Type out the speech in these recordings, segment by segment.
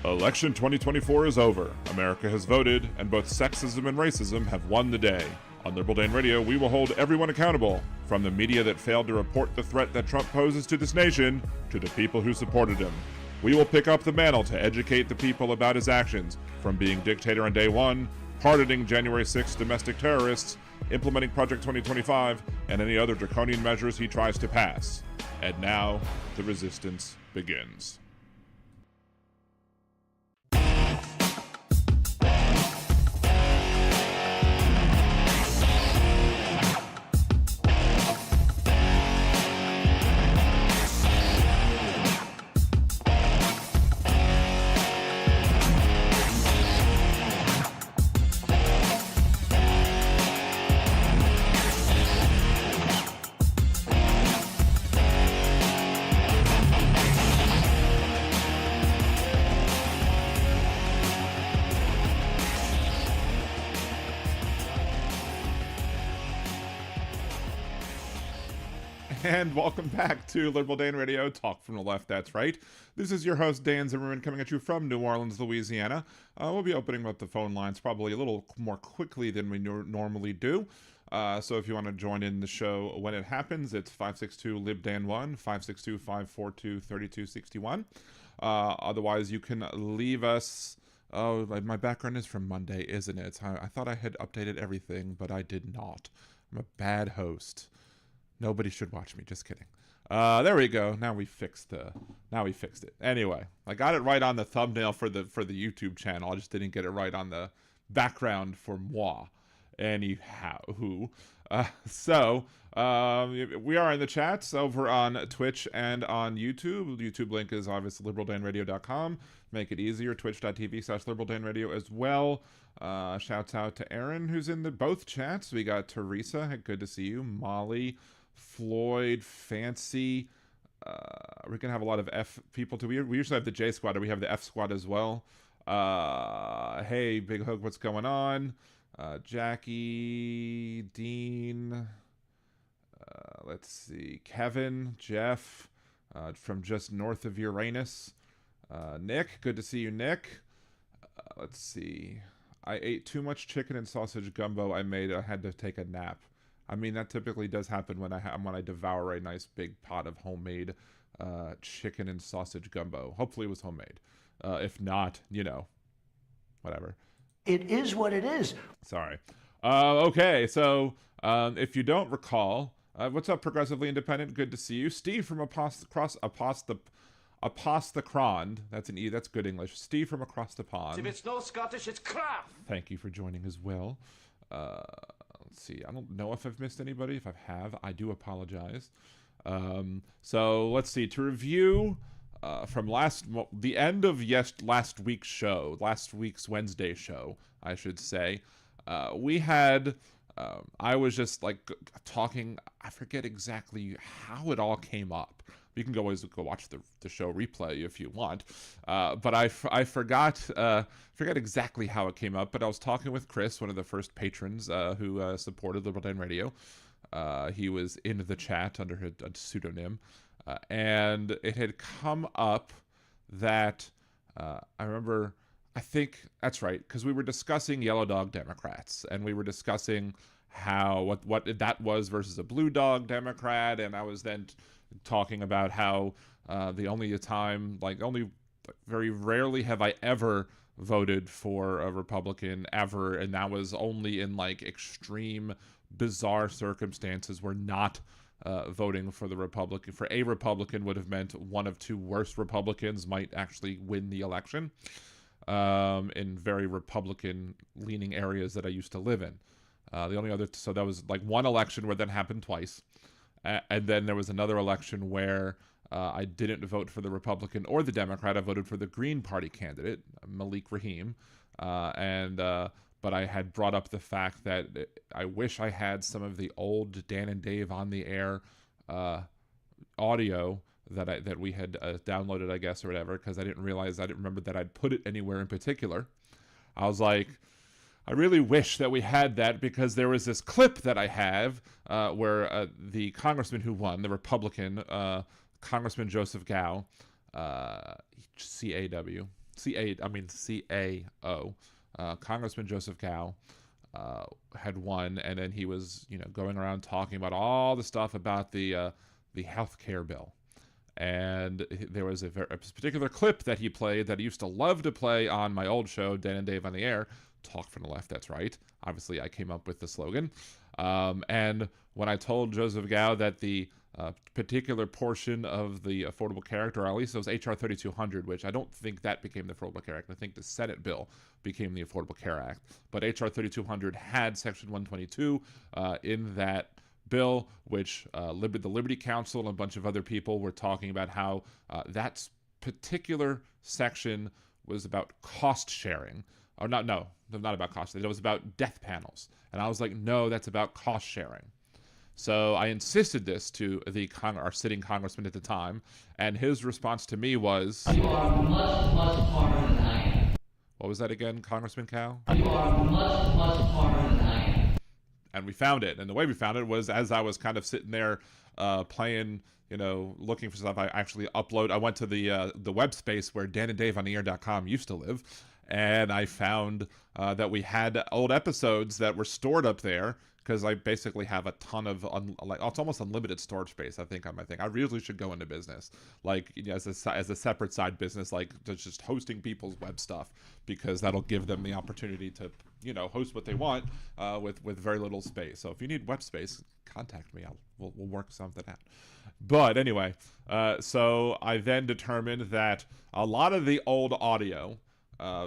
Election 2024 is over. America has voted, and both sexism and racism have won the day. On Liberal Dan Radio, we will hold everyone accountable, from the media that failed to report the threat that Trump poses to this nation, to the people who supported him. We will pick up the mantle to educate the people about his actions, from being dictator on day one, pardoning January 6th domestic terrorists, implementing Project 2025, and any other draconian measures he tries to pass. And now, the resistance begins. And welcome back to Liberal Dan Radio, talk from the left, that's right. This is your host, Dan Zimmerman, coming at you from New Orleans, Louisiana. We'll be opening up the phone lines probably a little more quickly than we normally do. So if you want to join in the show when it happens, it's 562-LIBDAN1, 562-542-3261. Otherwise, you can leave us... Oh, my background is from Monday, isn't it? I thought I had updated everything, but I did not. I'm a bad host. Nobody should watch me. Just kidding. There we go. Now we fixed it. Anyway, I got it right on the thumbnail for the YouTube channel. I just didn't get it right on the background for moi. Anyhow, so we are in the chats over on Twitch and on YouTube. The YouTube link is obviously liberaldanradio.com. Make it easier. Twitch.tv/liberaldanradio as well. Shouts out to Aaron, who's in both chats. We got Teresa. Good to see you. Molly, Floyd, Fancy. We're gonna have a lot of F people too. We usually have the J squad, or we have the F squad as well. Hey, Big Hook, what's going on? Jackie, Dean, let's see, Kevin, Jeff, from just north of Uranus, Nick, good to see you, Nick. Let's see, I ate too much chicken and sausage gumbo I had to take a nap. I mean, that typically does happen when I devour a nice big pot of homemade chicken and sausage gumbo. Hopefully it was homemade. If not, whatever. It is what it is. Sorry. Okay, so if you don't recall, what's up, Progressively Independent? Good to see you. Steve from Apostacron. That's an E. That's good English. Steve from across the pond. If it's no Scottish, it's crap. Thank you for joining as well. Let's see. I don't know if I've missed anybody. If I have, I do apologize. So let's see. To review... from the end of last week's Wednesday show, I should say, we had, I was just like talking, I forget exactly how it all came up. You can always go watch the show replay if you want, but I forgot exactly how it came up, but I was talking with Chris, one of the first patrons who supported Liberal Dan Radio. He was in the chat under a pseudonym. And it had come up that I think that's right, because we were discussing yellow dog Democrats, and we were discussing how what that was versus a blue dog Democrat, and I was then talking about how only very rarely have I ever voted for a Republican ever, and that was only in like extreme, bizarre circumstances where not voting for a Republican would have meant one of two worst Republicans might actually win the election in very Republican-leaning areas that I used to live in. So that was like one election where that happened twice. And then there was another election where I didn't vote for the Republican or the Democrat. I voted for the Green Party candidate, Malik Rahim. But I had brought up the fact that I wish I had some of the old Dan and Dave on the air audio that we had downloaded, I guess, or whatever, because I didn't remember that I'd put it anywhere in particular. I was like, I really wish that we had that, because there was this clip that I have where the congressman who won, the Republican, Congressman Joseph Gao, C-A-W, CAO, Congressman Joseph Gao, had won, and then he was, going around talking about all the stuff about the health care bill. And there was a particular clip that he played that he used to love to play on my old show, Dan and Dave on the Air, Talk from the Left, that's right. Obviously, I came up with the slogan. And when I told Joseph Gao that the particular portion of the Affordable Care Act, or at least it was H.R. 3200, which I don't think that became the Affordable Care Act. I think the Senate bill became the Affordable Care Act. But H.R. 3200 had Section 122 in that bill, which the Liberty Council and a bunch of other people were talking about how that particular section was about cost sharing. Or not about cost sharing. It was about death panels. And I was like, no, that's about cost sharing. So I insisted this to our sitting congressman at the time, and his response to me was, "You are much, much smarter than I am." What was that again, Congressman Cow? "You are much, much smarter than I am." And we found it, and the way we found it was as I was kind of sitting there playing, looking for stuff. I went to the web space where dananddaveonair.com used to live, and I found that we had old episodes that were stored up there, because I basically have a ton of, it's almost unlimited storage space, I think, on my thing. I really should go into business, as a separate side business, just hosting people's web stuff, because that'll give them the opportunity to, host what they want with very little space. So if you need web space, contact me. We'll work something out. But anyway, so I then determined that a lot of the old audio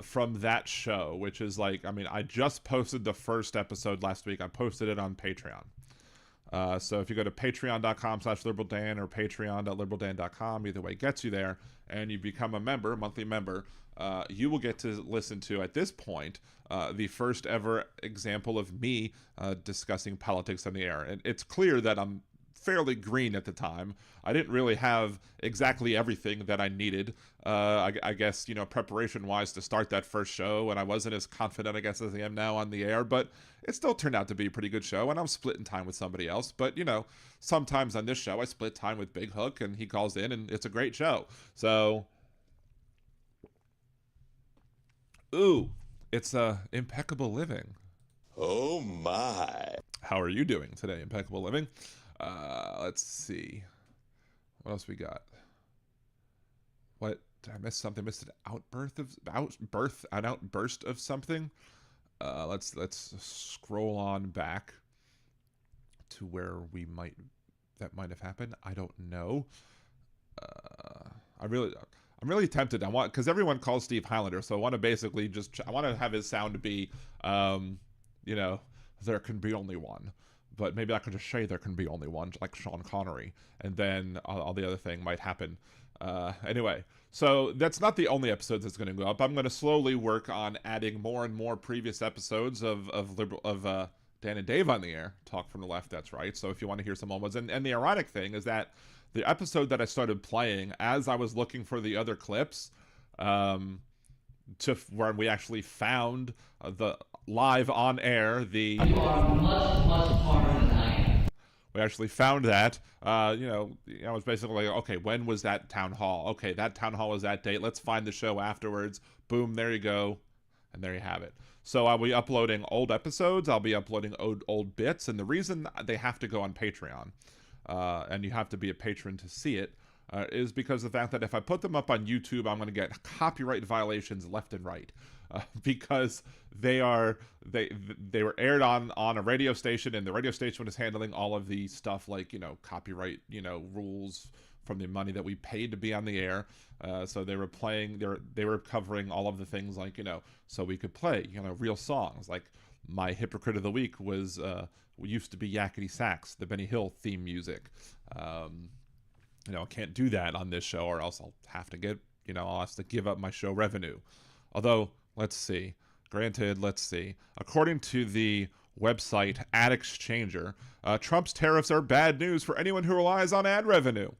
from that show, which is I just posted the first episode last week. I posted it on Patreon. So if you go to patreon.com/liberaldan or patreon.liberaldan.com, either way gets you there, and you become a monthly member, you will get to listen to, at this point, the first ever example of me discussing politics on the air. And it's clear that I'm fairly green at the time. I didn't really have exactly everything that I needed, I guess, preparation-wise to start that first show, and I wasn't as confident, I guess, as I am now on the air, but it still turned out to be a pretty good show, and I'm splitting time with somebody else. But, sometimes on this show, I split time with Big Hook, and he calls in, and it's a great show. So, it's Impeccable Living. Oh, my. How are you doing today, Impeccable Living? Let's see. What else we got? What did I miss? Something? Missed an outburst of something. Let's scroll on back to where that might have happened. I don't know. I'm really tempted. Because everyone calls Steve Highlander, so I want to basically I want to have his sound be, there can be only one. But maybe I could just say there can be only one, like Sean Connery, and then all the other thing might happen. Anyway, so that's not the only episodes that's going to go up. I'm going to slowly work on adding more and more previous episodes of Dan and Dave on the Air, Talk from the Left, that's right. So if you want to hear some old ones. And the ironic thing is that the episode that I started playing as I was looking for the other clips, to where we actually found the live on air, You are much, much smarter than I am. We actually found that. I was basically like, okay, when was that town hall? Okay, that town hall was that date. Let's find the show afterwards. Boom, there you go. And there you have it. So I'll be uploading old episodes. I'll be uploading old bits. And the reason they have to go on Patreon, and you have to be a patron to see it, is because of the fact that if I put them up on YouTube, I'm going to get copyright violations left and right. Because they were aired on a radio station, and the radio station was handling all of the stuff like, copyright, rules from the money that we paid to be on the air. So they were covering all of the things like, so we could play, real songs. Like my Hypocrite of the Week used to be Yakety Sax, the Benny Hill theme music. I can't do that on this show, or else I'll have to give up my show revenue. Although, let's see. According to the website Ad Exchanger, Trump's tariffs are bad news for anyone who relies on ad revenue.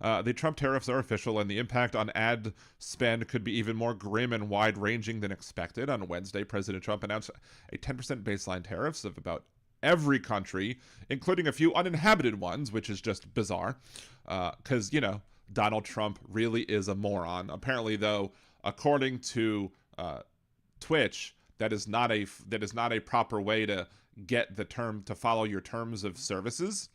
The Trump tariffs are official, and the impact on ad spend could be even more grim and wide-ranging than expected. On Wednesday, President Trump announced a 10% baseline tariffs of about every country, including a few uninhabited ones, which is just bizarre. Because, Donald Trump really is a moron. Apparently, though, according to Twitch, that is not a proper way to get the term to follow your terms of services.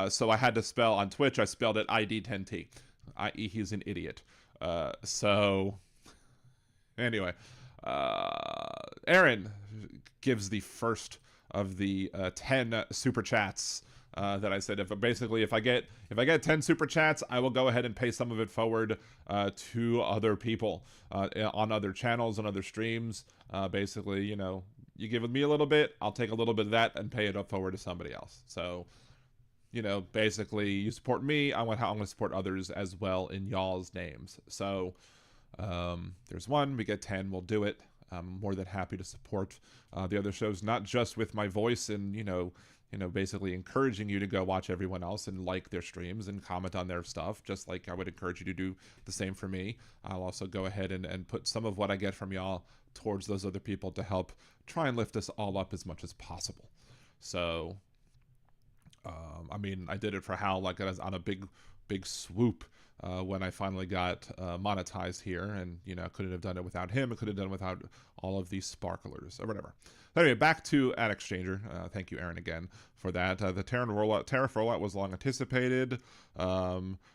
So I had to spell on Twitch. I spelled it ID10T, i.e. he's an idiot. So anyway, Aaron gives the first of the 10 super chats that I said. If I get 10 super chats, I will go ahead and pay some of it forward to other people on other channels and other streams. Basically, you give me a little bit, I'll take a little bit of that and pay it up forward to somebody else. So, basically, you support me, I'm going to support others as well in y'all's names. So, there's one, we get 10, we'll do it. I'm more than happy to support the other shows, not just with my voice and, basically encouraging you to go watch everyone else and like their streams and comment on their stuff, just like I would encourage you to do the same for me. I'll also go ahead and put some of what I get from y'all towards those other people to help try and lift us all up as much as possible. So, I did it for Hal like on a big swoop when I finally got monetized here, and couldn't have done it without him. I could have done it without all of these sparklers or whatever. Anyway, back to Ad Exchanger. Thank you, Aaron, again for that. The tariff rollout was long anticipated.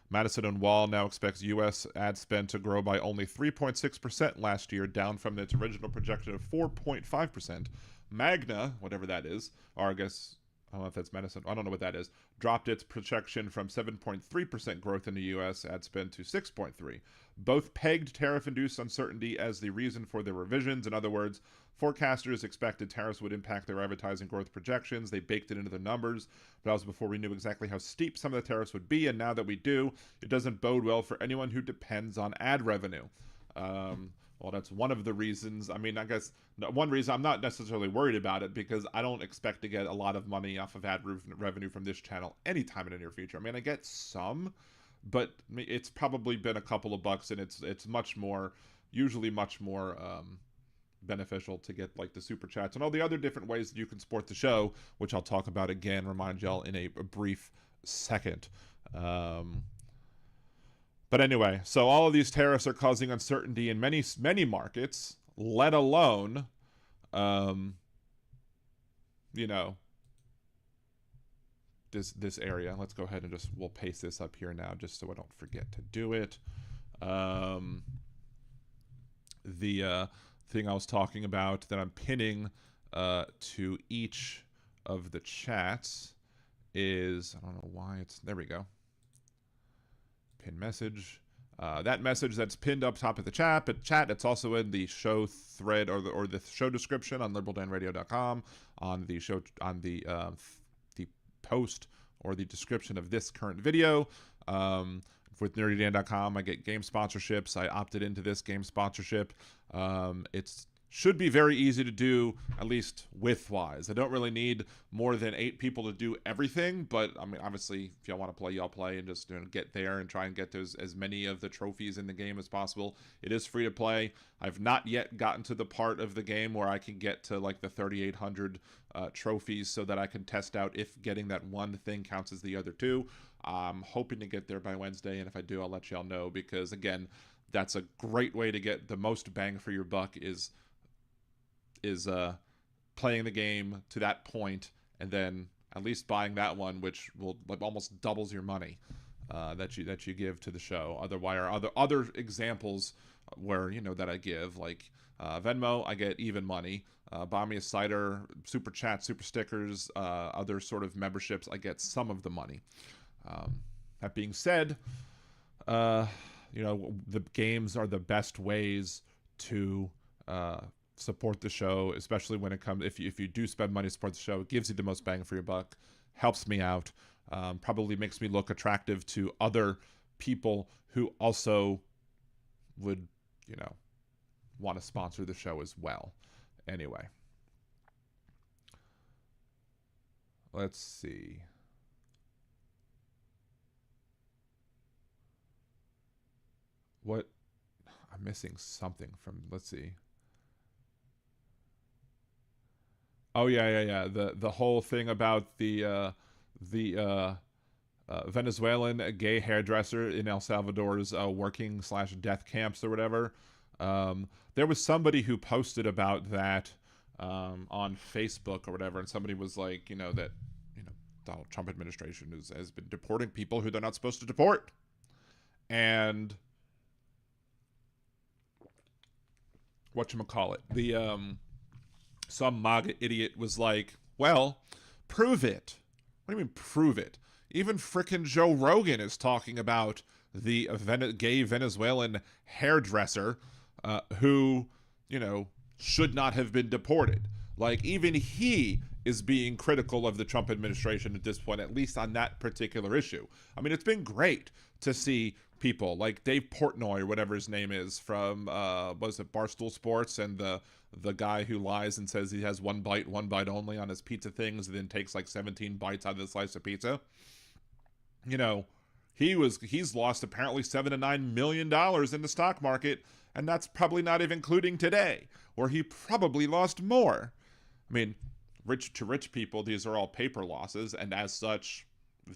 Madison and Wall now expects U.S. ad spend to grow by only 3.6% last year, down from its original projection of 4.5%. Magna, whatever that is, or I guess I don't know if that's Madison. I don't know what that is. Dropped its projection from 7.3% growth in the U.S. ad spend to 6.3%. Both pegged tariff-induced uncertainty as the reason for their revisions. In other words, forecasters expected tariffs would impact their advertising growth projections. They baked it into their numbers, but that was before we knew exactly how steep some of the tariffs would be. And now that we do, it doesn't bode well for anyone who depends on ad revenue. Well, that's one of the reasons. I guess one reason I'm not necessarily worried about it, because I don't expect to get a lot of money off of ad revenue from this channel anytime in the near future. I get some, but it's probably been a couple of bucks, and it's usually much more beneficial to get like the super chats and all the other different ways that you can support the show, which I'll talk about again, remind y'all in a brief second. But anyway, so all of these tariffs are causing uncertainty in many markets, let alone, this area. Let's go ahead and we'll paste this up here now, just so I don't forget to do it. The thing I was talking about that I'm pinning to each of the chats is, I don't know why there we go. Pin message. That message that's pinned up top of the chat, it's also in the show thread or the show description on liberaldanradio.com, on the show, on the post or the description of this current video. With nerdydan.com, I get game sponsorships. I opted into this game sponsorship. It's should be very easy to do, at least width-wise. I don't really need more than 8 people to do everything, but obviously, if y'all want to play, y'all play, and just get there and try and get those as many of the trophies in the game as possible. It is free to play. I've not yet gotten to the part of the game where I can get to like the 3,800 trophies, so that I can test out if getting that one thing counts as the other two. I'm hoping to get there by Wednesday, and if I do, I'll let y'all know, because again, that's a great way to get the most bang for your buck is playing the game to that point, and then at least buying that one, which will almost doubles your money that you give to the show. Otherwise, other examples where that I give, like Venmo, I get even money. Buy me a cider, super chat, super stickers, other sort of memberships, I get some of the money. That being said, the games are the best ways to support the show, especially when it comes, if you do spend money to support the show, it gives you the most bang for your buck, helps me out, probably makes me look attractive to other people who also would, want to sponsor the show as well. Anyway, let's see. What? I'm missing something from, let's see. Oh yeah. The whole thing about the Venezuelan gay hairdresser in El Salvador's working/death camps or whatever. There was somebody who posted about that on Facebook or whatever, and somebody was like, that Donald Trump administration has been deporting people who they're not supposed to deport. And whatchamacallit, some MAGA idiot was like, well, prove it. What do you mean prove it? Even frickin' Joe Rogan is talking about the gay Venezuelan hairdresser who, should not have been deported. Like, even he is being critical of the Trump administration at this point, at least on that particular issue. I mean, it's been great to see people like Dave Portnoy, or whatever his name is, from, was it Barstool Sports, and the guy who lies and says he has one bite only on his pizza things, and then takes like 17 bites out of the slice of pizza. He's lost apparently $7 to $9 million in the stock market, and that's probably not even including today, where he probably lost more. I mean, rich people, these are all paper losses, and as such,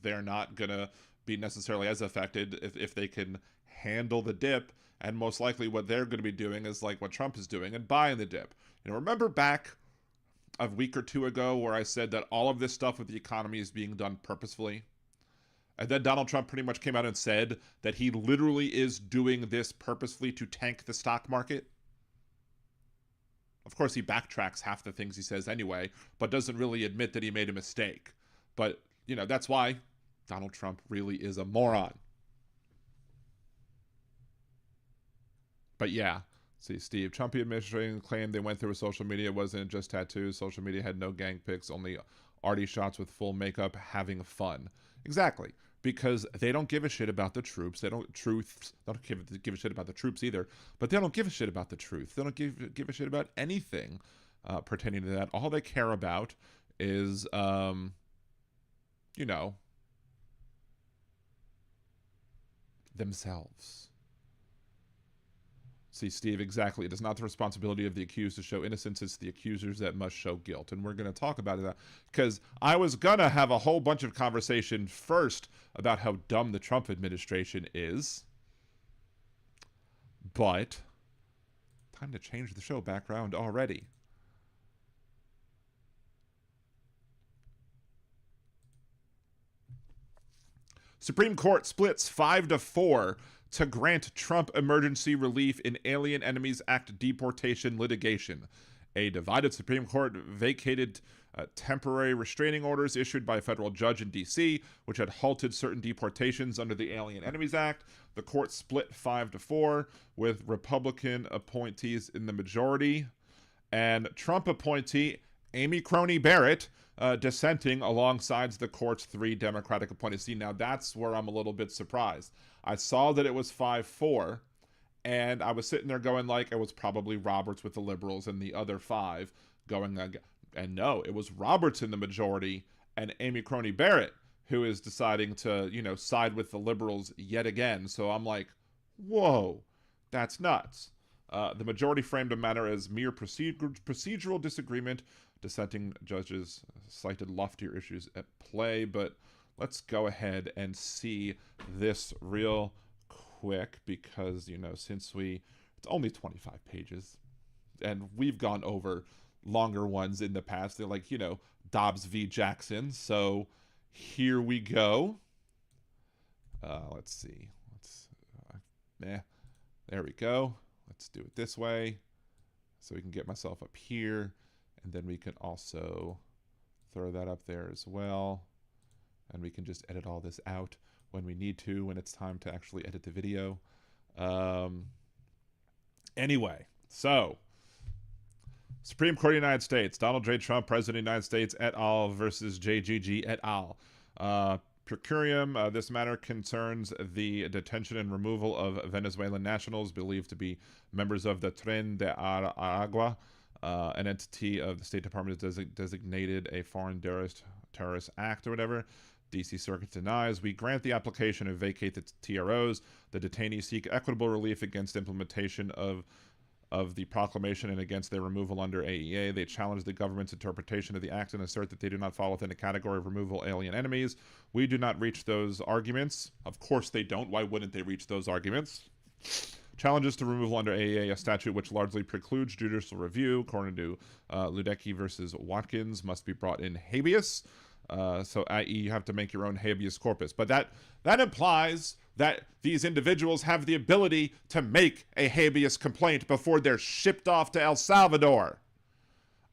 they're not gonna be necessarily as affected if they can handle the dip. And most likely what they're going to be doing is like what Trump is doing and buying the dip. Remember back a week or two ago where I said that all of this stuff with the economy is being done purposefully? And then Donald Trump pretty much came out and said that he literally is doing this purposefully to tank the stock market. Of course, he backtracks half the things he says anyway, but doesn't really admit that he made a mistake. But, that's why Donald Trump really is a moron. But yeah, see, Steve, Trump administration claimed they went through with social media wasn't just tattoos. Social media had no gang pics, only arty shots with full makeup, having fun. Exactly, because they don't give a shit about the troops. They don't give a shit about the troops either. But they don't give a shit about the truth. They don't give a shit about anything pertaining to that. All they care about is, themselves. See, Steve, exactly. It is not the responsibility of the accused to show innocence. It's the accusers that must show guilt. And we're going to talk about it because I was going to have a whole bunch of conversation first about how dumb the Trump administration is. But time to change the show background already. Supreme Court splits 5-4 to grant Trump emergency relief in Alien Enemies Act deportation litigation. A divided Supreme Court vacated temporary restraining orders issued by a federal judge in D.C., which had halted certain deportations under the Alien Enemies Act. The court split 5-4, with Republican appointees in the majority, and Trump appointee Amy Coney Barrett dissenting alongside the court's 3 Democratic appointees. See, now that's where I'm a little bit surprised. I saw that it was 5-4, and I was sitting there going like it was probably Roberts with the liberals and the other 5 going, and no, it was Roberts in the majority and Amy Coney Barrett who is deciding to, side with the liberals yet again. So I'm like, whoa, that's nuts. The majority framed a matter as mere procedural disagreement. Dissenting judges cited loftier issues at play, but let's go ahead and see this real quick because, since it's only 25 pages and we've gone over longer ones in the past. They're like, Dobbs v. Jackson. So here we go. Let's see. There we go. Let's do it this way so we can get myself up here. And then we can also throw that up there as well. And we can just edit all this out when we need to, when it's time to actually edit the video. Anyway, so Supreme Court of the United States, Donald J. Trump, President of the United States, et al. Versus JGG, et al. Per curiam, this matter concerns the detention and removal of Venezuelan nationals believed to be members of the Tren de Aragua, an entity of the State Department is designated a foreign terrorist act or whatever. D.C. Circuit denies. We grant the application and vacate the TROs. The detainees seek equitable relief against implementation of the proclamation and against their removal under AEA. They challenge the government's interpretation of the act and assert that they do not fall within the category of removal alien enemies. We do not reach those arguments. Of course they don't. Why wouldn't they reach those arguments? Challenges to removal under AEA, a statute which largely precludes judicial review, according to Ludecky versus Watkins, must be brought in habeas. So, i.e., you have to make your own habeas corpus. But that implies that these individuals have the ability to make a habeas complaint before they're shipped off to El Salvador.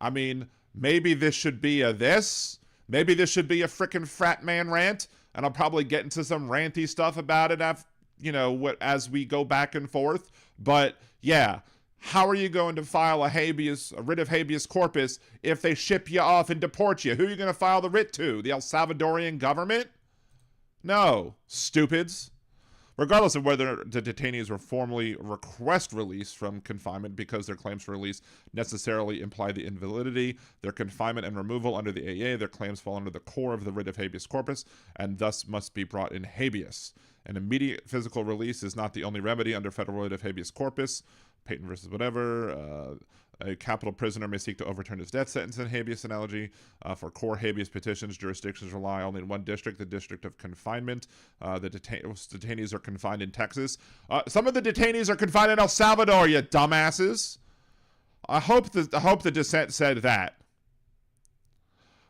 I mean, maybe this should be a this. Maybe this should be a frickin' frat man rant. And I'll probably get into some ranty stuff about it as we go back and forth. But yeah, how are you going to file a writ of habeas corpus if they ship you off and deport you? Who are you going to file the writ to? The El Salvadorian government? No, stupids. Regardless of whether the detainees will formally request release from confinement because their claims for release necessarily imply the invalidity, their confinement and removal under the AA, their claims fall under the core of the writ of habeas corpus and thus must be brought in habeas. An immediate physical release is not the only remedy under federal writ of habeas corpus. Peyton versus whatever. A capital prisoner may seek to overturn his death sentence in habeas analogy. For core habeas petitions, jurisdictions rely only in one district, the district of confinement. The detainees are confined in Texas. Some of the detainees are confined in El Salvador, you dumbasses. I hope the dissent said that.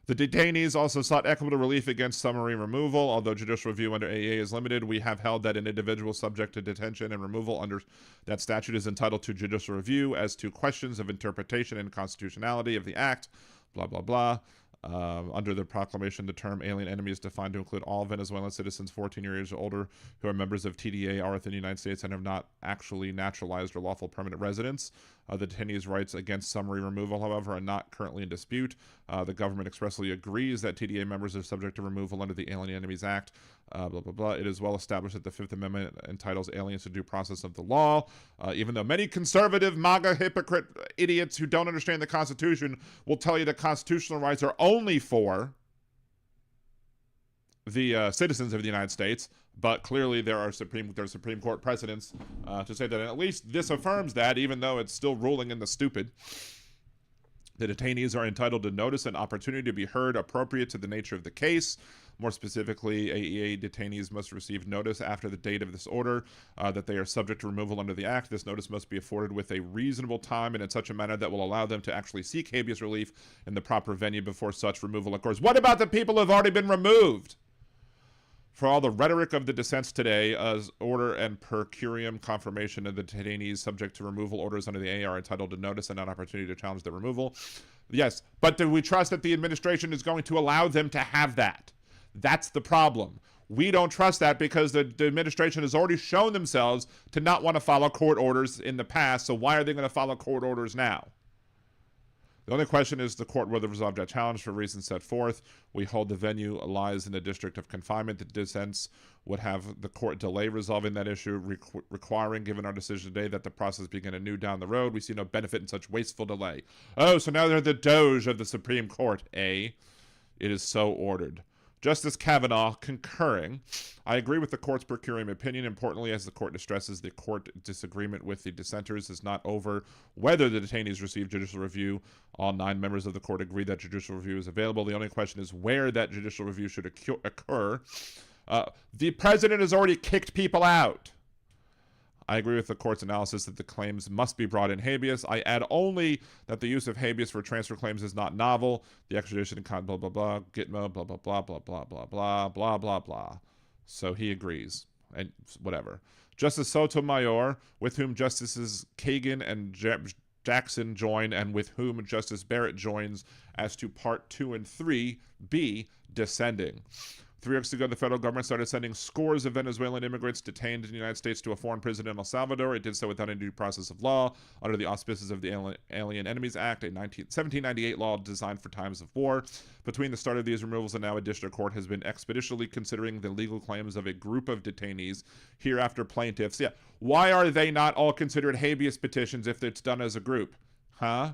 The detainees also sought equitable relief against summary removal. Although judicial review under AA is limited, we have held that an individual subject to detention and removal under that statute is entitled to judicial review as to questions of interpretation and constitutionality of the act, blah, blah, blah. Under the proclamation, the term alien enemy is defined to include all Venezuelan citizens 14 years or older who are members of TDA, are within the United States, and have not actually naturalized or lawful permanent residents. The detainees' rights against summary removal, however, are not currently in dispute. The government expressly agrees that TDA members are subject to removal under the Alien Enemies Act, blah, blah, blah. It is well established that the Fifth Amendment entitles aliens to due process of the law, even though many conservative, MAGA, hypocrite idiots who don't understand the Constitution will tell you that constitutional rights are only for the citizens of the United States, but clearly there are Supreme Court precedents to say that at least this affirms that, even though it's still ruling in the stupid. The detainees are entitled to notice and opportunity to be heard appropriate to the nature of the case. More specifically, AEA detainees must receive notice after the date of this order that they are subject to removal under the Act. This notice must be afforded with a reasonable time and in such a manner that will allow them to actually seek habeas relief in the proper venue before such removal occurs. What about the people who have already been removed? For all the rhetoric of the dissents today, as order and per curiam confirmation of the detainees subject to removal orders under the AA are entitled to notice and an opportunity to challenge the removal. Yes, but do we trust that the administration is going to allow them to have that? That's the problem. We don't trust that because the administration has already shown themselves to not want to follow court orders in the past, so why are they going to follow court orders now? The only question is the court whether resolve that challenge for reasons set forth. We hold the venue lies in the district of confinement. The dissents would have the court delay resolving that issue, requiring, given our decision today, that the process begin anew down the road. We see no benefit in such wasteful delay. Oh, so now they're the Doge of the Supreme Court, eh? It is so ordered. Justice Kavanaugh concurring. I agree with the court's per curiam opinion. Importantly, as the court stresses, the court disagreement with the dissenters is not over whether the detainees receive judicial review. All 9 members of the court agree that judicial review is available. The only question is where that judicial review should occur. The president has already kicked people out. I agree with the court's analysis that the claims must be brought in habeas. I add only that the use of habeas for transfer claims is not novel. The extradition blah blah blah, Gitmo, blah blah blah blah blah blah blah blah blah blah. So he agrees, and whatever. Justice Sotomayor, with whom Justices Kagan and Jackson join, and with whom Justice Barrett joins as to Part 2 and 3, B, descending. 3 weeks ago, the federal government started sending scores of Venezuelan immigrants detained in the United States to a foreign prison in El Salvador. It did so without any due process of law, under the auspices of the Alien Enemies Act, a 1798 law designed for times of war. Between the start of these removals and now, a district court has been expeditiously considering the legal claims of a group of detainees, hereafter plaintiffs. Yeah, why are they not all considered habeas petitions if it's done as a group? Huh?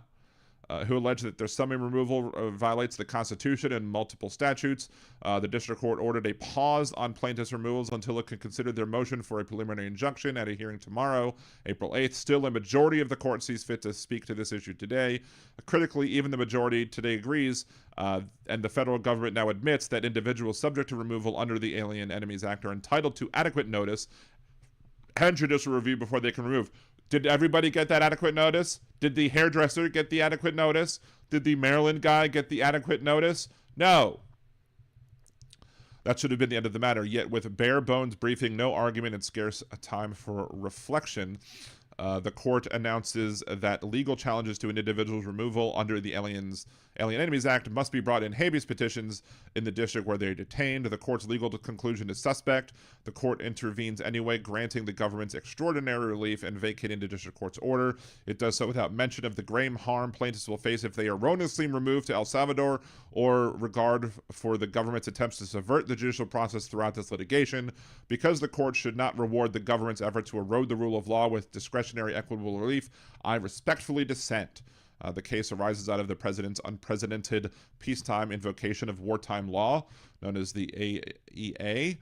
Who allege that their summary removal violates the Constitution and multiple statutes. The district court ordered a pause on plaintiffs' removals until it could consider their motion for a preliminary injunction at a hearing tomorrow, April 8th. Still, a majority of the court sees fit to speak to this issue today. Critically, even the majority today agrees, and the federal government now admits that individuals subject to removal under the Alien Enemies Act are entitled to adequate notice and judicial review before they can remove. Did everybody get that adequate notice? Did the hairdresser get the adequate notice? Did the Maryland guy get the adequate notice? No. That should have been the end of the matter. Yet with bare bones briefing, no argument, and scarce a time for reflection, the court announces that legal challenges to an individual's removal under the Alien Enemies Act must be brought in habeas petitions in the district where they are detained. The court's legal conclusion is suspect. The court intervenes anyway, granting the government's extraordinary relief and vacating the district court's order. It does so without mention of the grave harm plaintiffs will face if they are erroneously removed to El Salvador, or regard for the government's attempts to subvert the judicial process throughout this litigation. Because the court should not reward the government's effort to erode the rule of law with discretionary equitable relief, I respectfully dissent. The case arises out of the president's unprecedented peacetime invocation of wartime law, known as the AEA,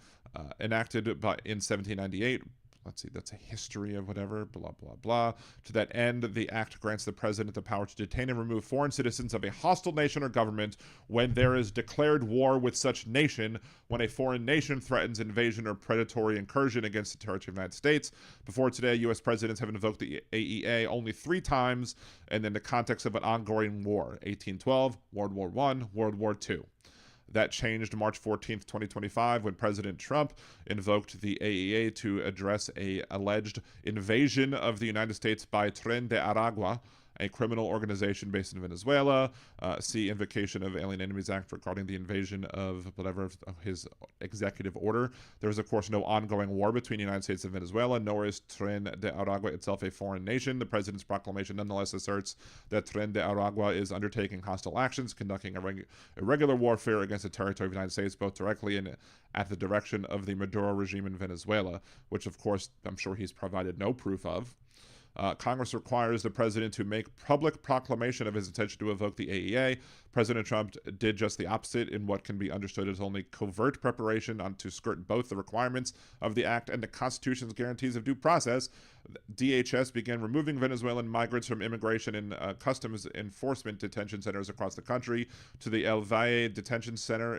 enacted in 1798. Let's see, that's a history of whatever, blah, blah, blah. To that end, the act grants the president the power to detain and remove foreign citizens of a hostile nation or government when there is declared war with such nation, when a foreign nation threatens invasion or predatory incursion against the territory of the United States. Before today, U.S. presidents have invoked the AEA only 3 times, and in the context of an ongoing war: 1812, World War I, World War II. That changed March 14th, 2025, when President Trump invoked the AEA to address an alleged invasion of the United States by Tren de Aragua, a criminal organization based in Venezuela. See Invocation of Alien Enemies Act regarding the invasion of whatever of his executive order. There is, of course, no ongoing war between the United States and Venezuela, nor is Tren de Aragua itself a foreign nation. The president's proclamation nonetheless asserts that Tren de Aragua is undertaking hostile actions, conducting irregular warfare against the territory of the United States, both directly and at the direction of the Maduro regime in Venezuela, which, of course, I'm sure he's provided no proof of. Congress requires the president to make public proclamation of his intention to invoke the AEA. President Trump did just the opposite in what can be understood as only covert preparation to skirt both the requirements of the act and the Constitution's guarantees of due process. DHS began removing Venezuelan migrants from immigration and customs enforcement detention centers across the country to the El Valle Detention Center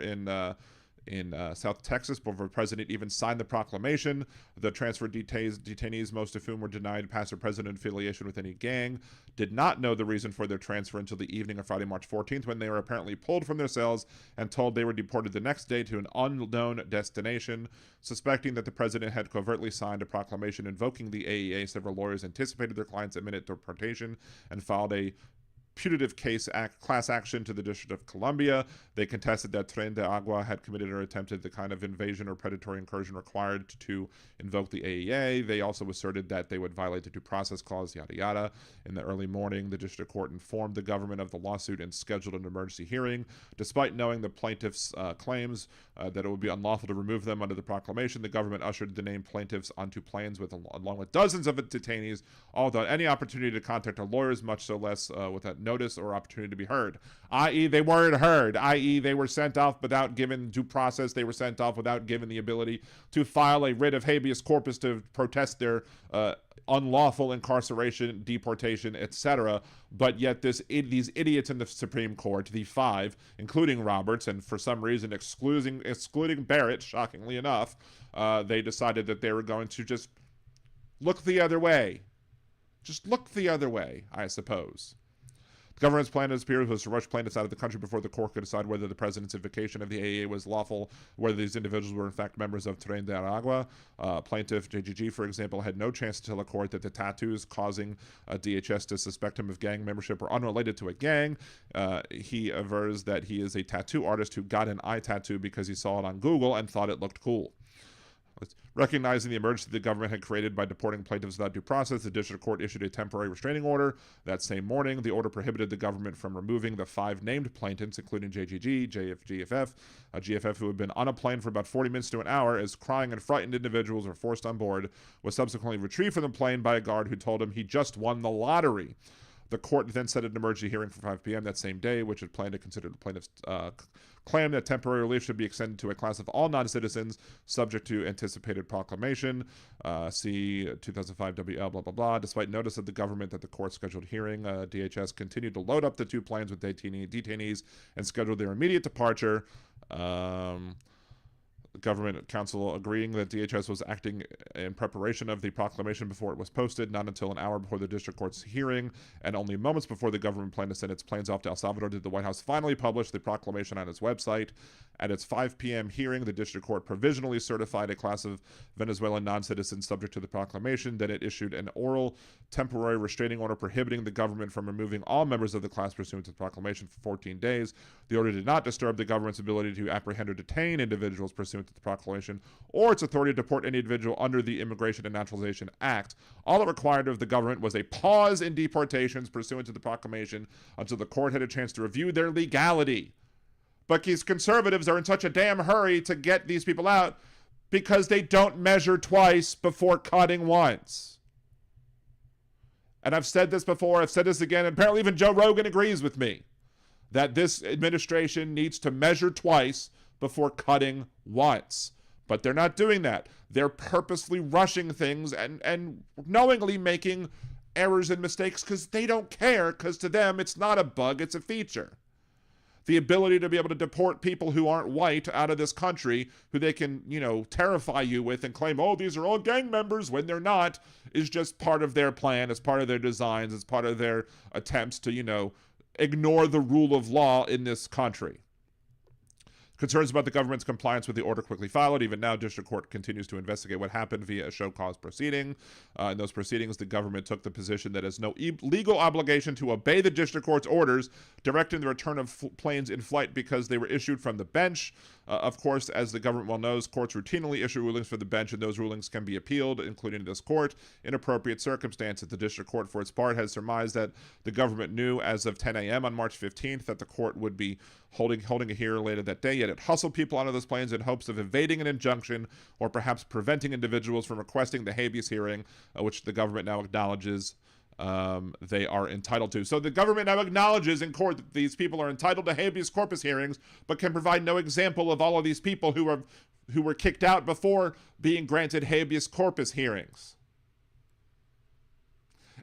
in South Texas before the president even signed the proclamation. The transferred detainees, most of whom were denied past or present affiliation with any gang, did not know the reason for their transfer until the evening of Friday, March 14th, when they were apparently pulled from their cells and told they were deported the next day to an unknown destination. Suspecting that the president had covertly signed a proclamation invoking the AEA, several lawyers anticipated their client's imminent deportation and filed a putative class action to the District of Columbia. They contested that Tren de Agua had committed or attempted the kind of invasion or predatory incursion required to invoke the AEA. They also asserted that they would violate the due process clause, yada yada. In the early morning, the district court informed the government of the lawsuit and scheduled an emergency hearing. Despite knowing the plaintiffs' claims that it would be unlawful to remove them under the proclamation, the government ushered the named plaintiffs onto planes along with dozens of detainees, all without any opportunity to contact their lawyers, much so less without notice or opportunity to be heard. I.e., they weren't heard. I.e., they were sent off without given due process. They were sent off without given the ability to file a writ of habeas corpus to protest their unlawful incarceration, deportation, etc. But yet these idiots in the Supreme Court, the 5, including Roberts, and for some reason excluding Barrett, shockingly enough, they decided that they were going to just look the other way. Just look the other way, I suppose. The government's plan, it appears, was to rush plaintiffs out of the country before the court could decide whether the president's invocation of the AEA was lawful, whether these individuals were in fact members of Tren de Aragua. Plaintiff JGG, for example, had no chance to tell a court that the tattoos causing DHS to suspect him of gang membership were unrelated to a gang. He avers that he is a tattoo artist who got an eye tattoo because he saw it on Google and thought it looked cool. Recognizing the emergency the government had created by deporting plaintiffs without due process, the district court issued a temporary restraining order. That same morning, the order prohibited the government from removing the 5 named plaintiffs, including JGG, GFF, who had been on a plane for about 40 minutes to an hour as crying and frightened individuals were forced on board, was subsequently retrieved from the plane by a guard who told him he just won the lottery. The court then set an emergency hearing for 5 p.m. that same day, which had planned to consider the plaintiff's claim that temporary relief should be extended to a class of all non-citizens subject to anticipated proclamation. See 2005 WL, blah, blah, blah. Despite notice of the government that the court scheduled hearing, DHS continued to load up the 2 planes with detainees and scheduled their immediate departure. government counsel agreeing that DHS was acting in preparation of the proclamation before it was posted, not until an hour before the district court's hearing, and only moments before the government planned to send its planes off to El Salvador did the White House finally publish the proclamation on its website. At its 5 p.m. hearing, the district court provisionally certified a class of Venezuelan non-citizens subject to the proclamation. Then it issued an oral temporary restraining order prohibiting the government from removing all members of the class pursuant to the proclamation for 14 days. The order did not disturb the government's ability to apprehend or detain individuals pursuant to the proclamation, or its authority to deport any individual under the Immigration and Naturalization Act. All it required of the government was a pause in deportations pursuant to the proclamation until the court had a chance to review their legality. But these conservatives are in such a damn hurry to get these people out because they don't measure twice before cutting once. And I've said this before, I've said this again, and apparently even Joe Rogan agrees with me, that this administration needs to measure twice before cutting once. But they're not doing that. They're purposely rushing things and knowingly making errors and mistakes because they don't care, because to them it's not a bug, it's a feature. The ability to be able to deport people who aren't white out of this country, who they can, terrify you with and claim, oh, these are all gang members when they're not, is just part of their plan. It's part of their designs. It's part of their attempts to, ignore the rule of law in this country. Concerns about the government's compliance with the order quickly followed. Even now, district court continues to investigate what happened via a show cause proceeding. In those proceedings, the government took the position that it has no legal obligation to obey the district court's orders directing the return of planes in flight because they were issued from the bench. Of course, as the government well knows, courts routinely issue rulings for the bench, and those rulings can be appealed, including this court, in appropriate circumstances. The district court, for its part, has surmised that the government knew as of 10 a.m. on March 15th that the court would be holding a hearing later that day, yet it hustled people onto those planes in hopes of evading an injunction or perhaps preventing individuals from requesting the habeas hearing, which the government now acknowledges they are entitled to. So the government now acknowledges in court that these people are entitled to habeas corpus hearings, but can provide no example of all of these people who were kicked out before being granted habeas corpus hearings.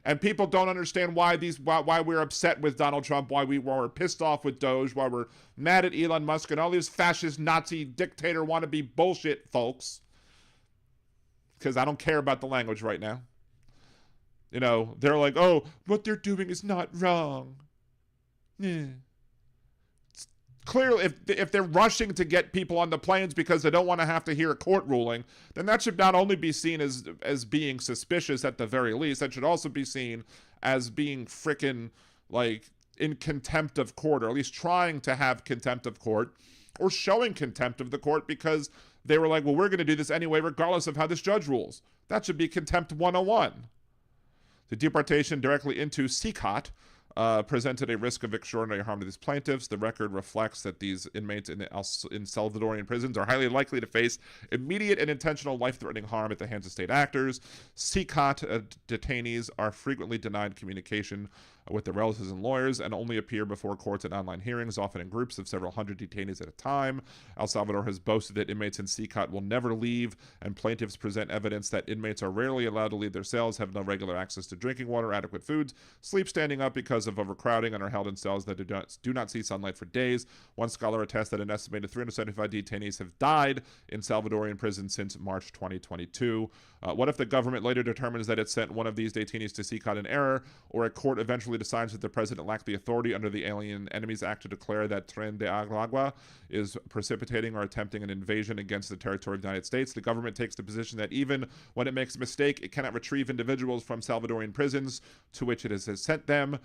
And people don't understand why we're upset with Donald Trump, why we're pissed off with Doge, why we're mad at Elon Musk and all these fascist Nazi dictator wannabe bullshit folks. Because I don't care about the language right now. They're like, oh, what they're doing is not wrong. Yeah. Clearly, if they're rushing to get people on the planes because they don't want to have to hear a court ruling, then that should not only be seen as being suspicious at the very least, that should also be seen as being frickin' in contempt of court, or at least trying to have contempt of court, or showing contempt of the court because they were like, well, we're going to do this anyway regardless of how this judge rules. That should be contempt 101. The deportation directly into MAGAt presented a risk of extraordinary harm to these plaintiffs. The record reflects that these inmates in Salvadorian prisons are highly likely to face immediate and intentional life-threatening harm at the hands of state actors. MAGAt detainees are frequently denied communication with their relatives and lawyers and only appear before courts at online hearings, often in groups of several hundred detainees at a time. El Salvador has boasted that inmates in MAGAt will never leave, and plaintiffs present evidence that inmates are rarely allowed to leave their cells, have no regular access to drinking water, adequate foods, sleep standing up because of overcrowding, and are held in cells that do not see sunlight for days. One scholar attests that an estimated 375 detainees have died in Salvadorian prisons since March 2022. What if the government later determines that it sent one of these detainees to MAGAt in error, or a court eventually decides that the president lacked the authority under the Alien Enemies Act to declare that Tren de Agua is precipitating or attempting an invasion against the territory of the United States? The government takes the position that even when it makes a mistake, it cannot retrieve individuals from Salvadorian prisons to which it has sent them.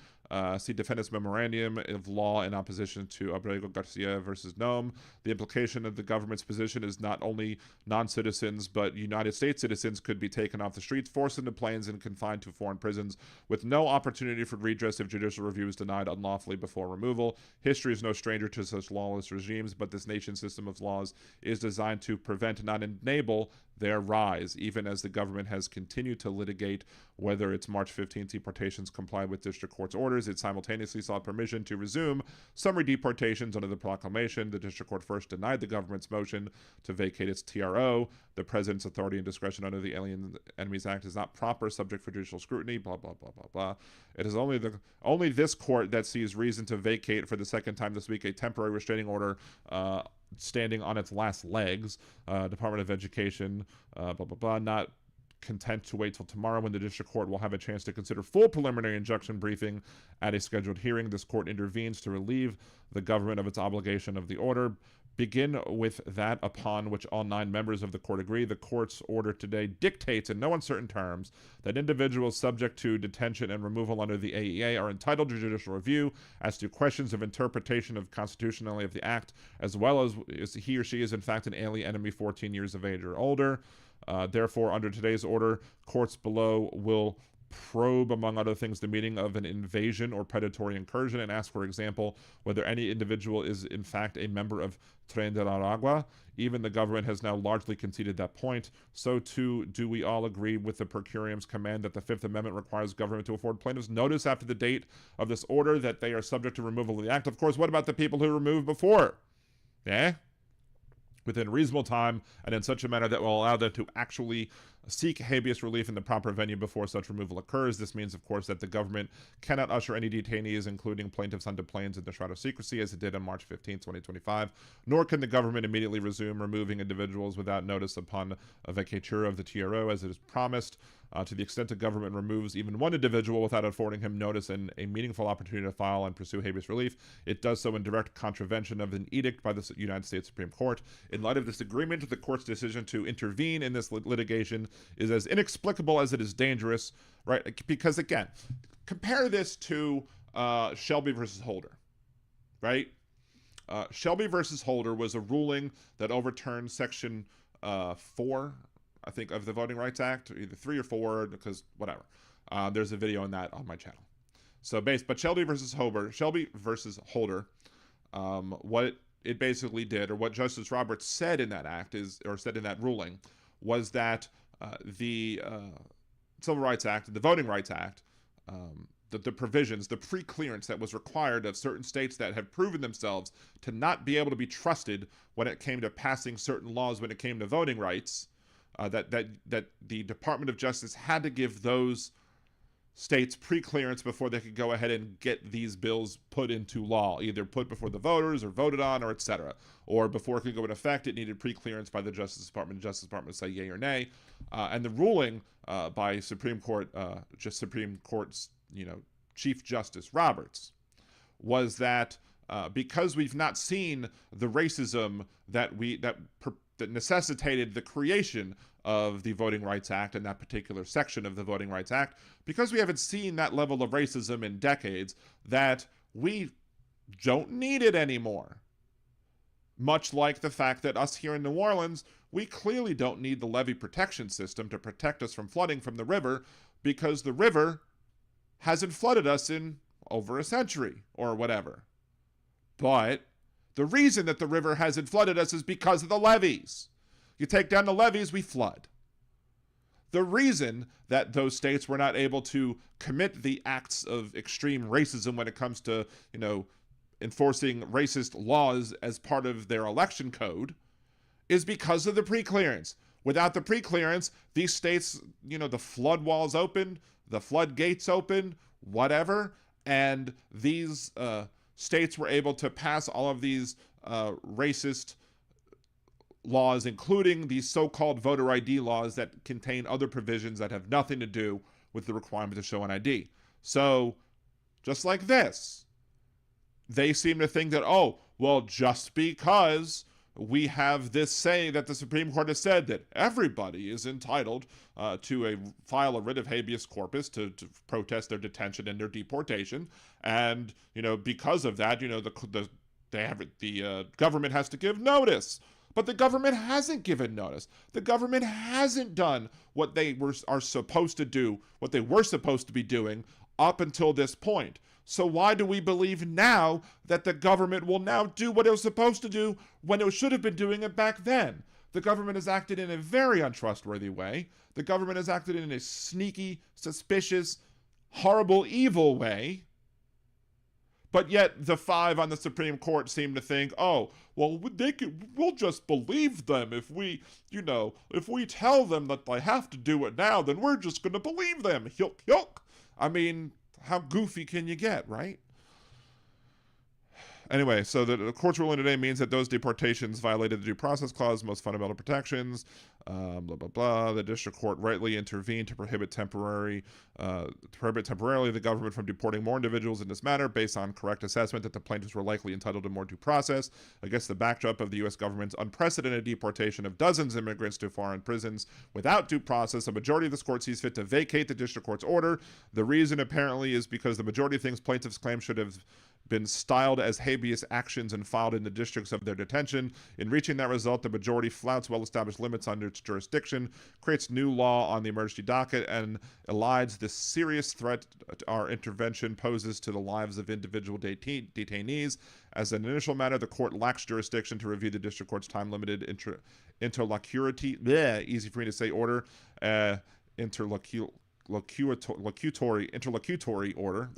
See Defendant's Memorandum of Law in opposition to Abrego Garcia versus Nome. The implication of the government's position is not only non-citizens, but United States citizens could be taken off the streets, forced into planes, and confined to foreign prisons with no opportunity for redress if judicial review is denied unlawfully before removal. History is no stranger to such lawless regimes, but this nation's system of laws is designed to prevent, not enable, their rise, even as the government has continued to litigate whether its March 15th deportations complied with district court's orders. It simultaneously sought permission to resume summary deportations under the proclamation. The district court first denied the government's motion to vacate its TRO. The president's authority and discretion under the Alien Enemies Act is not proper, subject for judicial scrutiny, blah, blah, blah, blah, blah. It is only this court that sees reason to vacate for the second time this week a temporary restraining order standing on its last legs. Department of Education, not content to wait till tomorrow when the district court will have a chance to consider full preliminary injunction briefing at a scheduled hearing. This court intervenes to relieve the government of its obligation of the order. Begin with that upon which all 9 members of the court agree. The court's order today dictates in no uncertain terms that individuals subject to detention and removal under the AEA are entitled to judicial review as to questions of interpretation of constitutionality of the act, as well as he or she is in fact an alien enemy 14 years of age or older. Therefore, under today's order, courts below will probe, among other things, the meaning of an invasion or predatory incursion and ask, for example, whether any individual is in fact a member of Tren de Aragua. Even the government has now largely conceded that point. So too do we all agree with the per curiam's command that the Fifth Amendment requires government to afford plaintiffs notice after the date of this order that they are subject to removal of the act. Of course, what about the people who removed before? Within reasonable time and in such a manner that will allow them to actually seek habeas relief in the proper venue before such removal occurs. This means, of course, that the government cannot usher any detainees, including plaintiffs, onto planes in the shroud of secrecy, as it did on March 15, 2025, nor can the government immediately resume removing individuals without notice upon a vacatur of the TRO, as it is promised. To the extent the government removes even one individual without affording him notice and a meaningful opportunity to file and pursue habeas relief, it does so in direct contravention of an edict by the United States Supreme Court. In light of this agreement, the court's decision to intervene in this litigation is as inexplicable as it is dangerous, right? Because again, compare this to Shelby versus Holder, right? Shelby versus Holder was a ruling that overturned Section 4, I think, of the Voting Rights Act, either 3 or 4, because whatever. There's a video on that on my channel. But Shelby versus Holder, what it basically did, or what Justice Roberts said in that act said in that ruling, was that the Civil Rights Act, the Voting Rights Act, the provisions, the pre-clearance that was required of certain states that have proven themselves to not be able to be trusted when it came to passing certain laws, when it came to voting rights, that the Department of Justice had to give those states pre-clearance before they could go ahead and get these bills put into law, either put before the voters or voted on, or etc. Or before it could go into effect, it needed pre-clearance by the Justice Department. The Justice Department would say yay or nay. And the ruling by Supreme Court's Chief Justice Roberts was that because we've not seen the racism that necessitated the creation of the Voting Rights Act and that particular section of the Voting Rights Act, because we haven't seen that level of racism in decades, that we don't need it anymore. Much like the fact that us here in New Orleans, we clearly don't need the levee protection system to protect us from flooding from the river, because the river hasn't flooded us in over a century or whatever. But the reason that the river hasn't flooded us is because of the levees. You take down the levees, we flood. The reason that those states were not able to commit the acts of extreme racism when it comes to, enforcing racist laws as part of their election code is because of the pre-clearance. Without the pre-clearance, these states, the flood walls open, the floodgates open, whatever, and these states were able to pass all of these racist laws, including these so-called voter ID laws that contain other provisions that have nothing to do with the requirement to show an ID. So, just like this, they seem to think that, just because we have this say that the Supreme Court has said that everybody is entitled to file a writ of habeas corpus to protest their detention and their deportation, and because of that, the government has to give notice. But the government hasn't given notice. The government hasn't done what they are supposed to do, what they were supposed to be doing up until this point. So why do we believe now that the government will now do what it was supposed to do when it should have been doing it back then? The government has acted in a very untrustworthy way. The government has acted in a sneaky, suspicious, horrible, evil way. But yet the 5 on the Supreme Court seem to think, we'll just believe them if we tell them that they have to do it now, then we're just going to believe them. Hyuk, hyuk. I mean, how goofy can you get, right? Anyway, so the court's ruling today means that those deportations violated the Due Process Clause, most fundamental protections, blah, blah, blah. The district court rightly intervened to prohibit temporarily the government from deporting more individuals in this matter based on correct assessment that the plaintiffs were likely entitled to more due process against the backdrop of the U.S. government's unprecedented deportation of dozens of immigrants to foreign prisons without due process. A majority of this court sees fit to vacate the district court's order. The reason apparently is because the majority thinks plaintiffs' claims should have been styled as habeas actions and filed in the districts of their detention. In reaching that result, the majority flouts well-established limits under its jurisdiction, creates new law on the emergency docket, and elides the serious threat our intervention poses to the lives of individual detainees. As an initial matter, the court lacks jurisdiction to review the district court's time-limited interlocutory order, interlocutory order.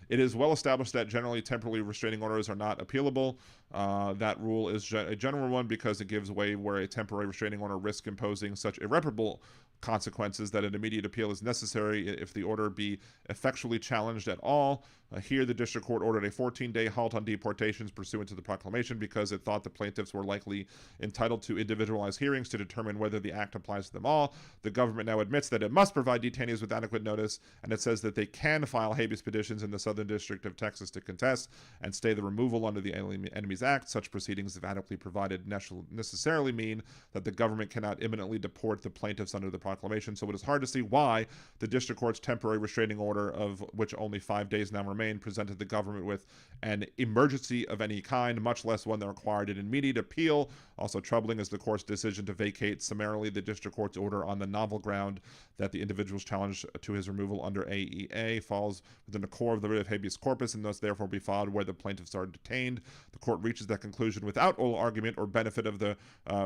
It is well established that generally temporary restraining orders are not appealable. That rule is a general one because it gives way where a temporary restraining order risks imposing such irreparable consequences that an immediate appeal is necessary if the order be effectually challenged at all. Here, the district court ordered a 14-day halt on deportations pursuant to the proclamation because it thought the plaintiffs were likely entitled to individualized hearings to determine whether the act applies to them all. The government now admits that it must provide detainees with adequate notice, and it says that they can file habeas petitions in the Southern District of Texas to contest and stay the removal under the Enemies Act. Such proceedings, if adequately provided, necessarily mean that the government cannot imminently deport the plaintiffs under the proclamation. So it is hard to see why the district court's temporary restraining order, of which only 5 days now remain, presented the government with an emergency of any kind, much less one that required an immediate appeal. Also troubling is the court's decision to vacate summarily the district court's order on the novel ground that the individual's challenge to his removal under AEA falls within the core of the writ of habeas corpus and must therefore be filed where the plaintiffs are detained. The court reaches that conclusion without oral argument or benefit of the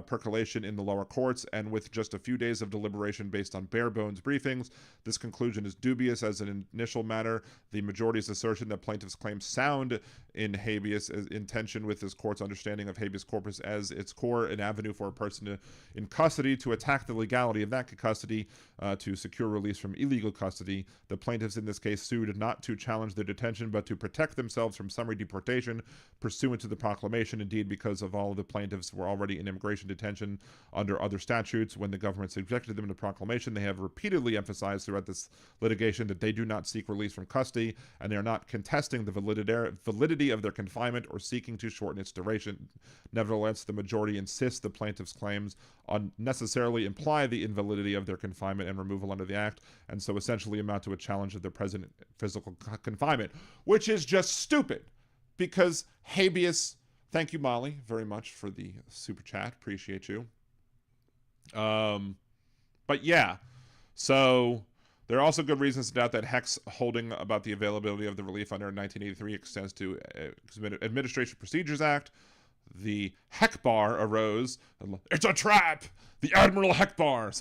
percolation in the lower courts, and with just a few days of deliberation based on bare bones briefings. This conclusion is dubious as an initial matter. The majority's assertion that plaintiffs' claims sound in habeas is in tension with this court's understanding of habeas corpus as its core, an avenue for a person in custody to attack the legality of that custody, to secure release from illegal custody. The plaintiffs in this case sued not to challenge their detention, but to protect themselves from summary deportation pursuant to the proclamation. Indeed, because of all of the plaintiffs were already in immigration detention under other statutes when the government subjected them to proclamation, they have repeatedly emphasized throughout this litigation that they do not seek release from custody, and they are not contesting the validity of their confinement or seeking to shorten its duration. Nevertheless, the majority insists the plaintiffs' claims unnecessarily imply the invalidity of their confinement and removal under the Act, and so essentially amount to a challenge of their present physical confinement, which is just stupid, because habeas... Thank you, Molly, very much for the super chat. Appreciate you. But yeah, so there are also good reasons to doubt that Heck's holding about the availability of the relief under 1983 extends to Administrative Procedures Act. The Heck Bar arose. It's a trap! The Admiral Heck Bar,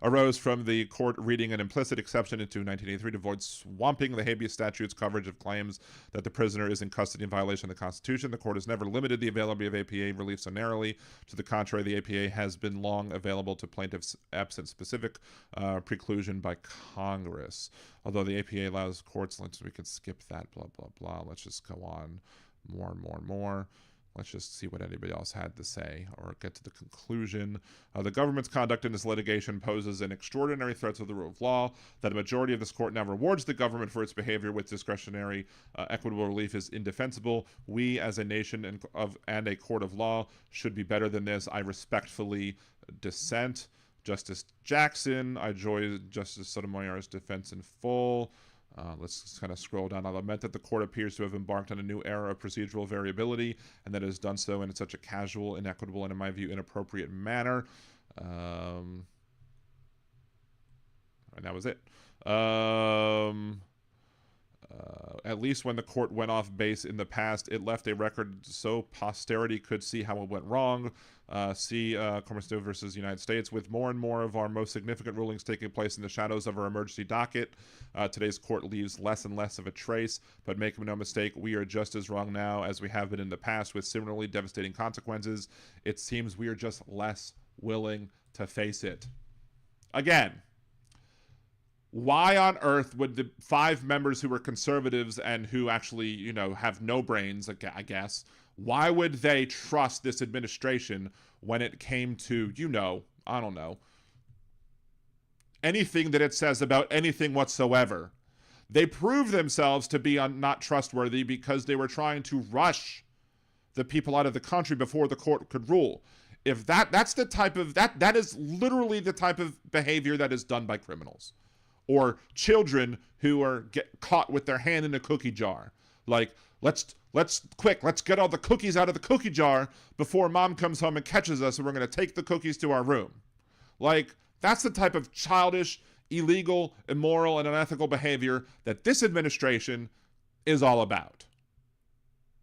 arose from the court reading an implicit exception into 1983 to avoid swamping the habeas statute's coverage of claims that the prisoner is in custody in violation of the Constitution. The court has never limited the availability of APA relief so narrowly. To the contrary, the APA has been long available to plaintiffs absent specific preclusion by Congress. Although the APA allows courts, we can skip that, blah, blah, blah. Let's just go on more and more and more. Let's just see what anybody else had to say or get to the conclusion. The government's conduct in this litigation poses an extraordinary threat to the rule of law. That a majority of this court now rewards the government for its behavior with discretionary equitable relief is indefensible. We as a nation and a court of law should be better than this. I respectfully dissent. Justice Jackson, I join Justice Sotomayor's defense in full. Let's just kind of scroll down. I'll lament that the court appears to have embarked on a new era of procedural variability, and that it has done so in such a casual, inequitable, and in my view, inappropriate manner. And that was it. At least when the court went off base in the past, it left a record so posterity could see how it went wrong. See Cormisto versus United States. With more and more of our most significant rulings taking place in the shadows of our emergency docket, today's court leaves less and less of a trace. But make no mistake, we are just as wrong now as we have been in the past, with similarly devastating consequences. It seems we are just less willing to face it. Again, why on earth would the 5 members who were conservatives and who actually, have no brains, I guess, why would they trust this administration when it came to, I don't know, anything that it says about anything whatsoever? They proved themselves to be not trustworthy because they were trying to rush the people out of the country before the court could rule. If that's the type of, that is literally the type of behavior that is done by criminals. Or children who are caught with their hand in a cookie jar. Like, let's get all the cookies out of the cookie jar before mom comes home and catches us, and we're going to take the cookies to our room. Like, that's the type of childish, illegal, immoral, and unethical behavior that this administration is all about.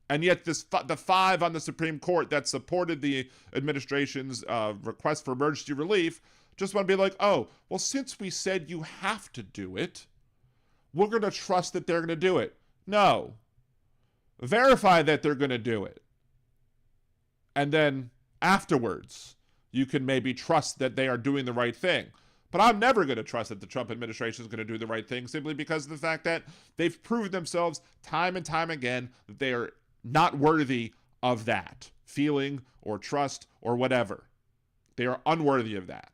And yet the 5 on the Supreme Court that supported the administration's request for emergency relief just want to be like, oh, well, since we said you have to do it, we're going to trust that they're going to do it. No. Verify that they're going to do it. And then afterwards, you can maybe trust that they are doing the right thing. But I'm never going to trust that the Trump administration is going to do the right thing simply because of the fact that they've proven themselves time and time again that they are not worthy of that feeling or trust or whatever. They are unworthy of that.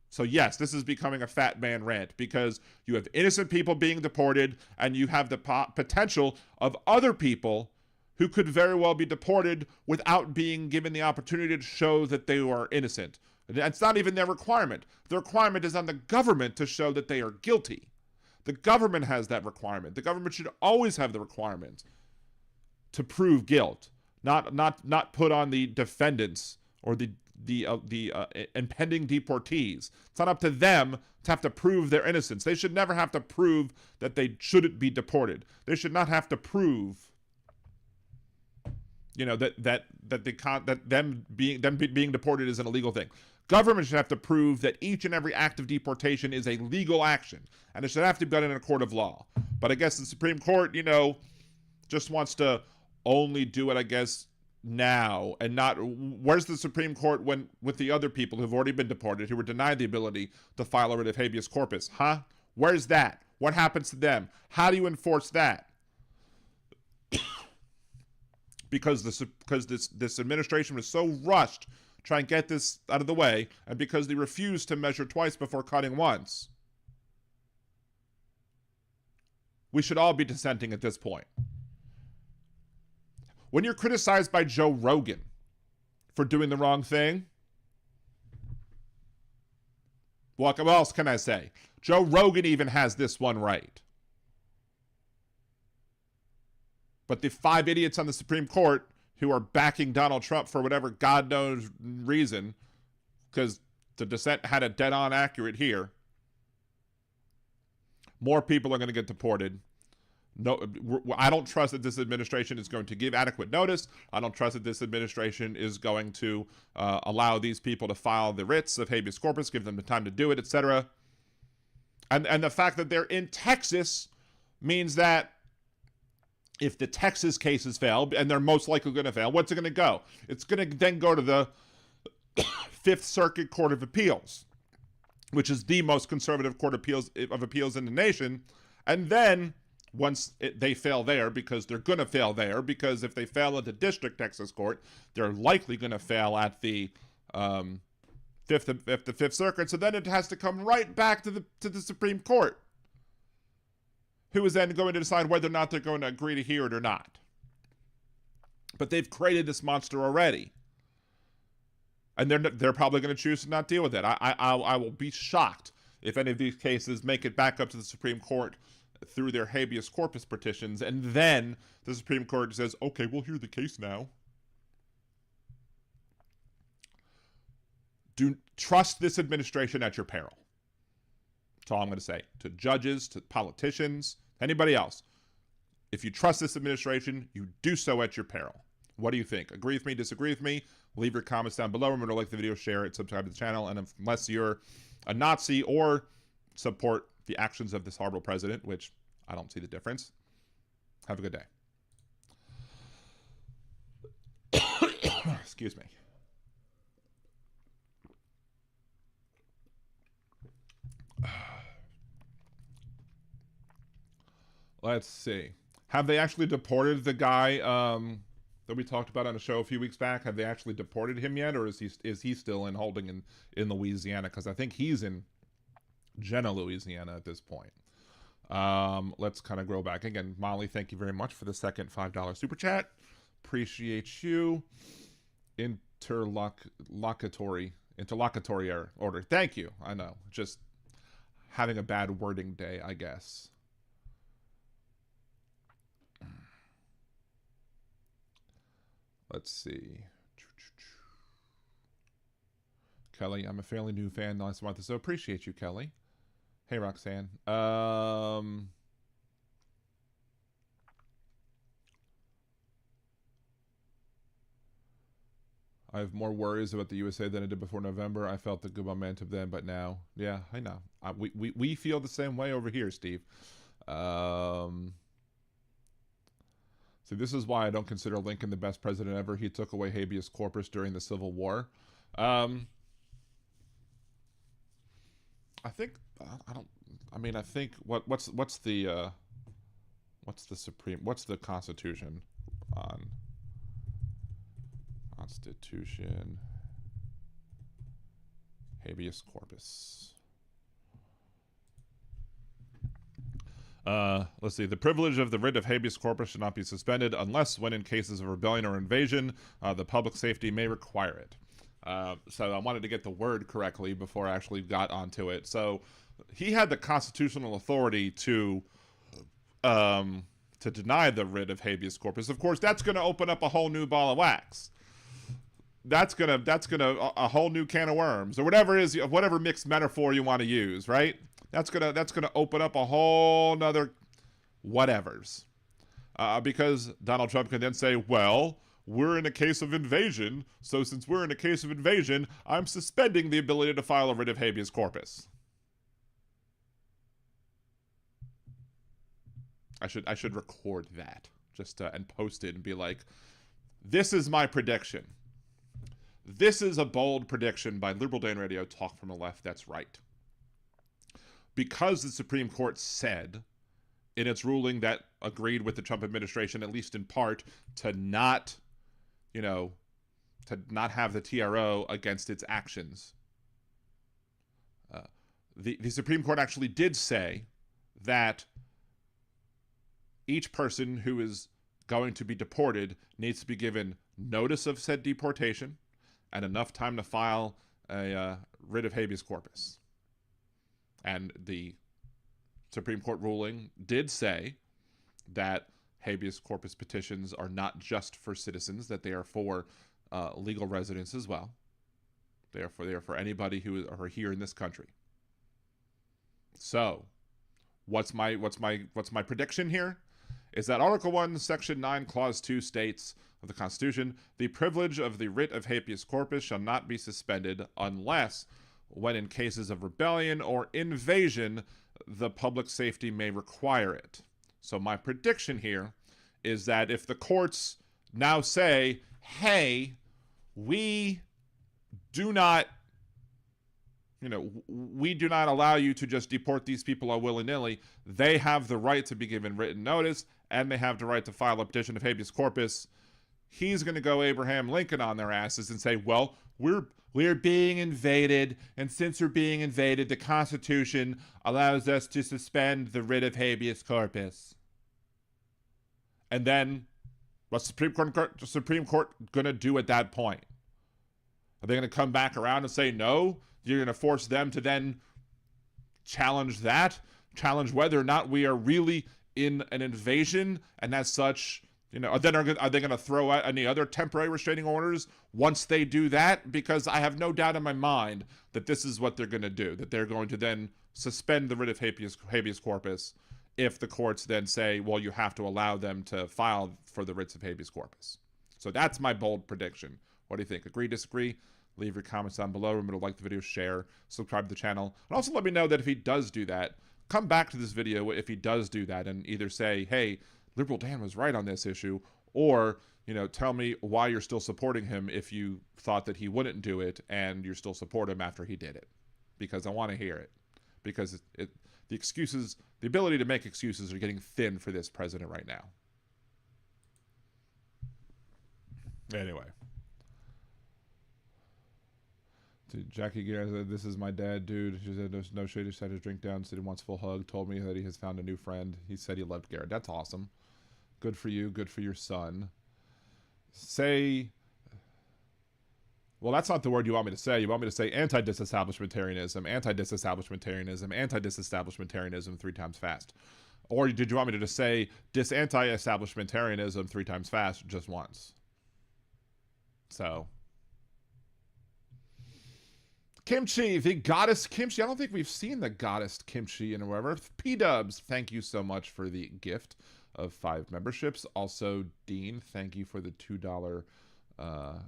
So yes, this is becoming a fat man rant because you have innocent people being deported and you have the potential of other people who could very well be deported without being given the opportunity to show that they are innocent. That's not even their requirement. The requirement is on the government to show that they are guilty. The government has that requirement. The government should always have the requirement to prove guilt, not put on the defendants or the impending deportees. It's not up to them to have to prove their innocence. They should never have to prove that they shouldn't be deported. They should not have to prove, that them being deported is an illegal thing. Government should have to prove that each and every act of deportation is a legal action, and it should have to be done in a court of law. But I guess the Supreme Court, just wants to only do it, I guess, now, and not, where's the Supreme Court when with the other people who've already been deported, who were denied the ability to file a writ of habeas corpus? Where's that? What happens to them? How do you enforce that? Because this administration was so rushed to try and get this out of the way, and because they refused to measure twice before cutting once, we should all be dissenting at this point. When you're criticized by Joe Rogan for doing the wrong thing, what else can I say? Joe Rogan even has this one right. But the 5 idiots on the Supreme Court who are backing Donald Trump for whatever God knows reason, because the dissent had it dead on accurate here, more people are going to get deported. No, I don't trust that this administration is going to give adequate notice. I don't trust that this administration is going to allow these people to file the writs of habeas corpus, give them the time to do it, etc. And the fact that they're in Texas means that if the Texas cases fail, and they're most likely going to fail, what's it going to go? It's going to then go to the Fifth Circuit Court of Appeals, which is the most conservative court of appeals in the nation. And then once they fail there, because they're going to fail there, because if they fail at the district Texas court, they're likely going to fail at the Fifth Circuit. So then it has to come right back to the Supreme Court, who is then going to decide whether or not they're going to agree to hear it or not. But they've created this monster already, and they're probably going to choose to not deal with it. I will be shocked if any of these cases make it back up to the Supreme Court through their habeas corpus petitions, and then the Supreme Court says, okay, we'll hear the case now. Do trust this administration at your peril. That's all I'm going to say. To judges, to politicians, anybody else. If you trust this administration, you do so at your peril. What do you think? Agree with me, disagree with me? Leave your comments down below. Remember to like the video, share it, subscribe to the channel, and unless you're a Nazi or support the actions of this horrible president, which I don't see the difference, have a good day. Excuse me. Let's see. Have they actually deported the guy that we talked about on a show a few weeks back? Have they actually deported him yet, or is he still in holding in Louisiana? Because I think he's in Jena, Louisiana at this point. Let's kind of grow back again. Molly, thank you very much for the second $5 super chat. Appreciate you. Interlocutory order. Thank you. I know, just having a bad wording day, I guess. Let's see. Kelly, I'm a fairly new fan last month, so appreciate you, Kelly. Hey, Roxanne. I have more worries about the USA than I did before November. I felt the good momentum then, but now, yeah, I know. We feel the same way over here, Steve. So this is why I don't consider Lincoln the best president ever. He took away habeas corpus during the Civil War. I think what's the Constitution on Constitution habeas corpus? Let's see. The privilege of the writ of habeas corpus should not be suspended unless when in cases of rebellion or invasion, the public safety may require it. So I wanted to get the word correctly before I actually got onto it. So he had the constitutional authority to deny the writ of habeas corpus. Of course, that's going to open up a whole new ball of wax. That's gonna a whole new can of worms, or whatever mixed metaphor you want to use, right? That's gonna open up a whole nother whatevers, because Donald Trump can then say, well, we're in a case of invasion, so since we're in a case of invasion, I'm suspending the ability to file a writ of habeas corpus. I should record that just and post it and be like, this is my prediction. This is a bold prediction by Liberal Dan Radio, Talk from the Left. That's right. Because the Supreme Court said in its ruling that agreed with the Trump administration, at least in part, to not have the TRO against its actions. The Supreme Court actually did say that each person who is going to be deported needs to be given notice of said deportation and enough time to file a writ of habeas corpus. And the Supreme Court ruling did say that habeas corpus petitions are not just for citizens, that they are for legal residents as well. They are for anybody who are here in this country. So, what's my prediction here? Is that Article 1, Section 9, Clause 2 states of the Constitution, the privilege of the writ of habeas corpus shall not be suspended unless, when in cases of rebellion or invasion, the public safety may require it. So my prediction here is that if the courts now say, hey, we do not allow you to just deport these people all willy-nilly, they have the right to be given written notice, and they have the right to file a petition of habeas corpus. He's going to go Abraham Lincoln on their asses and say, well, we're being invaded, and since we're being invaded, the Constitution allows us to suspend the writ of habeas corpus. And then, what's the Supreme Court going to do at that point? Are they going to come back around and say, no, you're going to force them to then challenge whether or not we are really in an invasion, and as such, are they going to throw out any other temporary restraining orders once they do that? Because I have no doubt in my mind that this is what they're going to do, that they're going to then suspend the writ of habeas corpus if the courts then say, well, you have to allow them to file for the writs of habeas corpus. So that's my bold prediction. What do you think? Agree, disagree? Leave your comments down below. Remember to like the video, share, subscribe to the channel. And also let me know that if he does do that, come back to this video if he does do that and either say, hey, Liberal Dan was right on this issue, or, tell me why you're still supporting him if you thought that he wouldn't do it and you still support him after he did it. Because I want to hear it. because the ability to make excuses are getting thin for this president right now. Anyway. Jackie Gare said, "This is my dad, dude." She said, "No shade. Just had his drink down. Said he wants a full hug. Told me that he has found a new friend. He said he loved Garrett." That's awesome. Good for you. Good for your son. Well, that's not the word you want me to say. You want me to say anti-disestablishmentarianism, anti-disestablishmentarianism, anti-disestablishmentarianism 3 times fast. Or did you want me to just say dis-anti-establishmentarianism 3 times fast just once? So... Kimchi, the goddess Kimchi. I don't think we've seen the goddess Kimchi in wherever. P-Dubs, thank you so much for the gift of 5 memberships. Also, Dean, thank you for the $2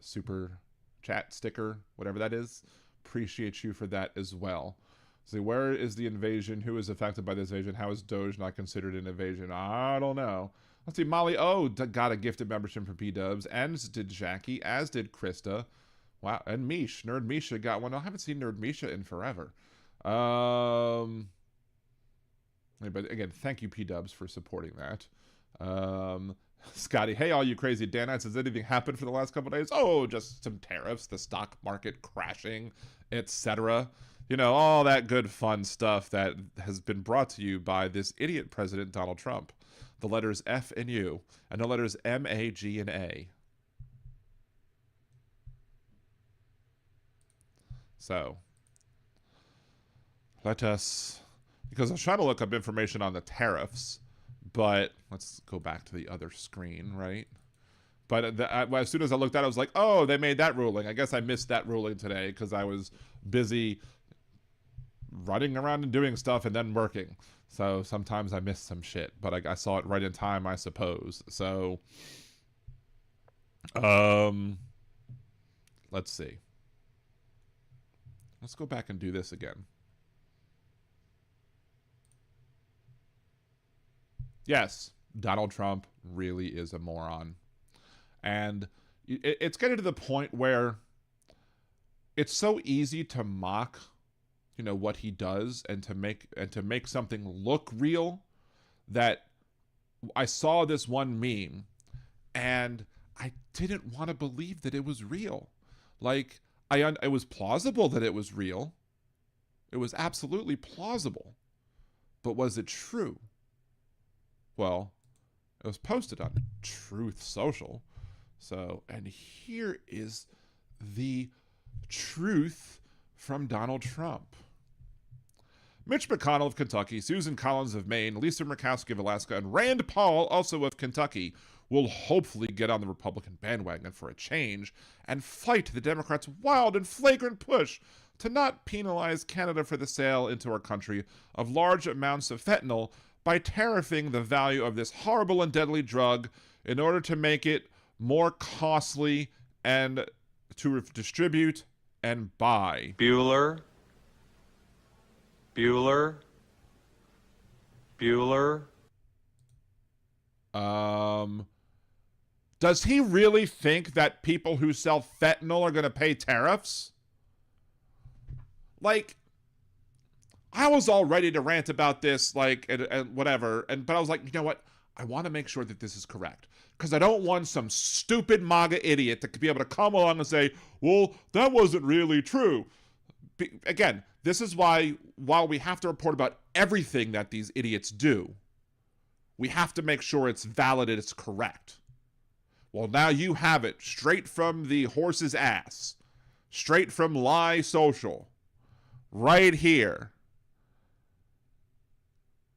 super chat sticker, whatever that is. Appreciate you for that as well. So where is the invasion? Who is affected by this invasion? How is Doge not considered an invasion? I don't know. Let's see. Molly O got a gifted membership from P-Dubs, and did Jackie, as did Krista. Wow, and Mish, Nerd Misha got one. I haven't seen Nerd Misha in forever. But again, thank you, P-Dubs, for supporting that. Scotty, hey, all you crazy Danites, has anything happened for the last couple of days? Oh, just some tariffs, the stock market crashing, etc. You know, all that good fun stuff that has been brought to you by this idiot president, Donald Trump. The letters F and U, and the letters M, A, G, and A. So, let us, because I was trying to look up information on the tariffs, but let's go back to the other screen, right? But as soon as I looked at it, I was like, oh, they made that ruling. I guess I missed that ruling today because I was busy running around and doing stuff and then working. So sometimes I miss some shit, but I saw it right in time, I suppose. So, let's see. Let's go back and do this again. Yes, Donald Trump really is a moron. And it's getting to the point where it's so easy to mock, you know, what he does and to make something look real, that I saw this one meme and I didn't want to believe that it was real. Like, it was plausible that it was real. It was absolutely plausible. But was it true? Well, it was posted on Truth Social. So, and here is the truth from Donald Trump. Mitch McConnell of Kentucky, Susan Collins of Maine, Lisa Murkowski of Alaska, and Rand Paul, also of Kentucky, will hopefully get on the Republican bandwagon for a change and fight the Democrats' wild and flagrant push to not penalize Canada for the sale into our country of large amounts of fentanyl by tariffing the value of this horrible and deadly drug in order to make it more costly and to distribute and buy. Bueller. Does he really think that people who sell fentanyl are going to pay tariffs? Like, I was all ready to rant about this, like, and whatever, but I was like, you know what? I want to make sure that this is correct, because I don't want some stupid MAGA idiot to be able to come along and say, well, that wasn't really true. Again, this is why, while we have to report about everything that these idiots do, we have to make sure it's valid and it's correct. Well, now you have it straight from the horse's ass, straight from Lie Social, right here.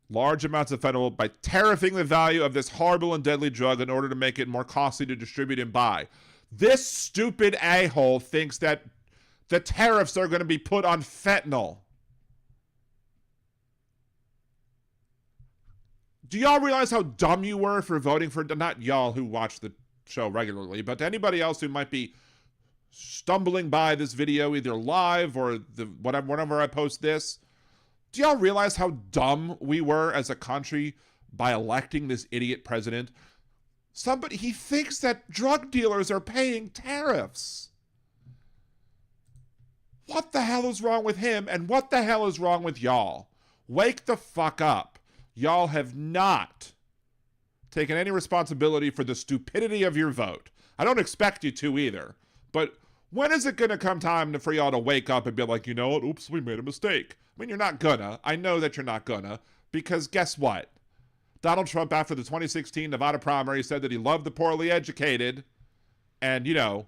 Large amounts of fentanyl by tariffing the value of this horrible and deadly drug in order to make it more costly to distribute and buy. This stupid a-hole thinks that the tariffs are going to be put on fentanyl. Do y'all realize how dumb you were for voting for, not y'all who watch the show regularly, but to anybody else who might be stumbling by this video either live or whenever I post this? Do y'all realize how dumb we were as a country by electing this idiot president? He thinks that drug dealers are paying tariffs. What the hell is wrong with him, and what the hell is wrong with y'all? Wake the fuck up. Y'all have not taken any responsibility for the stupidity of your vote. I don't expect you to either. But when is it going to come time for y'all to wake up and be like, you know what? Oops, we made a mistake. I mean, you're not gonna. I know that you're not gonna. Because guess what? Donald Trump, after the 2016 Nevada primary, said that he loved the poorly educated. And, you know,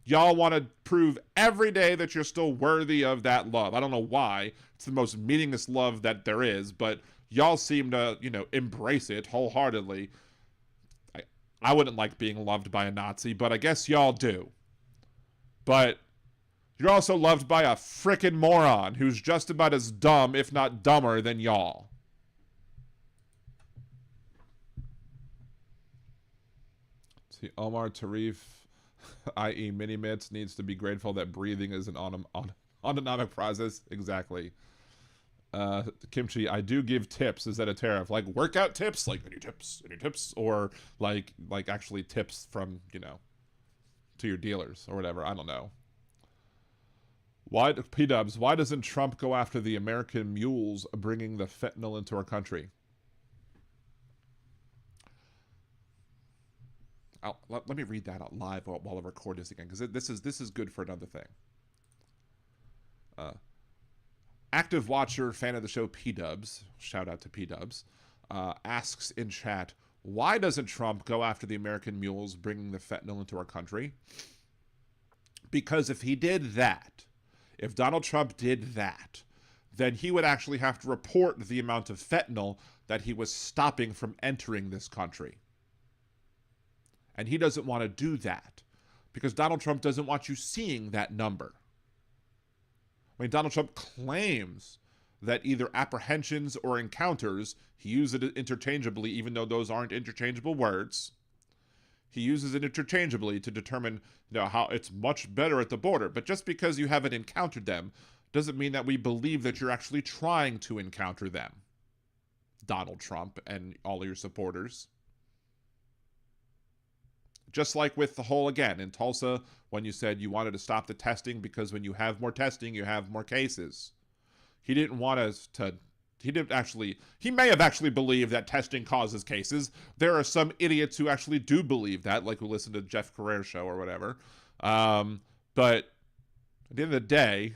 y'all want to prove every day that you're still worthy of that love. I don't know why. It's the most meaningless love that there is, but y'all seem to, you know, embrace it wholeheartedly. I wouldn't like being loved by a Nazi, but I guess y'all do. But you're also loved by a frickin' moron who's just about as dumb, if not dumber, than y'all. See, Omar Tarif, i.e. Mini Mitts, needs to be grateful that breathing is an autonomic process. Exactly. Kimchi, I do give tips. Is that a tariff? Like workout tips? Like any tips? Or like actually tips from, you know, to your dealers or whatever. I don't know. Why, P-dubs, why doesn't Trump go after the American mules bringing the fentanyl into our country? Let me read that out live while I record this again, because this is good for another thing. Active watcher, fan of the show, P-dubs, shout out to P-dubs, asks in chat, why doesn't Trump go after the American mules bringing the fentanyl into our country? Because if he did that, if Donald Trump did that, then he would actually have to report the amount of fentanyl that he was stopping from entering this country. And he doesn't want to do that because Donald Trump doesn't want you seeing that number. I mean, Donald Trump claims that either apprehensions or encounters, he uses it interchangeably, even though those aren't interchangeable words. He uses it interchangeably to determine, you know, how it's much better at the border. But just because you haven't encountered them doesn't mean that we believe that you're actually trying to encounter them. Donald Trump and all of your supporters. Just like with the whole, again, in Tulsa, when you said you wanted to stop the testing because when you have more testing, you have more cases. He didn't want us to, he may have actually believed that testing causes cases. There are some idiots who actually do believe that, like who listen to Jeff Carrera's show or whatever. But at the end of the day,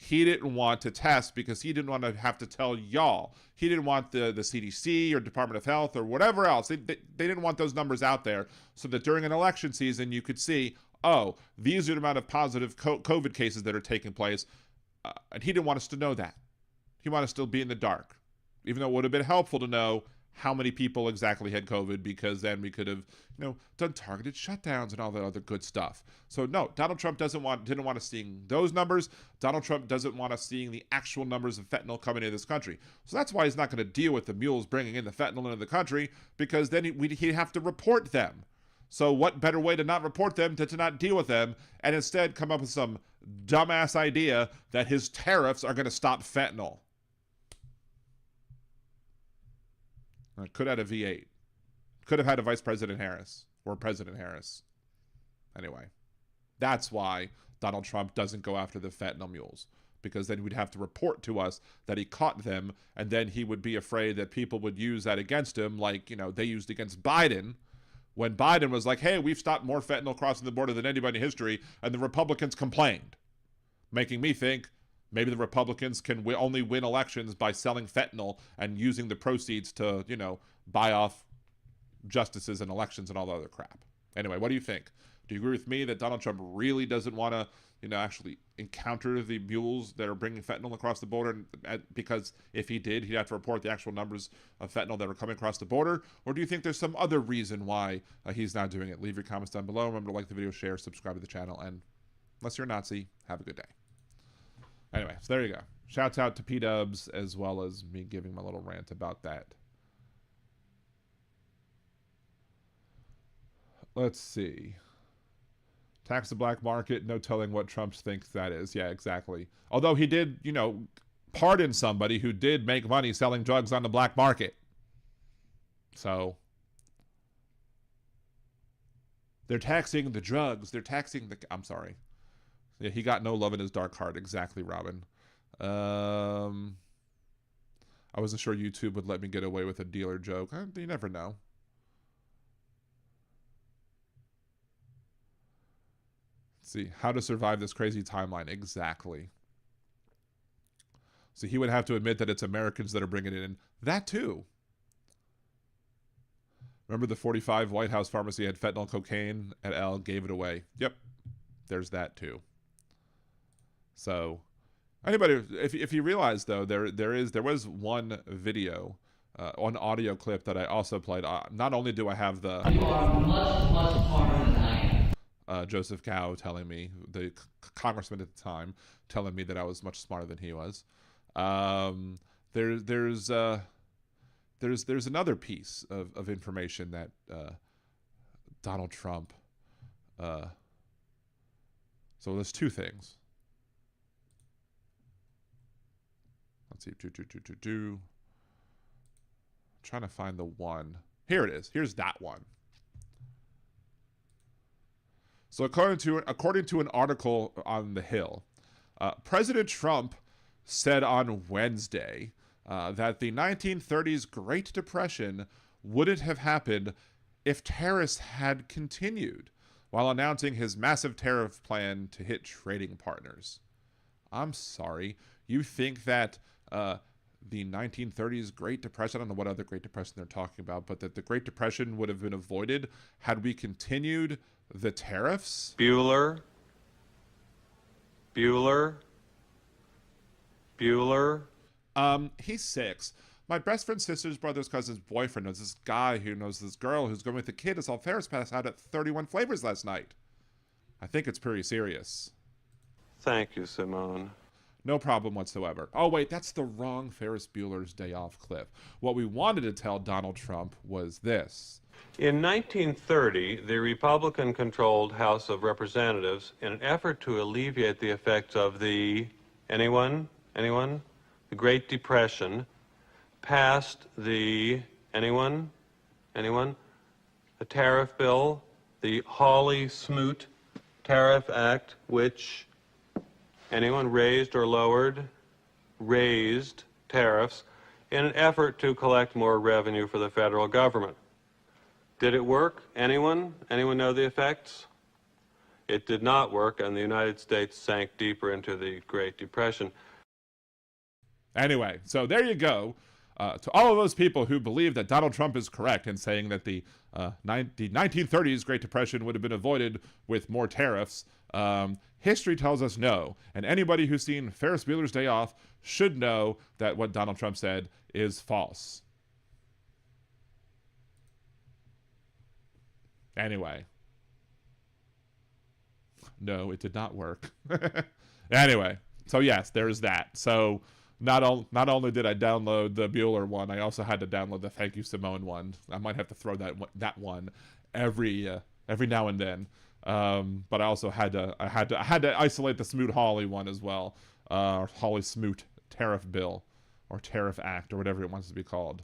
he didn't want to test because he didn't want to have to tell y'all. He didn't want the CDC or Department of Health or whatever else. They didn't want those numbers out there so that during an election season you could see, oh, these are the amount of positive COVID cases that are taking place. And he didn't want us to know that. He wanted us to still be in the dark. Even though it would have been helpful to know how many people exactly had COVID, because then we could have, you know, done targeted shutdowns and all that other good stuff. So no, Donald Trump didn't want us seeing those numbers. Donald Trump doesn't want us seeing the actual numbers of fentanyl coming into this country. So that's why he's not going to deal with the mules bringing in the fentanyl into the country, because then he'd have to report them. So what better way to not report them than to not deal with them and instead come up with some dumbass idea that his tariffs are going to stop fentanyl. Could have had a V8. Could have had a Vice President Harris or President Harris. Anyway, that's why Donald Trump doesn't go after the fentanyl mules, because then we'd have to report to us that he caught them, and then he would be afraid that people would use that against him, like, you know, they used against Biden when Biden was like, hey, we've stopped more fentanyl crossing the border than anybody in history, and the Republicans complained, making me think maybe the Republicans can only win elections by selling fentanyl and using the proceeds to, you know, buy off justices and elections and all the other crap. Anyway, what do you think? Do you agree with me that Donald Trump really doesn't want to, you know, actually encounter the mules that are bringing fentanyl across the border? Because if he did, he'd have to report the actual numbers of fentanyl that are coming across the border. Or do you think there's some other reason why he's not doing it? Leave your comments down below. Remember to like the video, share, subscribe to the channel, and unless you're a Nazi, have a good day. Anyway, so there you go. Shouts out to P-dubs, as well as me giving my little rant about that. Let's see. Tax the black market, no telling what Trump thinks that is. Yeah, exactly. Although he did, you know, pardon somebody who did make money selling drugs on the black market. So they're taxing the drugs. They're taxing the... I'm sorry. Yeah, he got no love in his dark heart. Exactly, Robin. I wasn't sure YouTube would let me get away with a dealer joke. You never know. Let's see, how to survive this crazy timeline. Exactly. So he would have to admit that it's Americans that are bringing it in. That too. Remember the 45 White House pharmacy had fentanyl cocaine at L, gave it away. Yep. There's that too. So anybody, if you realize though, there was one video, one audio clip that I also played. Not only do I have the You are much smarter than I am. Joseph Gow telling me, the congressman at the time, telling me that I was much smarter than he was. There's another piece of information that Donald Trump. So there's two things. Let's see. I'm trying to find the one. Here it is. Here's that one. So according to an article on The Hill, President Trump said on Wednesday that the 1930s Great Depression wouldn't have happened if tariffs had continued, while announcing his massive tariff plan to hit trading partners. I'm sorry. You think that the 1930s Great Depression, I don't know what other Great Depression they're talking about, but that the Great Depression would have been avoided had we continued the tariffs? Bueller. He's 6. My best friend's sister's brother's cousin's boyfriend knows this guy who knows this girl who's going with the kid who saw Ferris pass out at 31 Flavors last night. I think it's pretty serious. Thank you, Simone. No problem whatsoever. Oh, wait, that's the wrong Ferris Bueller's Day Off clip. What we wanted to tell Donald Trump was this. In 1930, the Republican-controlled House of Representatives, in an effort to alleviate the effects of the, anyone? The Great Depression, passed the, anyone? The tariff bill, the Hawley-Smoot Tariff Act, which, anyone, raised or lowered? Raised tariffs in an effort to collect more revenue for the federal government. Did it work? Anyone? Anyone know the effects? It did not work, and the United States sank deeper into the Great Depression. Anyway, so there you go. To all of those people who believe that Donald Trump is correct in saying that the 1930s Great Depression would have been avoided with more tariffs, history tells us no. And anybody who's seen Ferris Bueller's Day Off should know that what Donald Trump said is false. Anyway. No, it did not work. Anyway, so yes, there's that. So not only did I download the Bueller one, I also had to download the Thank You Simone one. I might have to throw that one every now and then. But I also had to isolate the Smoot Hawley one as well. Hawley Smoot Tariff Bill or Tariff Act or whatever it wants to be called.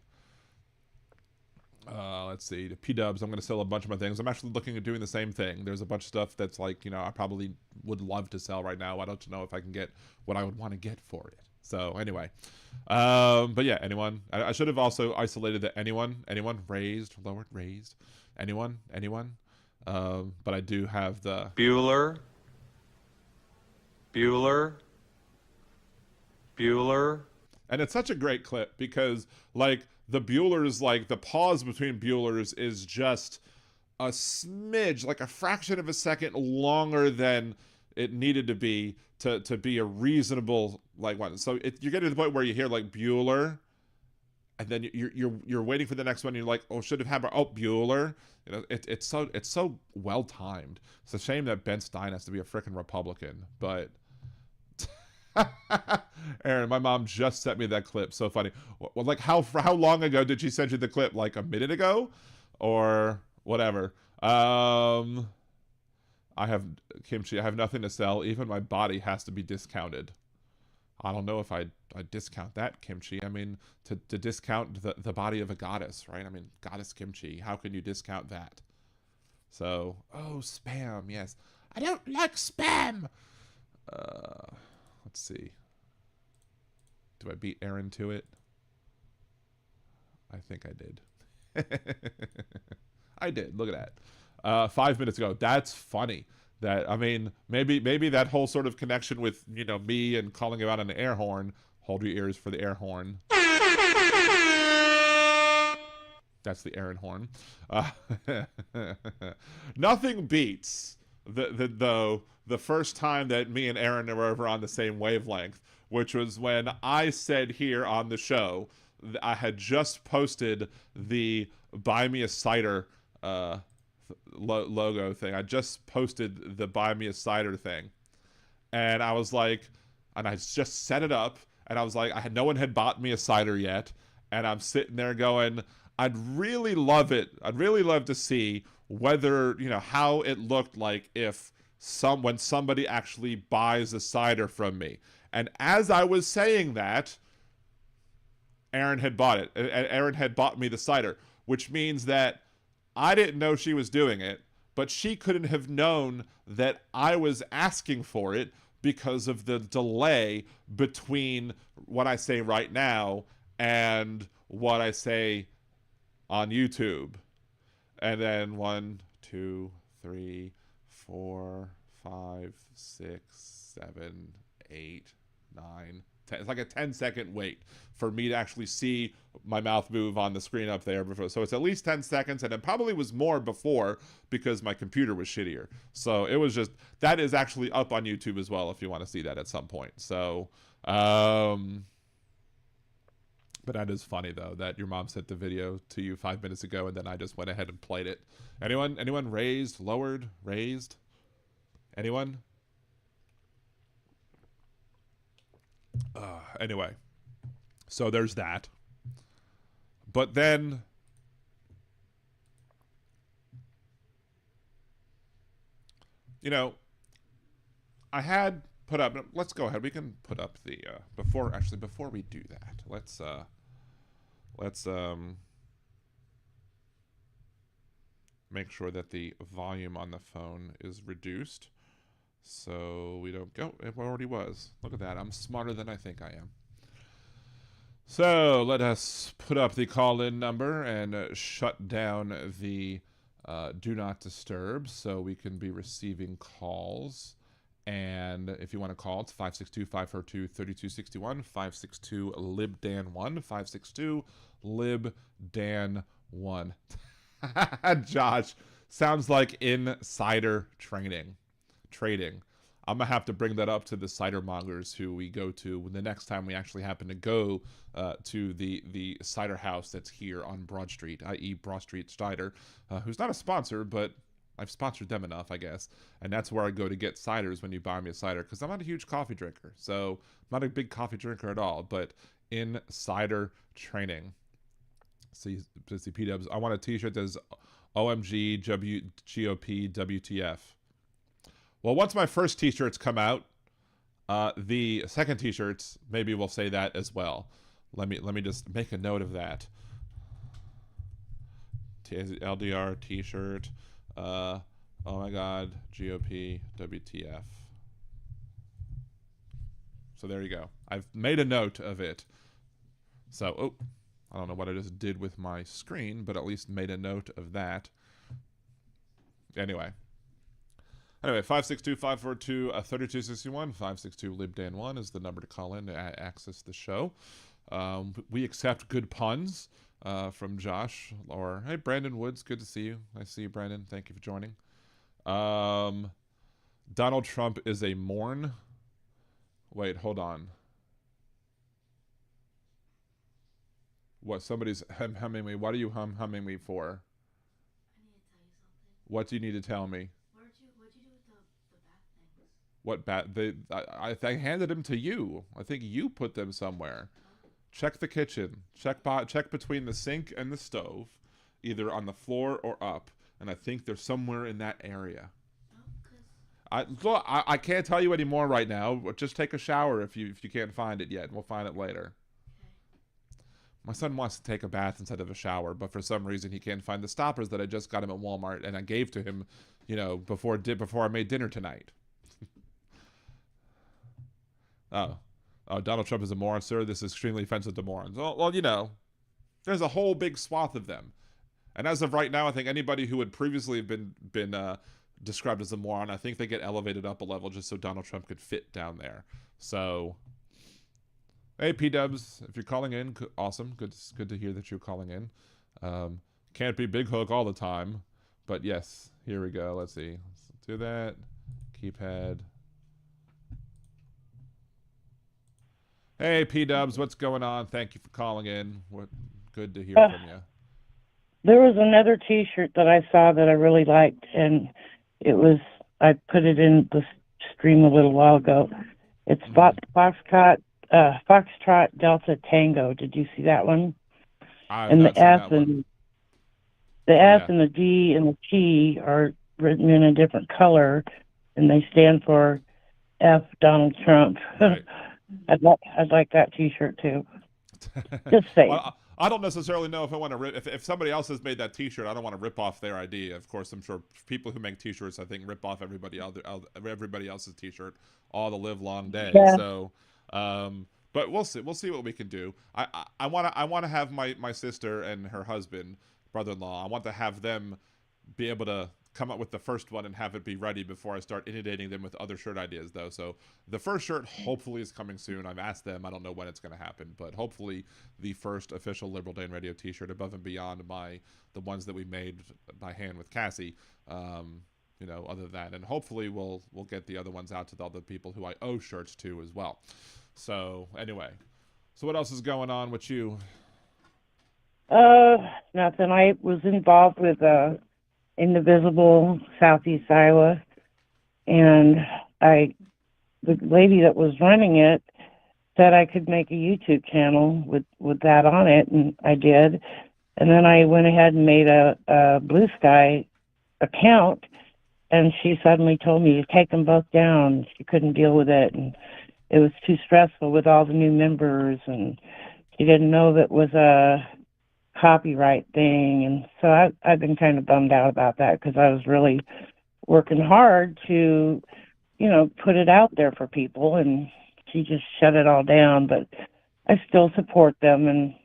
Let's see, the P-dubs, I'm going to sell a bunch of my things. I'm actually looking at doing the same thing. There's a bunch of stuff that's like, I probably would love to sell right now. I don't know if I can get what I would want to get for it. So anyway, but yeah, anyone, I should have also isolated the anyone, raised, lowered, raised, anyone, but I do have the Bueller. And it's such a great clip because like the Buellers, like the pause between Buellers is just a smidge, like a fraction of a second longer than it needed to be be a reasonable like one. So you're getting to the point where you hear like Bueller, and then you're waiting for the next one. And you're like, oh, should have had Bueller. It's so well timed. It's a shame that Ben Stein has to be a freaking Republican, but. Aaron, my mom just sent me that clip. So funny. Well, like how long ago did she send you the clip? Like a minute ago, or whatever. I have kimchi. I have nothing to sell. Even my body has to be discounted. I don't know if I discount that kimchi. I mean, to discount the body of a goddess, right? I mean, goddess kimchi. How can you discount that? So, spam. Yes, I don't like spam. Let's see. Do I beat Aaron to it? I think I did. I did. Look at that. 5 minutes ago. That's funny. That, I mean, maybe that whole sort of connection with, you know, me and calling him out on the air horn. Hold your ears for the air horn. That's the Aaron horn. Nothing beats the first time that me and Aaron were ever on the same wavelength, which was when I said here on the show, I had just posted the Buy Me a Cider logo thing. I just posted the Buy Me a Cider thing. And I was like, and I just set it up, and I was like, no one had bought me a cider yet. And I'm sitting there going, I'd really love it. I'd really love to see whether, you know, how it looked like if when somebody actually buys a cider from me. And as I was saying that, Aaron had bought it. Aaron had bought me the cider, which means that I didn't know she was doing it, but she couldn't have known that I was asking for it because of the delay between what I say right now and what I say on YouTube. And then 1, 2, 3, 4, 5, 6, 7, 8, 9, 10. It's like a 10-second wait for me to actually see my mouth move on the screen up there before. So it's at least 10 seconds, and it probably was more before because my computer was shittier. So it was just, that is actually up on YouTube as well if you want to see that at some point. So, but that is funny though, that your mom sent the video to you 5 minutes ago and then I just went ahead and played it. Anyone raised, lowered, raised? Anyone? Anyway, so there's that. But then, you know, I had put up, let's go ahead, we can put up the, before we do that, let's make sure that the volume on the phone is reduced so we don't go, it already was. Look at that, I'm smarter than I think I am. So let us put up the call-in number and shut down the do not disturb so we can be receiving calls. And if you want to call, it's 562-542-3261, 562-LIBDAN1, 562-LIBDAN1. Josh, sounds like insider trading. I'm going to have to bring that up to the cider mongers who we go to the next time we actually happen to go to the cider house that's here on Broad Street, i.e. Broad Street Cider, who's not a sponsor, but I've sponsored them enough, I guess. And that's where I go to get ciders when you buy me a cider, because I'm not a huge coffee drinker. So I'm not a big coffee drinker at all, but insider training. See P-dubs. I want a t-shirt that says OMG, GOP, WTF. Well, once my first t-shirts come out, the second t-shirts, maybe we'll say that as well. Let me just make a note of that. LDR t-shirt. Oh my God, GOP, WTF. So there you go. I've made a note of it. So, I don't know what I just did with my screen, but at least made a note of that. Anyway, 562-542-3261, 562-LIBDAN1 is the number to call in to access the show. We accept good puns from Josh, or hey, Brandon Woods, good to see you. I see you, Brandon. Thank you for joining. Donald Trump is a moron. Wait, hold on. What? Somebody's humming me. What are you humming me for? I need to tell you something. What do you need to tell me? What'd you do with the bat things? What bat? I handed them to you. I think you put them somewhere. Check the kitchen. Check between the sink and the stove, either on the floor or up. And I think they're somewhere in that area. I can't tell you anymore right now. Just take a shower if you can't find it yet. We'll find it later. Okay. My son wants to take a bath instead of a shower, but for some reason he can't find the stoppers that I just got him at Walmart and I gave to him, you know, before I made dinner tonight. Oh, Donald Trump is a moron, sir. This is extremely offensive to morons. Well, you know, there's a whole big swath of them, and as of right now, I think anybody who would previously have been described as a moron, I think they get elevated up a level just so Donald Trump could fit down there. So, hey, P-Dubs, if you're calling in, awesome. Good to hear that you're calling in. Can't be Big Hook all the time, but yes, here we go. Let's see. Let's do that. Keypad. Hey, P-Dubs, what's going on? Thank you for calling in. Good to hear from you. There was another T-shirt that I saw that I really liked, and I put it in the stream a little while ago. It's Foxtrot Delta Tango. Did you see that one? I've not seen that one. The S and the D and the T are written in a different color, and they stand for F Donald Trump. Right. I'd like that T-shirt too. Just saying. Well, I don't necessarily know if I want to rip. If somebody else has made that T-shirt, I don't want to rip off their idea. Of course, I'm sure people who make T-shirts, I think, rip off everybody else's T-shirt all the live long day. Yeah. So, but we'll see. We'll see what we can do. I want to have my sister and her husband, brother-in-law. I want to have them be able to come up with the first one and have it be ready before I start inundating them with other shirt ideas, though. So the first shirt hopefully is coming soon. I've asked them. I don't know when it's going to happen, but hopefully the first official Liberal Dan Radio T-shirt, above and beyond the ones that we made by hand with Cassie. You know, other than that, and hopefully we'll get the other ones out to the other people who I owe shirts to as well. So anyway, so what else is going on with you? Nothing. I was involved with Indivisible Southeast Iowa, and the lady that was running it said I could make a YouTube channel with that on it, and I did. And then I went ahead and made a Blue Sky account, and she suddenly told me to take them both down. She couldn't deal with it, and it was too stressful with all the new members, and she didn't know that it was a copyright thing. And so I've been kind of bummed out about that, because I was really working hard to, you know, put it out there for people, and she just shut it all down. But I still support them. And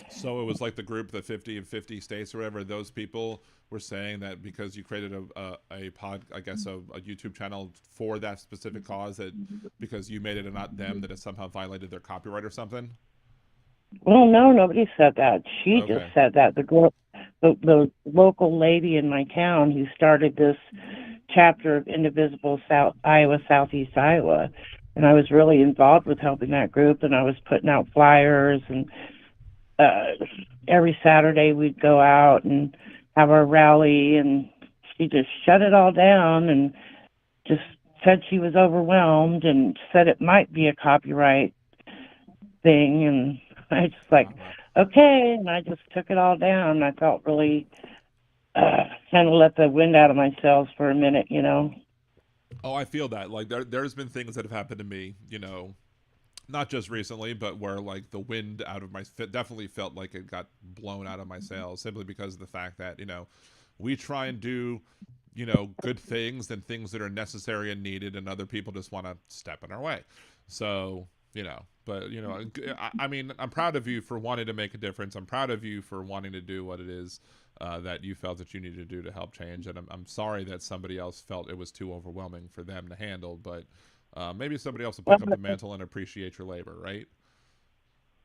so it was like the group, the 50 and 50 states or whatever, those people were saying that because you created a YouTube channel for that specific cause, that because you made it and not them, that it somehow violated their copyright or something? Well, no, nobody said that. She just said that. The local lady in my town who started this chapter of Indivisible Southeast Iowa, and I was really involved with helping that group, and I was putting out flyers, and every Saturday we'd go out and have our rally, and she just shut it all down and just said she was overwhelmed and said it might be a copyright thing, and I just okay, and I just took it all down. I felt really kind of let the wind out of my sails for a minute, you know. Oh, I feel that. Like there's been things that have happened to me, you know, not just recently, but where like the wind out of my definitely felt like it got blown out of my sails, simply because of the fact that, you know, we try and do, you know, good things and things that are necessary and needed, and other people just want to step in our way. So, you know, but, you know, I mean, I'm proud of you for wanting to make a difference. I'm proud of you for wanting to do what it is that you felt that you needed to do to help change. And I'm sorry that somebody else felt it was too overwhelming for them to handle, but maybe somebody else will pick up the mantle and appreciate your labor, right?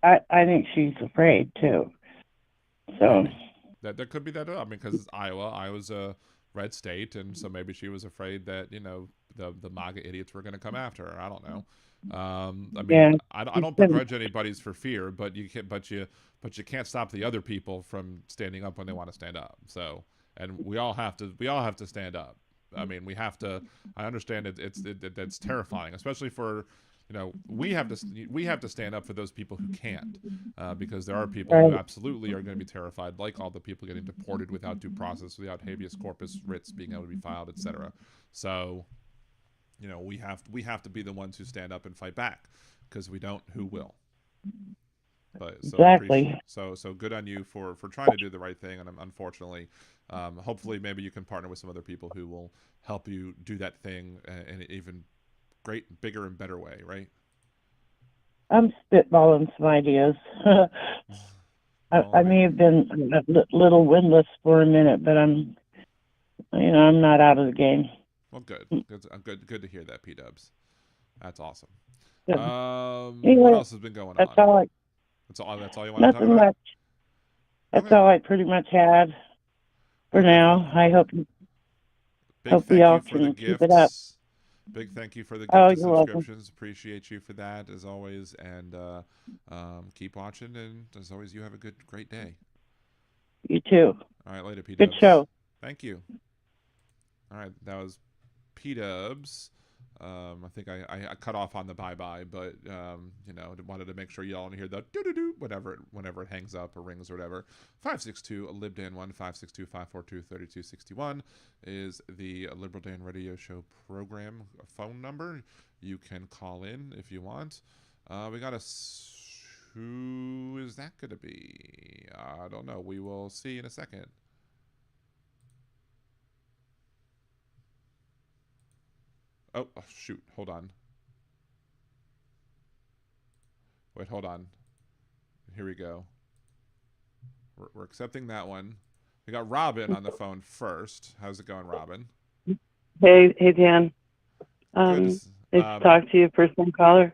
I think she's afraid too. So that could be that. I mean, because it's Iowa's a red state, and so maybe she was afraid that, you know, the MAGA idiots were going to come after her. I don't know. I mean, yeah, I don't begrudge anybody's for fear, but you can't stop the other people from standing up when they want to stand up. So, and we all have to stand up. I mean, we have to. I understand it's terrifying, especially for, you know, we have to stand up for those people who can't, because there are people who absolutely are going to be terrified, like all the people getting deported without due process, without habeas corpus writs being able to be filed, etc. So, you know, we have to be the ones who stand up and fight back, because we don't, who will? But so exactly. So good on you for trying to do the right thing, and unfortunately, hopefully maybe you can partner with some other people who will help you do that thing in an even bigger and better way, right? I'm spitballing some ideas. Well, I may have been a little windless for a minute, but I'm not out of the game. well, good. Good to hear that, P-Dubs. That's awesome. Good. What Anyway, else has been going that's on? all. That's all you want to talk Nothing about? much. That's Okay. all I pretty much had for Okay, now. cool. I hope Big we thank all you for the can keep it up. gifts. Big thank you for the Oh, gift of you're welcome. subscriptions. Appreciate you for that as always. And keep watching. And as always, you have a great day. You too. All right, later, P Good Dubs. show. Thank you. All right, that was P Dubs. I think I cut off on the bye, but wanted to make sure y'all hear the doo whenever it hangs up or rings or whatever. 562 LibDan1 562-542-3261 is the Liberal Dan Radio Show program phone number. You can call in if you want. We got who is that going to be? I don't know. We will see in a second. Oh, shoot. Hold on. Wait, hold on. Here we go. We're accepting that one. We got Robin on the phone first. How's it going, Robin? Hey, Dan. Good. Nice to talk to you, first time caller.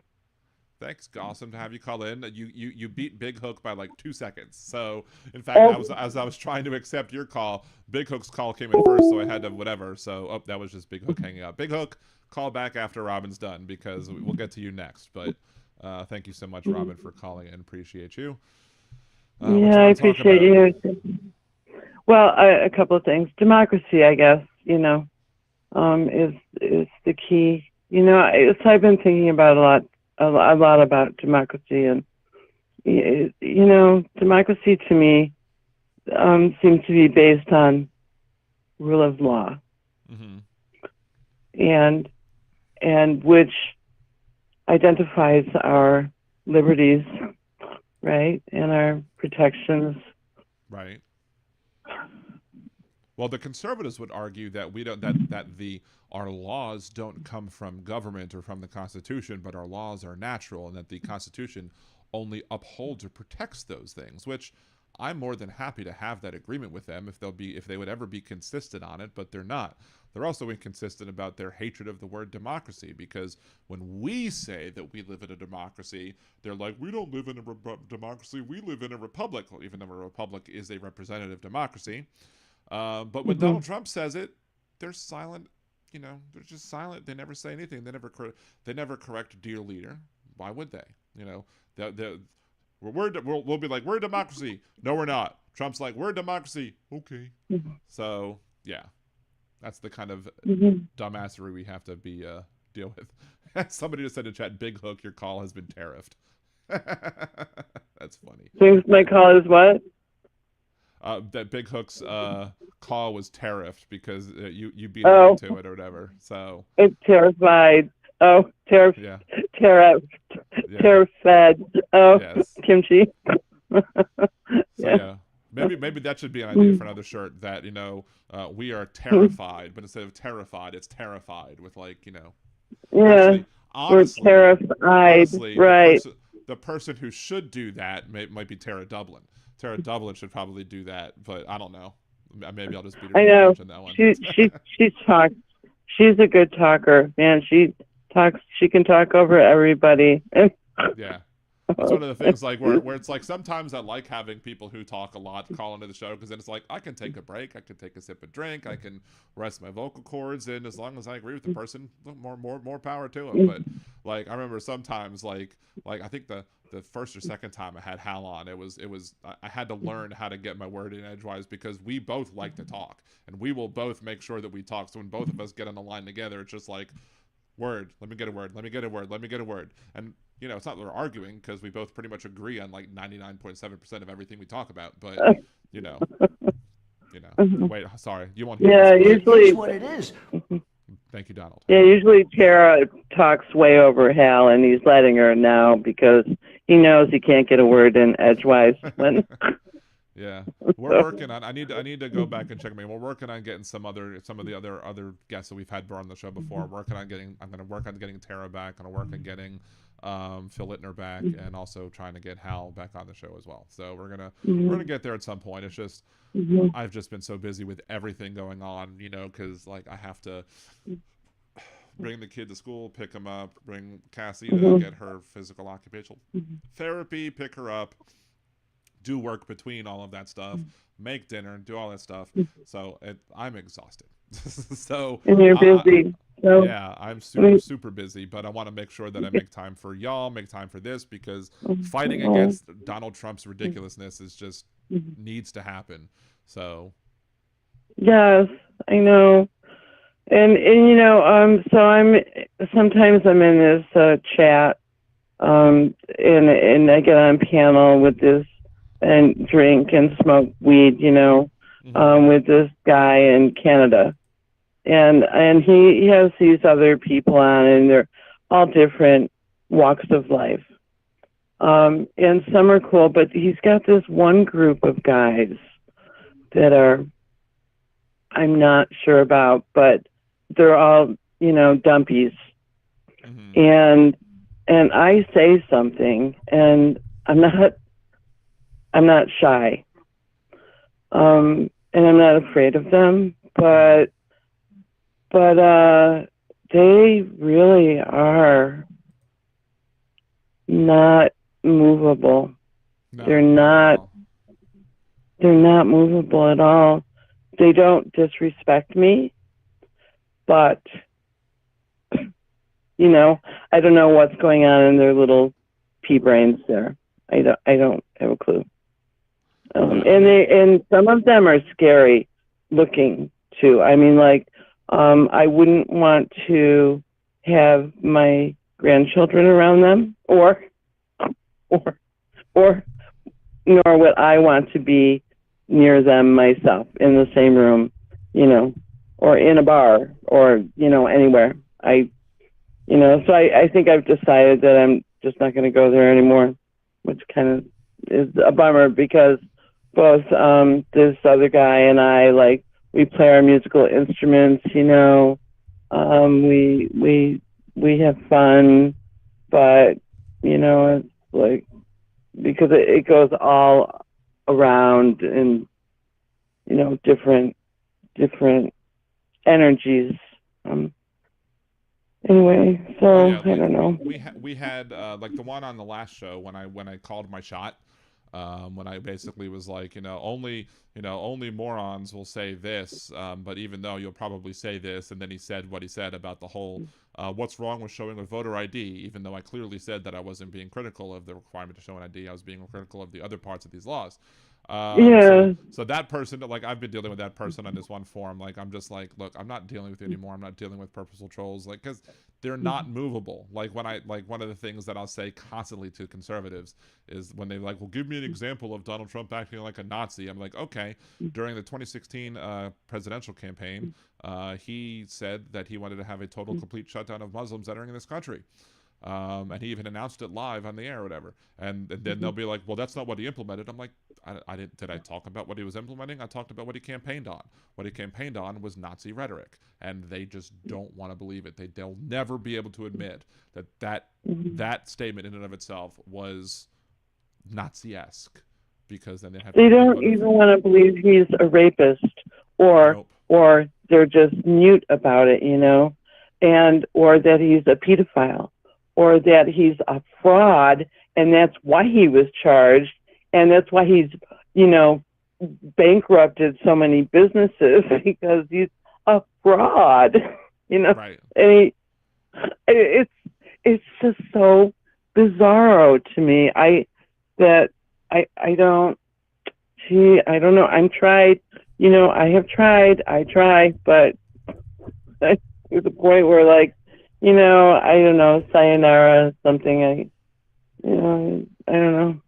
Thanks. Awesome to have you call in. You beat Big Hook by like 2 seconds. So, in fact, as I was trying to accept your call, Big Hook's call came in first, so I had to whatever. So, that was just Big Hook hanging up. Big Hook, call back after Robin's done because we'll get to you next. But thank you so much, Robin, for calling in. Appreciate you. Yeah, I appreciate you. Well, a couple of things. Democracy, I guess, is the key. I've been thinking about a lot about democracy, and democracy to me seems to be based on rule of law, and which identifies our liberties, right, and our protections. Right. Well, the conservatives would argue that our laws don't come from government or from the Constitution, but our laws are natural, and that the Constitution only upholds or protects those things, which I'm more than happy to have that agreement with them if they would ever be consistent on it, but they're not. They're also inconsistent about their hatred of the word democracy, because when we say that we live in a democracy, they're like, we don't live in a democracy, we live in a republic, even though a republic is a representative democracy. But when Donald Trump says it, they're silent. They're just silent. They never say anything. They never correct dear leader. Why would they? We'll be like, we're a democracy. No, we're not. Trump's like, we're a democracy. Okay. So yeah, that's the kind of dumbassery we have to be deal with. Somebody just said in chat, Big Hook, your call has been tariffed. That's funny. Thinks my call is what? That Big Hook's call was tariffed because you beat him into it or whatever. So it's terrified. Oh, tariff. Yeah. Tariff. Yeah. Tariff fed. Oh, yes. Kimchi. Yeah. Maybe that should be an idea for another shirt. That we are terrified, but instead of terrified, it's terrified with Yeah. Actually, honestly, we're terrified. Right. The person who should do that might be Tara Dublin. Tara Dublin should probably do that, but I don't know. Maybe I'll just beat her. I know. On that one. She talks. She's a good talker, man. She talks. She can talk over everybody. Yeah. It's one of the things where it's like sometimes I like having people who talk a lot call into the show, because then it's like I can take a break, I can take a sip of drink, I can rest my vocal cords, and as long as I agree with the person, more power to them. But I remember sometimes I think the first or second time I had Hal on, I had to learn how to get my word in edgewise, because we both like to talk and we will both make sure that we talk. So when both of us get on the line together, it's just like, word, let me get a word, let me get a word, let me get a word. And it's not that we're arguing, because we both pretty much agree on 99.7% of everything we talk about, but wait, sorry, you want to hear this? Usually It is what it is. Thank you, Donald. Yeah, usually Tara talks way over Hal, and he's letting her now because he knows he can't get a word in edgewise. Yeah, we're working on. I need to go back and check. We're working on getting some of the other guests that we've had on the show before. I'm going to work on getting Tara back. I'm going to work on getting Phil Littner back, and also trying to get Hal back on the show as well. So we're gonna get there at some point. It's just I've just been so busy with everything going on, because like I have to bring the kid to school, pick him up, bring Cassie to get her physical occupational therapy, pick her up, do work between all of that stuff, make dinner, do all that stuff. So I'm exhausted. So and you're busy. So, yeah, I'm super busy, but I want to make sure that I make time for y'all, make time for this, because fighting against Donald Trump's ridiculousness is just needs to happen. So yes, I know. And so sometimes I'm in this chat, and I get on panel with this and drink and smoke weed, with this guy in Canada. And he has these other people on, and they're all different walks of life. And some are cool, but he's got this one group of guys that I'm not sure about, but they're all, dumpies. And I say something, and I'm not shy. And I'm not afraid of them, but they really are not movable. no, They're not movable at all. They don't disrespect me, but I don't know what's going on in their little pea brains there. I don't have a clue. And some of them are scary looking too. I mean, like, I wouldn't want to have my grandchildren around them, or nor would I want to be near them myself in the same room, or in a bar, or anywhere. So I think I've decided that I'm just not going to go there anymore, which kind of is a bummer, because both this other guy and I, like, we play our musical instruments, we have fun, but it's like, because it goes all around in different energies. Anyway, so yeah, I don't know. We had like the one on the last show when I called my shot. When I basically was like, only morons will say this, but even though you'll probably say this, and then he said what he said about the whole what's wrong with showing a voter ID, even though I clearly said that I wasn't being critical of the requirement to show an ID, I was being critical of the other parts of these laws. So that person, like, I've been dealing with that person on this one forum. Like, I'm just like, look, I'm not dealing with you anymore. I'm not dealing with purposeful trolls, like, because they're not movable. Like, one of the things that I'll say constantly to conservatives is when they're like, well, give me an example of Donald Trump acting like a Nazi. I'm like, okay, during the 2016 presidential campaign, he said that he wanted to have a total, complete shutdown of Muslims entering this country. And he even announced it live on the air or whatever. And then they'll be like, well, that's not what he implemented. I'm like, did I talk about what he was implementing? I talked about what he campaigned on. What he campaigned on was Nazi rhetoric. And they just don't want to believe it. They'll never be able to admit that statement in and of itself was Nazi-esque. Because then they don't even want to believe he's a rapist, or they're just mute about it, and or that he's a pedophile, or that he's a fraud, and that's why he was charged, and that's why he's, bankrupted so many businesses, because he's a fraud, Right. And it's just so bizarro to me. I don't know. I try, but to the point where, like, I don't know, sayonara, something. I don't know.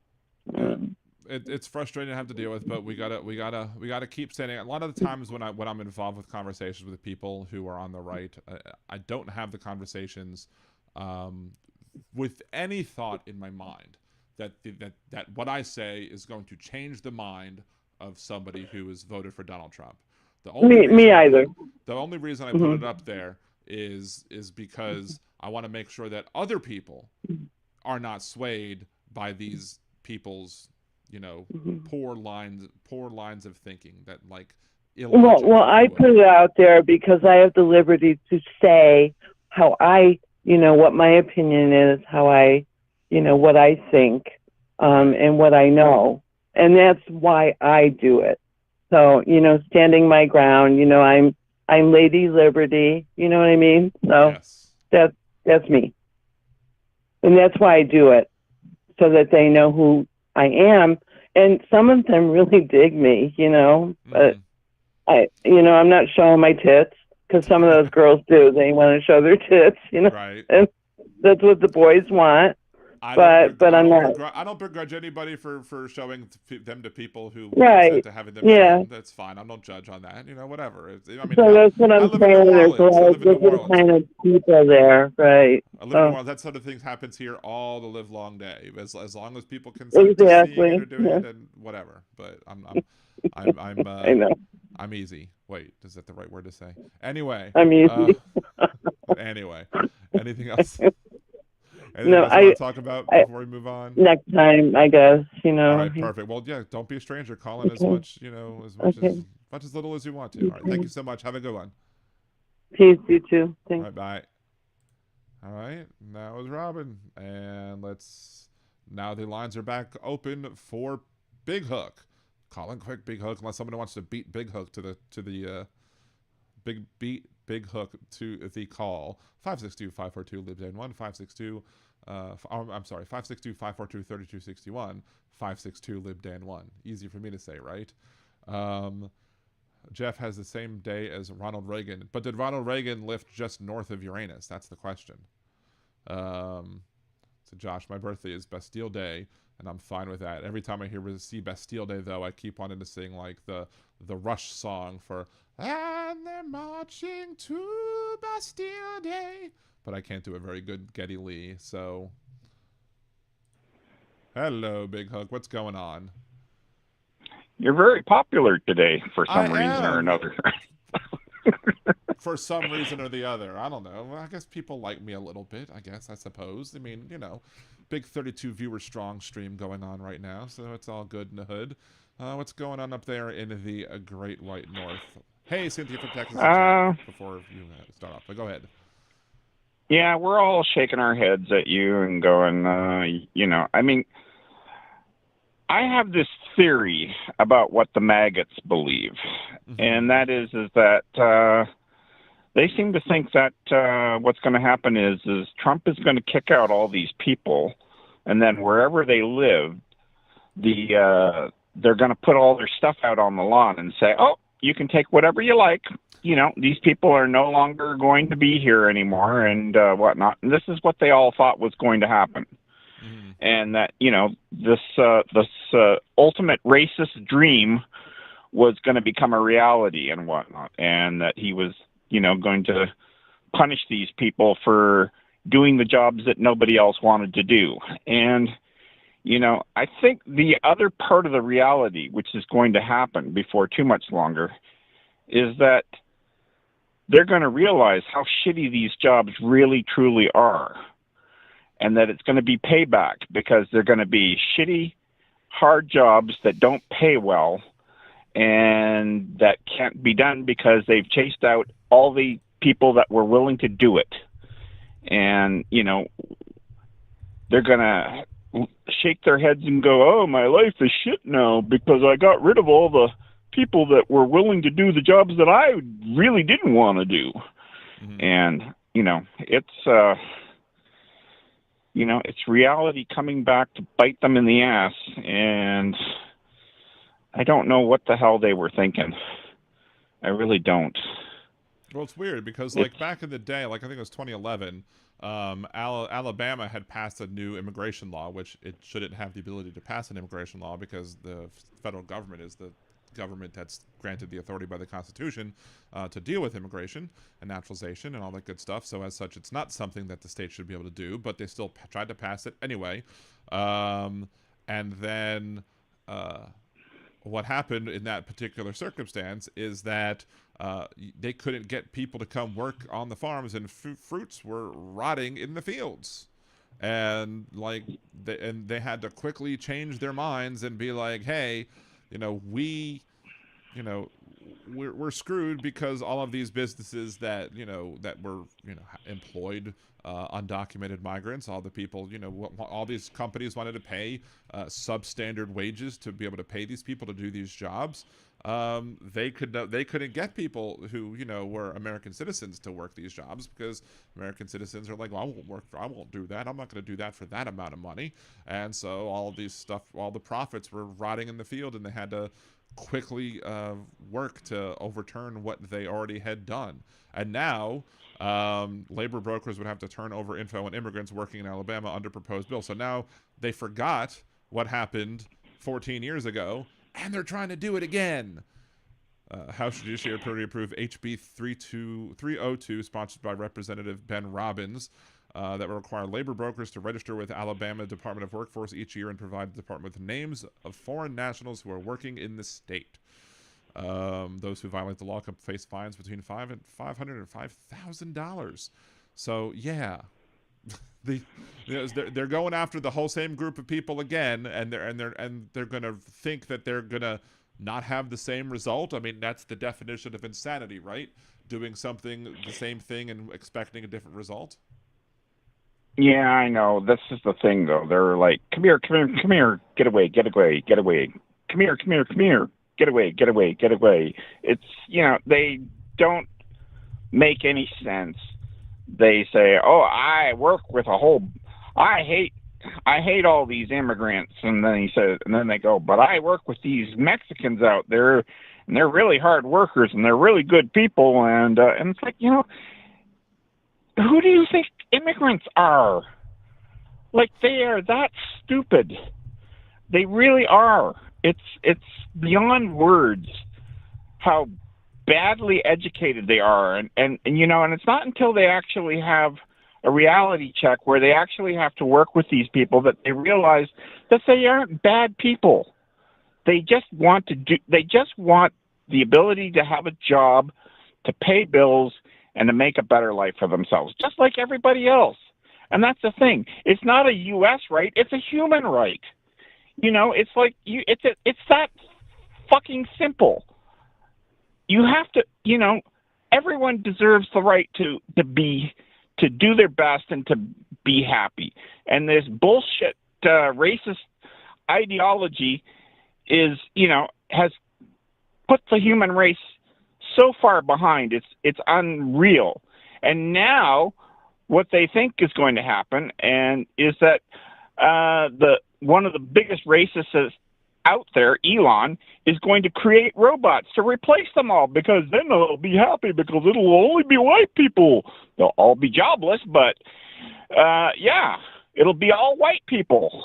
It's frustrating to have to deal with, but we gotta keep saying it. A lot of the times when I'm involved with conversations with people who are on the right, I don't have the conversations with any thought in my mind that what I say is going to change the mind of somebody who has voted for Donald Trump. Me either. The only reason I put it up there is because I want to make sure that other people are not swayed by these people's, poor lines of thinking that like illogic. Well, I put it out there because I have the liberty to say how I, what my opinion is, how I, what I think, and what I know. And that's why I do it. So, standing my ground, I'm Lady Liberty, you know what I mean? So Yes. that's me. And that's why I do it, so that they know who I am. And some of them really dig me, but I'm not showing my tits, because some of those girls do. They want to show their tits, Right. and that's what the boys want. I don't begrudge anybody for showing them to people who consent to having them shown. That's fine. I don't judge on that. Whatever. I mean, so that's what I'm saying. There's a lot of different kind of people there, right? I live in New Orleans. That sort of thing happens here all the live long day. As long as people consent to seeing it or doing it, and whatever. But I'm I know. I'm easy. Wait, is that the right word to say? Anyway, I'm easy. Anyway, anything else? No, else you want to talk about before we move on? Next time, I guess. All right, perfect. Well, yeah, don't be a stranger. Call in as much, as little as you want to. All right, thank you so much. Have a good one. Peace, you too. Thanks. All right, bye. All right, that was Robin, and now the lines are back open for Big Hook. Call in quick, Big Hook, unless somebody wants to beat Big Hook to the Big Hook to the call. 562-542-LibDan1, 562-542-3261, 562-LibDan1. Easy for me to say, right? Jeff has the same day as Ronald Reagan, but did Ronald Reagan lift just north of Uranus? That's the question. So Josh, my birthday is Bastille Day, and I'm fine with that. Every time I see Bastille Day, though, I keep wanting to sing like the Rush song for "And they're marching to Bastille Day," but I can't do a very good Geddy Lee. So, hello, Big Hook. What's going on? You're very popular today for some reason or another. For some reason or the other. I don't know. Well, I guess people like me a little bit, I suppose. I mean, big 32 viewer strong stream going on right now, so it's all good in the hood. What's going on up there in the Great White North? Hey, Cynthia from Texas. Before you start off, but go ahead. Yeah, we're all shaking our heads at you and going, I mean, I have this theory about what the MAGAts believe, and that is that they seem to think that what's going to happen is Trump is going to kick out all these people, and then wherever they live, they're going to put all their stuff out on the lawn and say, oh, you can take whatever you like. These people are no longer going to be here anymore and whatnot. And this is what they all thought was going to happen. And that, this ultimate racist dream was going to become a reality and whatnot. And that he was, going to punish these people for doing the jobs that nobody else wanted to do. And, I think the other part of the reality, which is going to happen before too much longer, is that they're going to realize how shitty these jobs really, truly are. And that it's going to be payback because they're going to be shitty, hard jobs that don't pay well and that can't be done because they've chased out all the people that were willing to do it. And, they're going to shake their heads and go, oh, my life is shit now because I got rid of all the people that were willing to do the jobs that I really didn't want to do. And, it's reality coming back to bite them in the ass, and I don't know what the hell they were thinking. I really don't. Well, it's weird because, back in the day, I think it was 2011, Alabama had passed a new immigration law, which it shouldn't have the ability to pass an immigration law because the federal government is the government that's granted the authority by the Constitution to deal with immigration and naturalization and all that good stuff. So as such, it's not something that the state should be able to do, but they still tried to pass it anyway. And then what happened in that particular circumstance is that they couldn't get people to come work on the farms, and fruits were rotting in the fields. and like they had to quickly change their minds and be like, hey, you know, we're screwed because all of these businesses that that were employed undocumented migrants, all the people, all these companies wanted to pay substandard wages to be able to pay these people to do these jobs. They couldn't get people who were American citizens to work these jobs because American citizens are like, well, I won't do that. I'm not going to do that for that amount of money. And so all the profits were rotting in the field, and they had to quickly work to overturn what they already had done. And now labor brokers would have to turn over info on immigrants working in Alabama under proposed bill. So now they forgot what happened 14 years ago, and they're trying to do it again. House Judiciary Committee approved HB 302, sponsored by Representative Ben Robbins, that will require labor brokers to register with Alabama Department of Workforce each year and provide the department with names of foreign nationals who are working in the state. Those who violate the law can face fines between $500 and $5,000. So yeah, they're going after the whole same group of people again, and they're gonna think that they're gonna not have the same result. I mean, that's the definition of insanity, right? Doing something, the same thing, and expecting a different result. Yeah, I know. This is the thing, though. They're like, come here, get away, get away, get away. Come here, get away, get away, get away. It's, they don't make any sense. They say, oh, I work with I hate all these immigrants. And then they go, but I work with these Mexicans out there, and they're really hard workers, and they're really good people. And it's like, who do you think immigrants are? Like, they are that stupid. They really are. It's beyond words how badly educated they are, and it's not until they actually have a reality check where they actually have to work with these people that they realize that they aren't bad people. They just want the ability to have a job, to pay bills, and to make a better life for themselves, just like everybody else. And that's the thing. It's not a U.S. right. It's a human right. It's like it's that fucking simple. You have to, everyone deserves the right to do their best and to be happy. And this bullshit racist ideology has put the human race so far behind. It's unreal. And now what they think is going to happen is that one of the biggest racists out there, Elon, is going to create robots to replace them all, because then they'll be happy because it'll only be white people. They'll all be jobless, but it'll be all white people.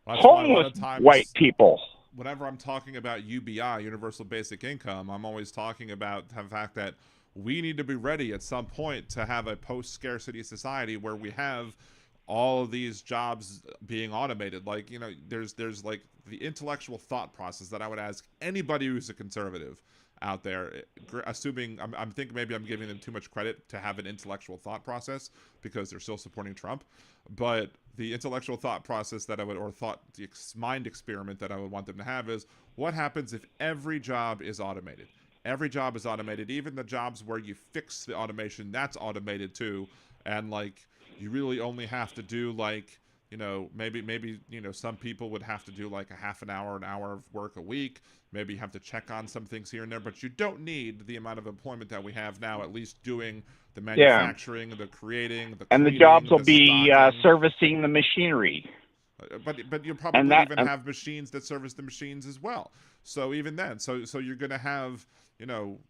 Homeless white people. Whenever I'm talking about UBI, Universal Basic Income, I'm always talking about the fact that we need to be ready at some point to have a post-scarcity society where we have all of these jobs being automated. Like, there's like the intellectual thought process that I would ask anybody who's a conservative out there, assuming I'm thinking maybe I'm giving them too much credit to have an intellectual thought process because they're still supporting Trump. But the intellectual thought process that the mind experiment that I would want them to have is, what happens if every job is automated? Every job is automated, even the jobs where you fix the automation, that's automated too. And like, you really only have to do like, maybe some people would have to do like a half an hour of work a week. Maybe you have to check on some things here and there, but you don't need the amount of employment that we have now, at least doing the manufacturing, the creating, the and cleaning, the jobs will be stocking. Servicing the machinery. But you'll probably have machines that service the machines as well. So even then, so you're going to have,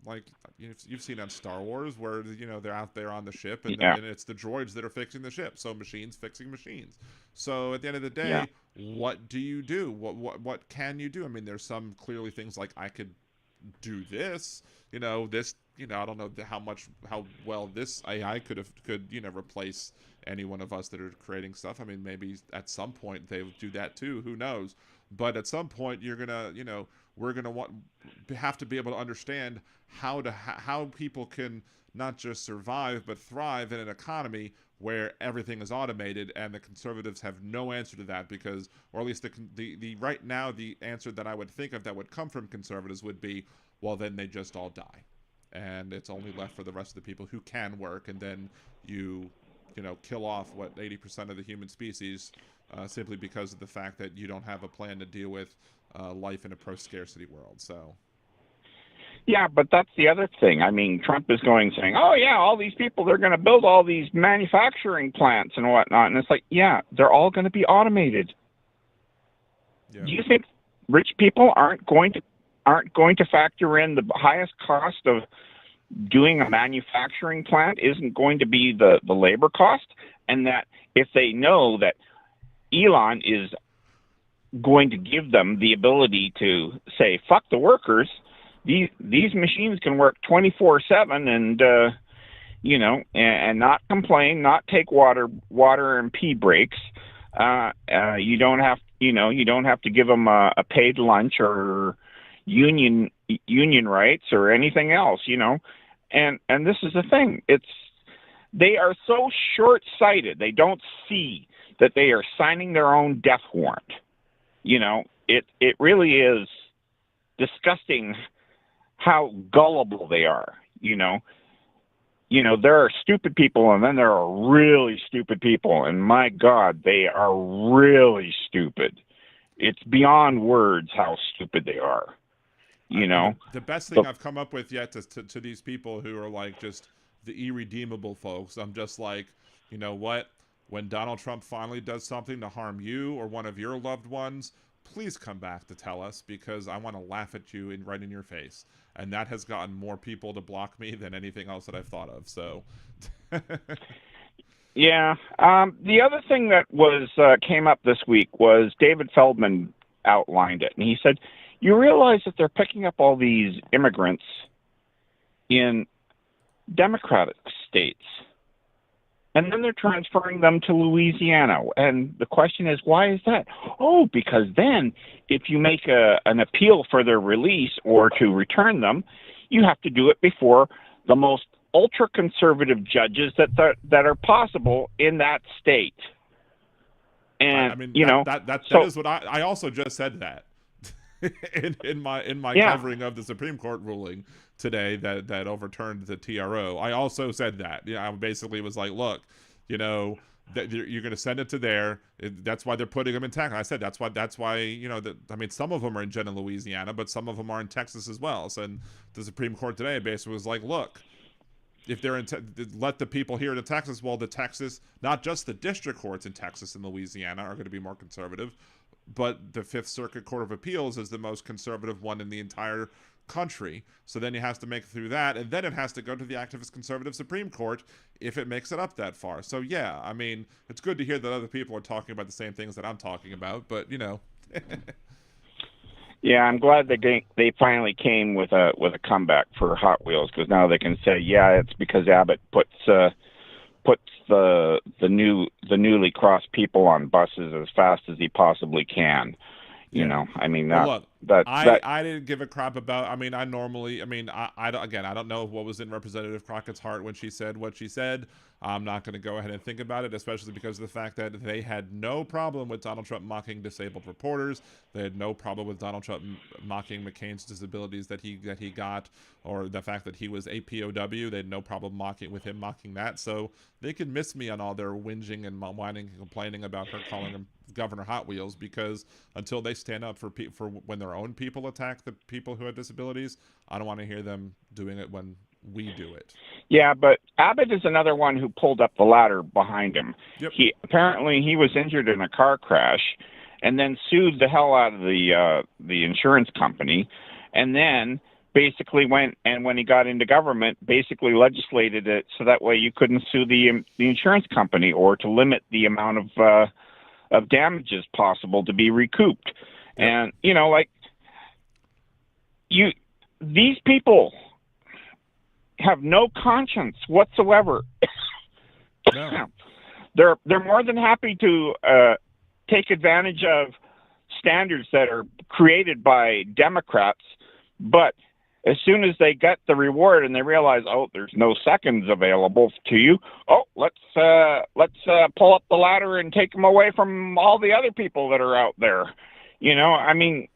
like you've seen on Star Wars where, they're out there on the ship and it's the droids that are fixing the ship. So machines fixing machines. So at the end of the day, what do you do? What can you do? I mean, there's some clearly things like, I could do this, this, I don't know how well this AI could replace any one of us that are creating stuff. I mean, maybe at some point they would do that too, who knows? But at some point you're gonna, we're going to have to be able to understand how people can not just survive but thrive in an economy where everything is automated, and the conservatives have no answer to that, because, or at least the right now, the answer that I would think of that would come from conservatives would be, well, then they just all die, and it's only left for the rest of the people who can work, and then you kill off 80% of the human species simply because of the fact that you don't have a plan to deal with life in a pro-scarcity world. So. Yeah, but that's the other thing. I mean, Trump is saying, oh, yeah, all these people, they're going to build all these manufacturing plants and whatnot. And it's like, yeah, they're all going to be automated. Yeah. Do you think rich people aren't going to factor in the highest cost of doing a manufacturing plant isn't going to be the labor cost? And that if they know that Elon is going to give them the ability to say, fuck the workers, these machines can work 24/7 and and not complain, not take water and pee breaks. You don't have to give them a paid lunch or union rights or anything else. And this is the thing. They are so short-sighted. They don't see that they are signing their own death warrant. It really is disgusting how gullible they are. There are stupid people, and then there are really stupid people, and my God, they are really stupid. It's beyond words how stupid they are. The best thing I've come up with yet to these people who are like just the irredeemable folks, I'm just like, you know what? When Donald Trump finally does something to harm you or one of your loved ones, please come back to tell us, because I want to laugh at you right in your face. And that has gotten more people to block me than anything else that I've thought of. So, yeah. The other thing that came up this week was David Feldman outlined it, and he said, "You realize that they're picking up all these immigrants in Democratic states, and then they're transferring them to Louisiana. And the question is, why is that? Oh, because then if you make an appeal for their release or to return them, you have to do it before the most ultra-conservative judges that are possible in that state." And I mean, that is what I also just said that in my covering of the Supreme Court ruling today that overturned the TRO. I also said that. I basically was like, look, that you're going to send it to there. That's why they're putting them in Texas. I said that's why some of them are in Louisiana, but some of them are in Texas as well. So, and the Supreme Court today basically was like, look, if they're let the people here in Texas, well, the Texas, not just the district courts in Texas and Louisiana are going to be more conservative, but the Fifth Circuit Court of Appeals is the most conservative one in the entire country. So then it has to make it through that, and then it has to go to the activist conservative Supreme Court if it makes it up that far. So yeah, I mean, it's good to hear that other people are talking about the same things that I'm talking about, but Yeah, I'm glad they finally came with a comeback for Hot Wheels, because now they can say, yeah, it's because Abbott puts the newly crossed people on buses as fast as he possibly can. I mean, I didn't give a crap about. I mean, I don't know what was in Representative Crockett's heart when she said what she said. I'm not going to go ahead and think about it, especially because of the fact that they had no problem with Donald Trump mocking disabled reporters. They had no problem with Donald Trump mocking McCain's disabilities that he got, or the fact that he was a POW. They had no problem with him mocking that. So they can miss me on all their whinging and whining and complaining about her calling him Governor Hot Wheels, because until they stand up for when their own people attack the people who have disabilities, I don't want to hear them doing it when we do it. Yeah, but Abbott is another one who pulled up the ladder behind him. Yep. He was injured in a car crash, and then sued the hell out of the insurance company, and then basically went, and when he got into government, basically legislated it so that way you couldn't sue the insurance company, or to limit the amount of damages possible to be recouped. Yep. And these people have no conscience whatsoever. No. They're more than happy to take advantage of standards that are created by Democrats, but as soon as they get the reward and they realize, oh, there's no seconds available to you, oh, let's pull up the ladder and take them away from all the other people that are out there. You know, I mean,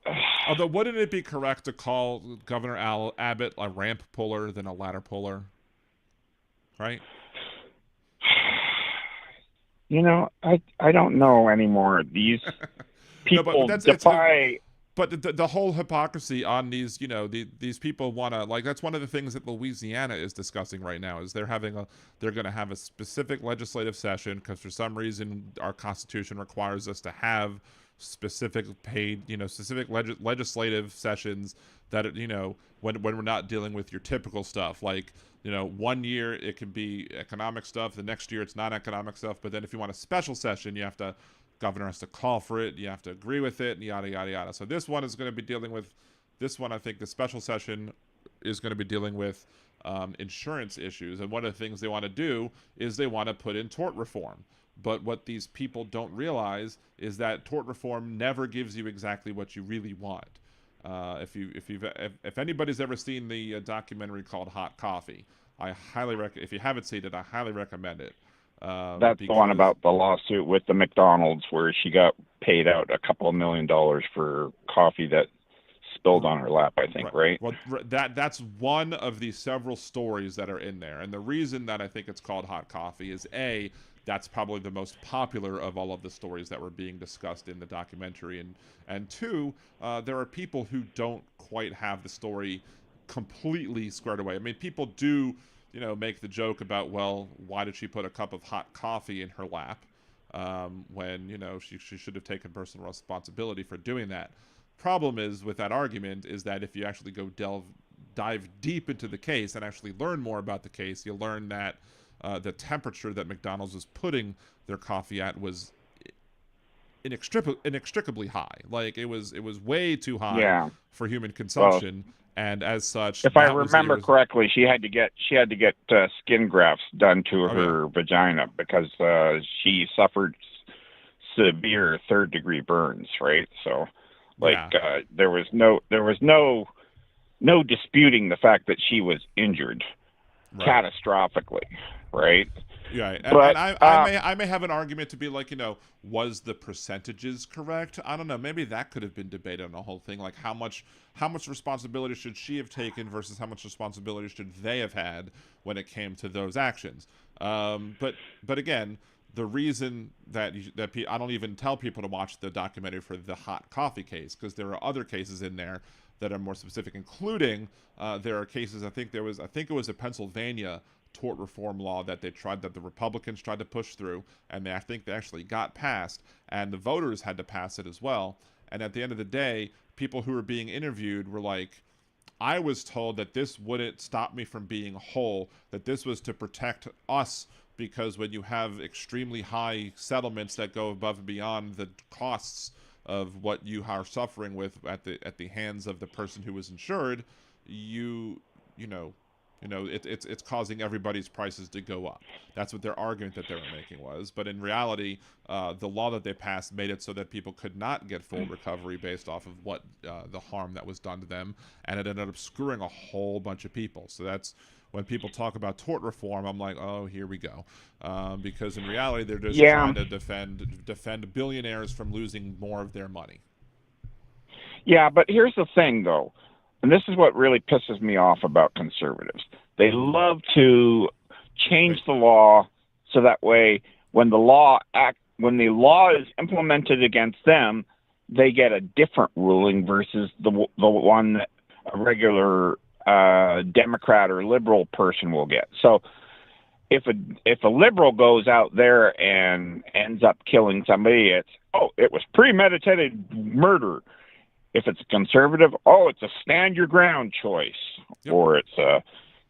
although wouldn't it be correct to call Governor Abbott a ramp puller than a ladder puller? Right? You know, I don't know anymore. These people defy. But the whole hypocrisy on these, you know, these people want to, like, that's one of the things that Louisiana is discussing right now, is they're going to have a specific legislative session because for some reason our Constitution requires us to have specific paid, you know, specific legislative sessions that, you know, when we're not dealing with your typical stuff. Like, you know, 1 year it can be economic stuff, the next year it's not economic stuff, but then if you want a special session, governor has to call for it, you have to agree with it, and yada, yada, yada. So this one is going to be dealing with, I think the special session is going to be dealing with insurance issues. And one of the things they want to do is they want to put in tort reform. But what these people don't realize is that tort reform never gives you exactly what you really want. If anybody's ever seen the documentary called Hot Coffee, I highly recommend. If you haven't seen it, I highly recommend it. That's the one about the lawsuit with the McDonald's where she got paid out a couple of $1 million for coffee that spilled on her lap, I think, right? Well, that's one of the several stories that are in there. And the reason that I think it's called Hot Coffee is, A, that's probably the most popular of all of the stories that were being discussed in the documentary. And two, there are people who don't quite have the story completely squared away. I mean, people do, you know, make the joke about, well, why did she put a cup of hot coffee in her lap when, you know, she should have taken personal responsibility for doing that. Problem is with that argument is that if you actually go dive deep into the case and actually learn more about the case, you'll learn that the temperature that McDonald's was putting their coffee at was inextricably high. Like it was way too high for human consumption. Well, and as such, if I remember correctly, she had to get skin grafts done to her vagina because she suffered severe third-degree burns. Right, so there was no disputing the fact that she was injured catastrophically. Right. Yeah, but I may have an argument to be like, you know, was the percentages correct? I don't know. Maybe that could have been debated on the whole thing. Like how much responsibility should she have taken versus how much responsibility should they have had when it came to those actions? But again, the reason that I don't even tell people to watch the documentary for the hot coffee case, because there are other cases in there that are more specific, including there are cases. I think it was a Pennsylvania tort reform law that the Republicans tried to push through, and I think they actually got passed, and the voters had to pass it as well. And at the end of the day, people who were being interviewed were like, I was told that this wouldn't stop me from being whole, that this was to protect us, because when you have extremely high settlements that go above and beyond the costs of what you are suffering with at the hands of the person who was insured, it's causing everybody's prices to go up. That's what their argument that they were making was. But in reality, the law that they passed made it so that people could not get full recovery based off of what the harm that was done to them, and it ended up screwing a whole bunch of people. So that's when people talk about tort reform, I'm like, oh, here we go, because in reality, they're just trying to defend billionaires from losing more of their money. Yeah, but here's the thing, though. And this is what really pisses me off about conservatives. They love to change the law so that way when the law is implemented against them, they get a different ruling versus the one that a regular Democrat or liberal person will get. So if a liberal goes out there and ends up killing somebody, it was premeditated murder. If it's a conservative, it's a stand your ground choice, or it's a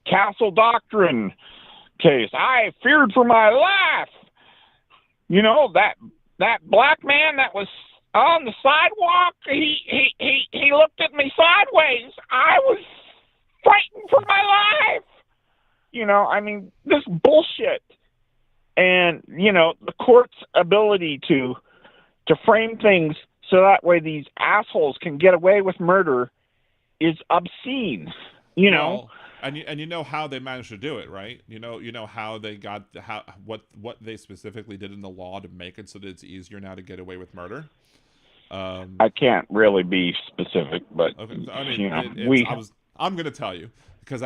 castle doctrine case. I feared for my life. You know, that black man that was on the sidewalk, he looked at me sideways. I was fighting for my life. You know, I mean, this bullshit. And, you know, the court's ability to frame things so that way these assholes can get away with murder is obscene. You know. Well, and you know how they managed to do it, right? You know how they got what they specifically did in the law to make it so that it's easier now to get away with murder. I can't really be specific, but okay, I mean, you know, I'm going to tell you because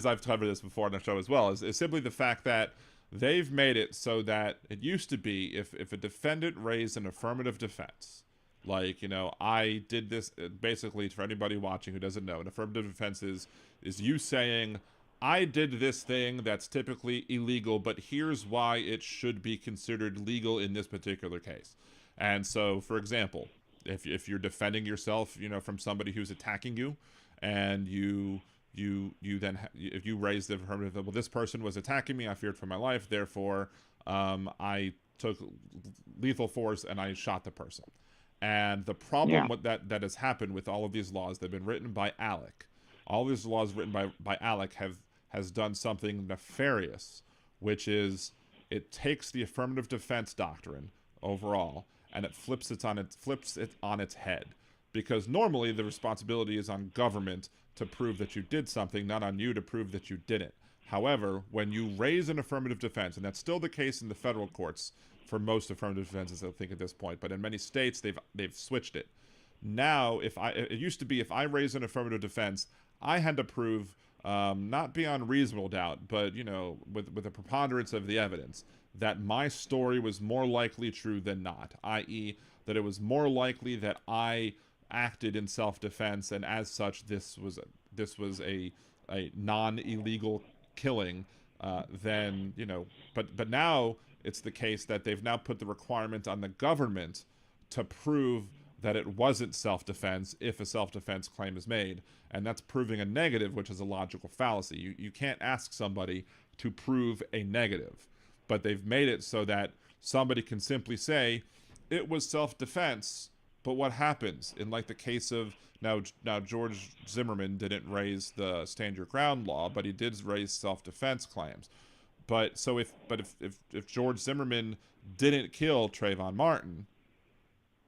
I've covered this before on the show as well. Is simply the fact that they've made it so that it used to be if a defendant raised an affirmative defense, like, you know, I did this, basically, for anybody watching who doesn't know, an affirmative defense is you saying, I did this thing that's typically illegal, but here's why it should be considered legal in this particular case. And so, for example, if you're defending yourself, you know, from somebody who's attacking you, and you then if you raise the affirmative, well, this person was attacking me, I feared for my life, therefore I took lethal force and I shot the person. And the problem with that has happened with all of these laws, they've been written by Alec. All these laws written by Alec has done something nefarious, which is it takes the affirmative defense doctrine overall and it flips it on its head. Because normally the responsibility is on government to prove that you did something, not on you to prove that you didn't. However, when you raise an affirmative defense, and that's still the case in the federal courts for most affirmative defenses, I think, at this point, but in many states they've switched it. Now, it used to be if I raised an affirmative defense, I had to prove, not beyond reasonable doubt, but, you know, with a preponderance of the evidence, that my story was more likely true than not, i.e., that it was more likely that I acted in self-defense, and as such, this was a non-illegal killing. Then, you know, but now it's the case that they've now put the requirement on the government to prove that it wasn't self-defense if a self-defense claim is made, and that's proving a negative, which is a logical fallacy. You can't ask somebody to prove a negative, but they've made it so that somebody can simply say it was self-defense. But what happens in, like, the case of now George Zimmerman didn't raise the stand your ground law, but he did raise self-defense claims. But so if George Zimmerman didn't kill Trayvon Martin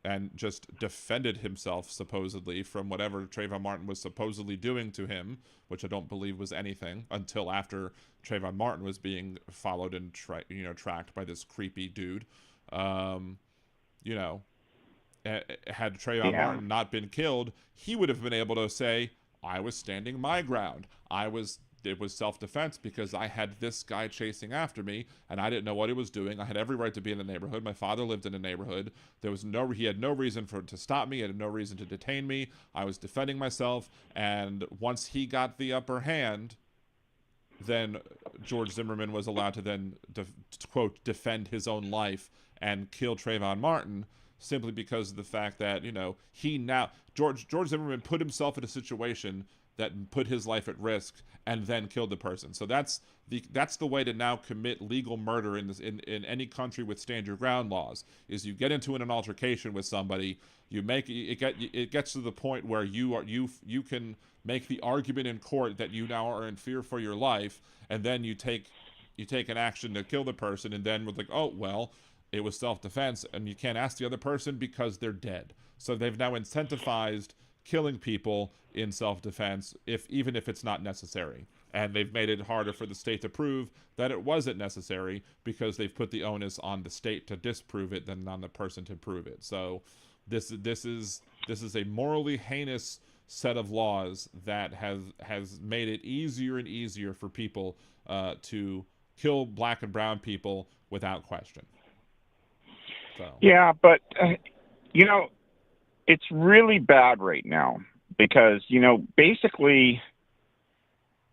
and just defended himself supposedly from whatever Trayvon Martin was supposedly doing to him, which I don't believe was anything until after Trayvon Martin was being followed and tracked by this creepy dude, you know. Had Trayvon Martin not been killed, he would have been able to say, I was standing my ground. It was self-defense because I had this guy chasing after me and I didn't know what he was doing. I had every right to be in the neighborhood. My father lived in the neighborhood. He had no reason to stop me. He had no reason to detain me. I was defending myself. And once he got the upper hand, then George Zimmerman was allowed to then, quote, defend his own life and kill Trayvon Martin, simply because of the fact that, you know, George Zimmerman put himself in a situation that put his life at risk and then killed the person. So that's the way to now commit legal murder in any country with stand your ground laws, is you get into an altercation with somebody, it gets to the point where you can make the argument in court that you now are in fear for your life, and then you take an action to kill the person, and then with, like, oh well, it was self-defense, and you can't ask the other person because they're dead. So they've now incentivized killing people in self-defense, even if it's not necessary. And they've made it harder for the state to prove that it wasn't necessary because they've put the onus on the state to disprove it than on the person to prove it. So this is a morally heinous set of laws that has made it easier and easier for people to kill black and brown people without question. So. Yeah, but, you know, it's really bad right now because, you know, basically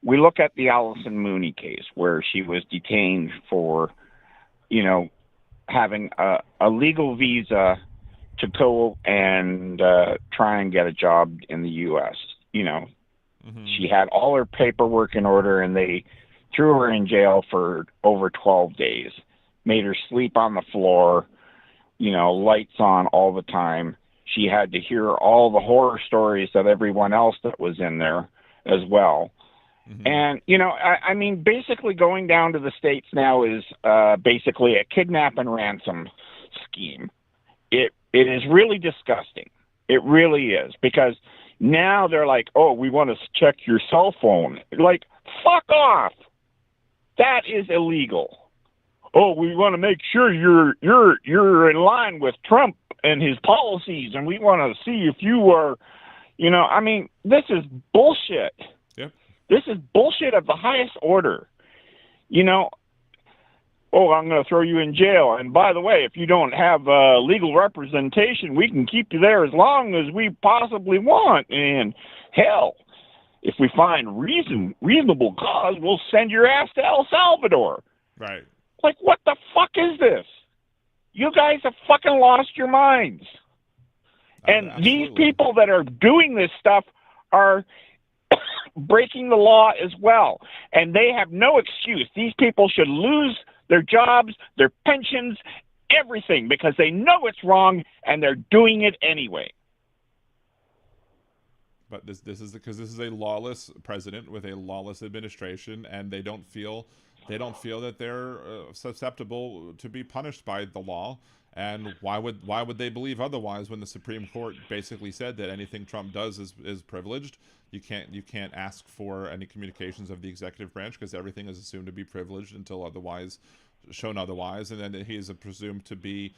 we look at the Allison Mooney case where she was detained for, you know, having a legal visa to go and try and get a job in the U.S. You know, she had all her paperwork in order and they threw her in jail for over 12 days, made her sleep on the floor, you know, lights on all the time. She had to hear all the horror stories of everyone else that was in there as well. And, you know, I mean, basically going down to the States now is basically a kidnap and ransom scheme. It It is really disgusting. It really is, because now they're like, oh, we want to check your cell phone. Like, fuck off. That is illegal. Oh, we want to make sure you're in line with Trump and his policies, and we want to see if you are, I mean, this is bullshit. Yep. This is bullshit of the highest order. Oh, I'm going to throw you in jail. And by the way, if you don't have legal representation, we can keep you there as long as we possibly want. And hell, if we find reasonable cause, we'll send your ass to El Salvador. Right. Like, what the fuck is this? You guys have fucking lost your minds. And these people that are doing this stuff are breaking the law as well. And they have no excuse. These people should lose their jobs, their pensions, everything, because they know it's wrong and they're doing it anyway. But this is because this is a lawless president with a lawless administration, and they don't feel that they're susceptible to be punished by the law. And why would they believe otherwise when the Supreme Court basically said that anything Trump does is privileged? You can't ask for any communications of the executive branch because everything is assumed to be privileged until shown otherwise, and then he is presumed to be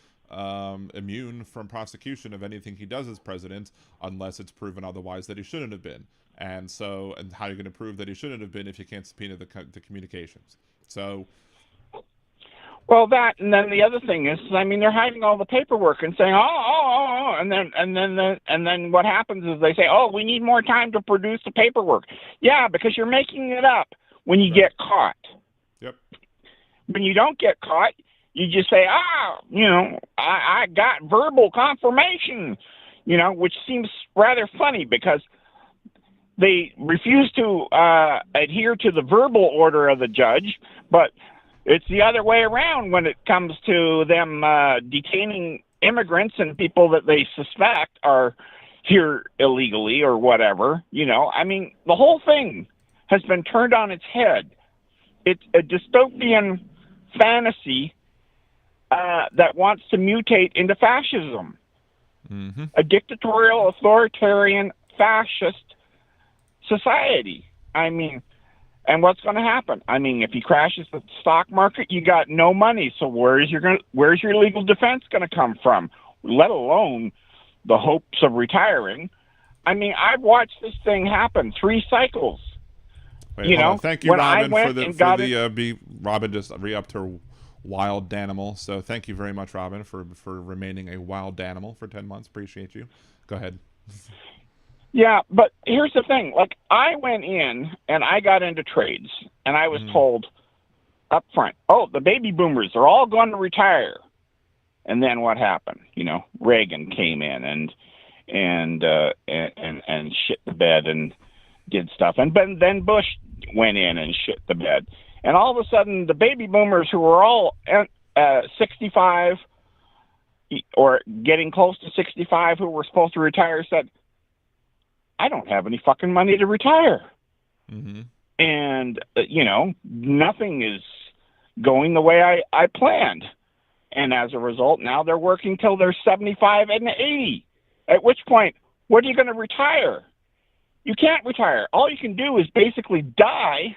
immune from prosecution of anything he does as president unless it's proven otherwise that he shouldn't have been. And how are you going to prove that he shouldn't have been if you can't subpoena the communications? So. Well, that, and then the other thing is, I mean, they're hiding all the paperwork and saying, and then what happens is they say, oh, we need more time to produce the paperwork. Yeah, because you're making it up when you get caught. Yep. When you don't get caught, you just say, I got verbal confirmation, which seems rather funny because they refuse to adhere to the verbal order of the judge, but it's the other way around when it comes to them detaining immigrants and people that they suspect are here illegally or whatever. I mean, the whole thing has been turned on its head. It's a dystopian fantasy that wants to mutate into fascism. Mm-hmm. A dictatorial, authoritarian, fascist society. I mean, and what's going to happen? I mean, if he crashes the stock market, you got no money. So where's your legal defense going to come from? Let alone the hopes of retiring. I mean, I've watched this thing happen 3 cycles. Wait, hold on. Thank you, Robin, Robin just re-upped her wild animal. So thank you very much, Robin, for remaining a wild animal for 10 months. Appreciate you. Go ahead. Yeah, but here's the thing. Like, I went in and I got into trades, and I was told up front, oh, the baby boomers are all going to retire. And then what happened? Reagan came in and shit the bed and did stuff. And then Bush went in and shit the bed. And all of a sudden, the baby boomers who were all 65 or getting close to 65 who were supposed to retire said, I don't have any fucking money to retire. Mm-hmm. And, nothing is going the way I planned. And as a result, now they're working till they're 75 and 80. At which point, what are you going to retire? You can't retire. All you can do is basically die.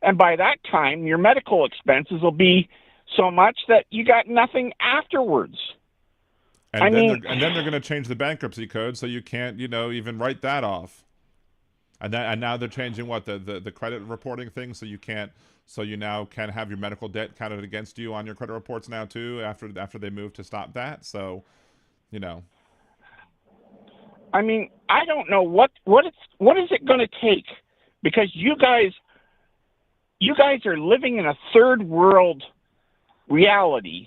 And by that time, your medical expenses will be so much that you got nothing afterwards. And then they're going to change the bankruptcy code so you can't, even write that off. And now they're changing the credit reporting thing so you now can have your medical debt counted against you on your credit reports now too after they move to stop that. So, I mean, I don't know what is it going to take, because you guys are living in a third world reality.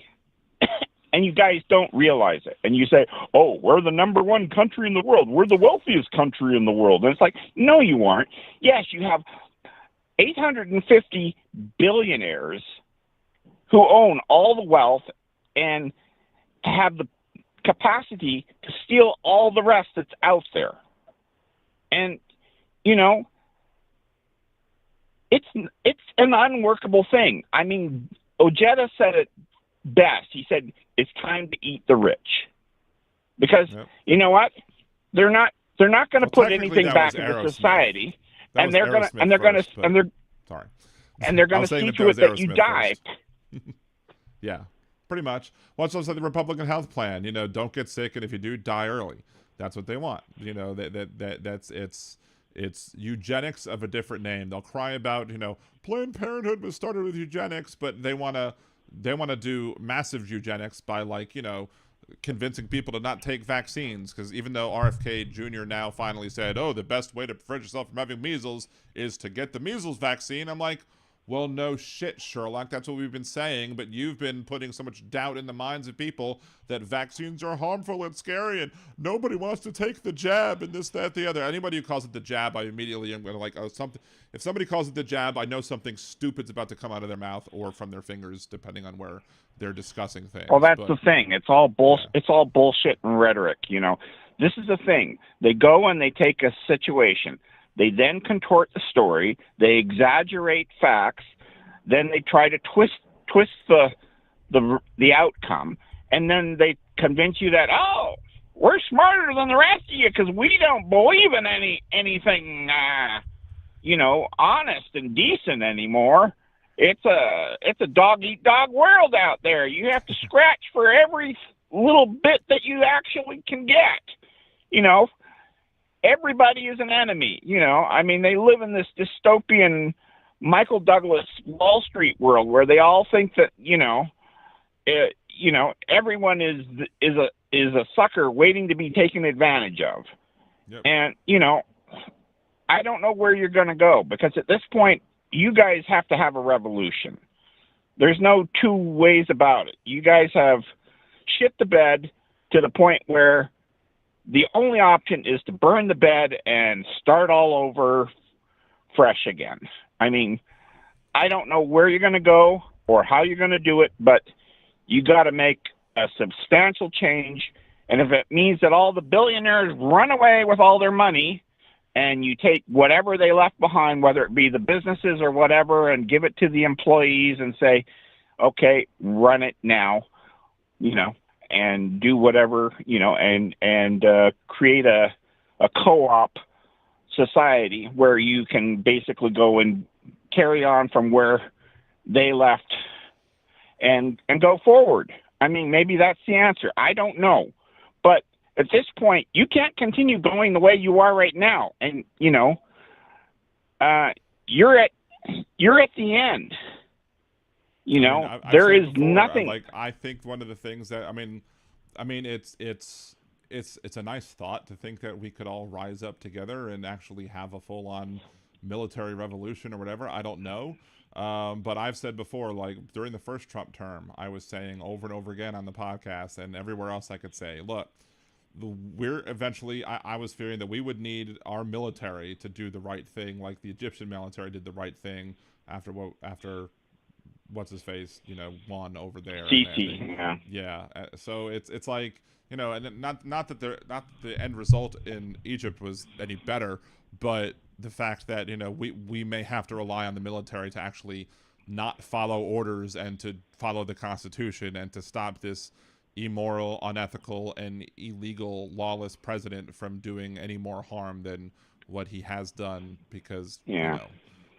And you guys don't realize it. And you say, oh, we're the #1 country in the world. We're the wealthiest country in the world. And it's like, no, you aren't. Yes, you have 850 billionaires who own all the wealth and have the capacity to steal all the rest that's out there. And, it's an unworkable thing. I mean, Ojeda said it best. He said, it's time to eat the rich. because you know what? They're not going to put technically anything that back was into Aerosmith. society, That and was they're going to Aerosmith and they're going to first, but- and they're Sorry. and they're I going to was saying see that to was it that you Aerosmith die. first. Yeah, pretty much. Well, it's also the Republican health plan. You know, don't get sick, and if you do, die early. That's what they want. You know, that's it's eugenics of a different name. They'll cry about, you know, Planned Parenthood was started with eugenics, but they want to do massive eugenics by, like, you know, convincing people to not take vaccines, because even though RFK Jr. now finally said, oh, the best way to prevent yourself from having measles is to get the measles vaccine, I'm like, well, no shit, Sherlock. That's what we've been saying, but you've been putting so much doubt in the minds of people that vaccines are harmful and scary, and nobody wants to take the jab, and this, that, the other. Anybody who calls it the jab, I immediately am going to, like, oh, something. If somebody calls it the jab, I know something stupid's about to come out of their mouth or from their fingers, depending on where they're discussing things. Well, that's the thing. It's all bullshit. Yeah. It's all bullshit and rhetoric. You know, this is the thing. They go and they take a situation. They then contort the story. They exaggerate facts. Then they try to twist the outcome, and then they convince you that, oh, we're smarter than the rest of you because we don't believe in anything you know, honest and decent anymore. It's a dog eat dog world out there. You have to scratch for every little bit that you actually can get. You know, everybody is an enemy. You know, I mean, they live in this dystopian Michael Douglas Wall Street world where they all think that, you know, everyone is a sucker waiting to be taken advantage of. Yep. And, you know, I don't know where you're going to go, because at this point, you guys have to have a revolution. There's no two ways about it. You guys have shit the bed to the point where the only option is to burn the bed and start all over fresh again. I mean, I don't know where you're going to go or how you're going to do it, but you got to make a substantial change. And if it means that all the billionaires run away with all their money and you take whatever they left behind, whether it be the businesses or whatever, and give it to the employees and say, okay, run it now, you know, and do whatever, you know, and create a co-op society where you can basically go and carry on from where they left and go forward. I mean, maybe that's the answer. I don't know. But at this point, you can't continue going the way you are right now. And, you know, you're at the end. You know, I've there said is before, nothing. Like, I think one of the things that, I mean, it's a nice thought to think that we could all rise up together and actually have a full-on military revolution or whatever. I don't know. But I've said before, like during the first Trump term, I was saying over and over again on the podcast and everywhere else I could say, look, we're eventually, I was fearing that we would need our military to do the right thing, like the Egyptian military did the right thing after what's his face, you know, won over there. Sisi, yeah. So it's like, you know, and not that the end result in Egypt was any better, but the fact that, you know, we may have to rely on the military to actually not follow orders and to follow the Constitution and to stop this immoral, unethical, and illegal, lawless president from doing any more harm than what he has done, because, you know,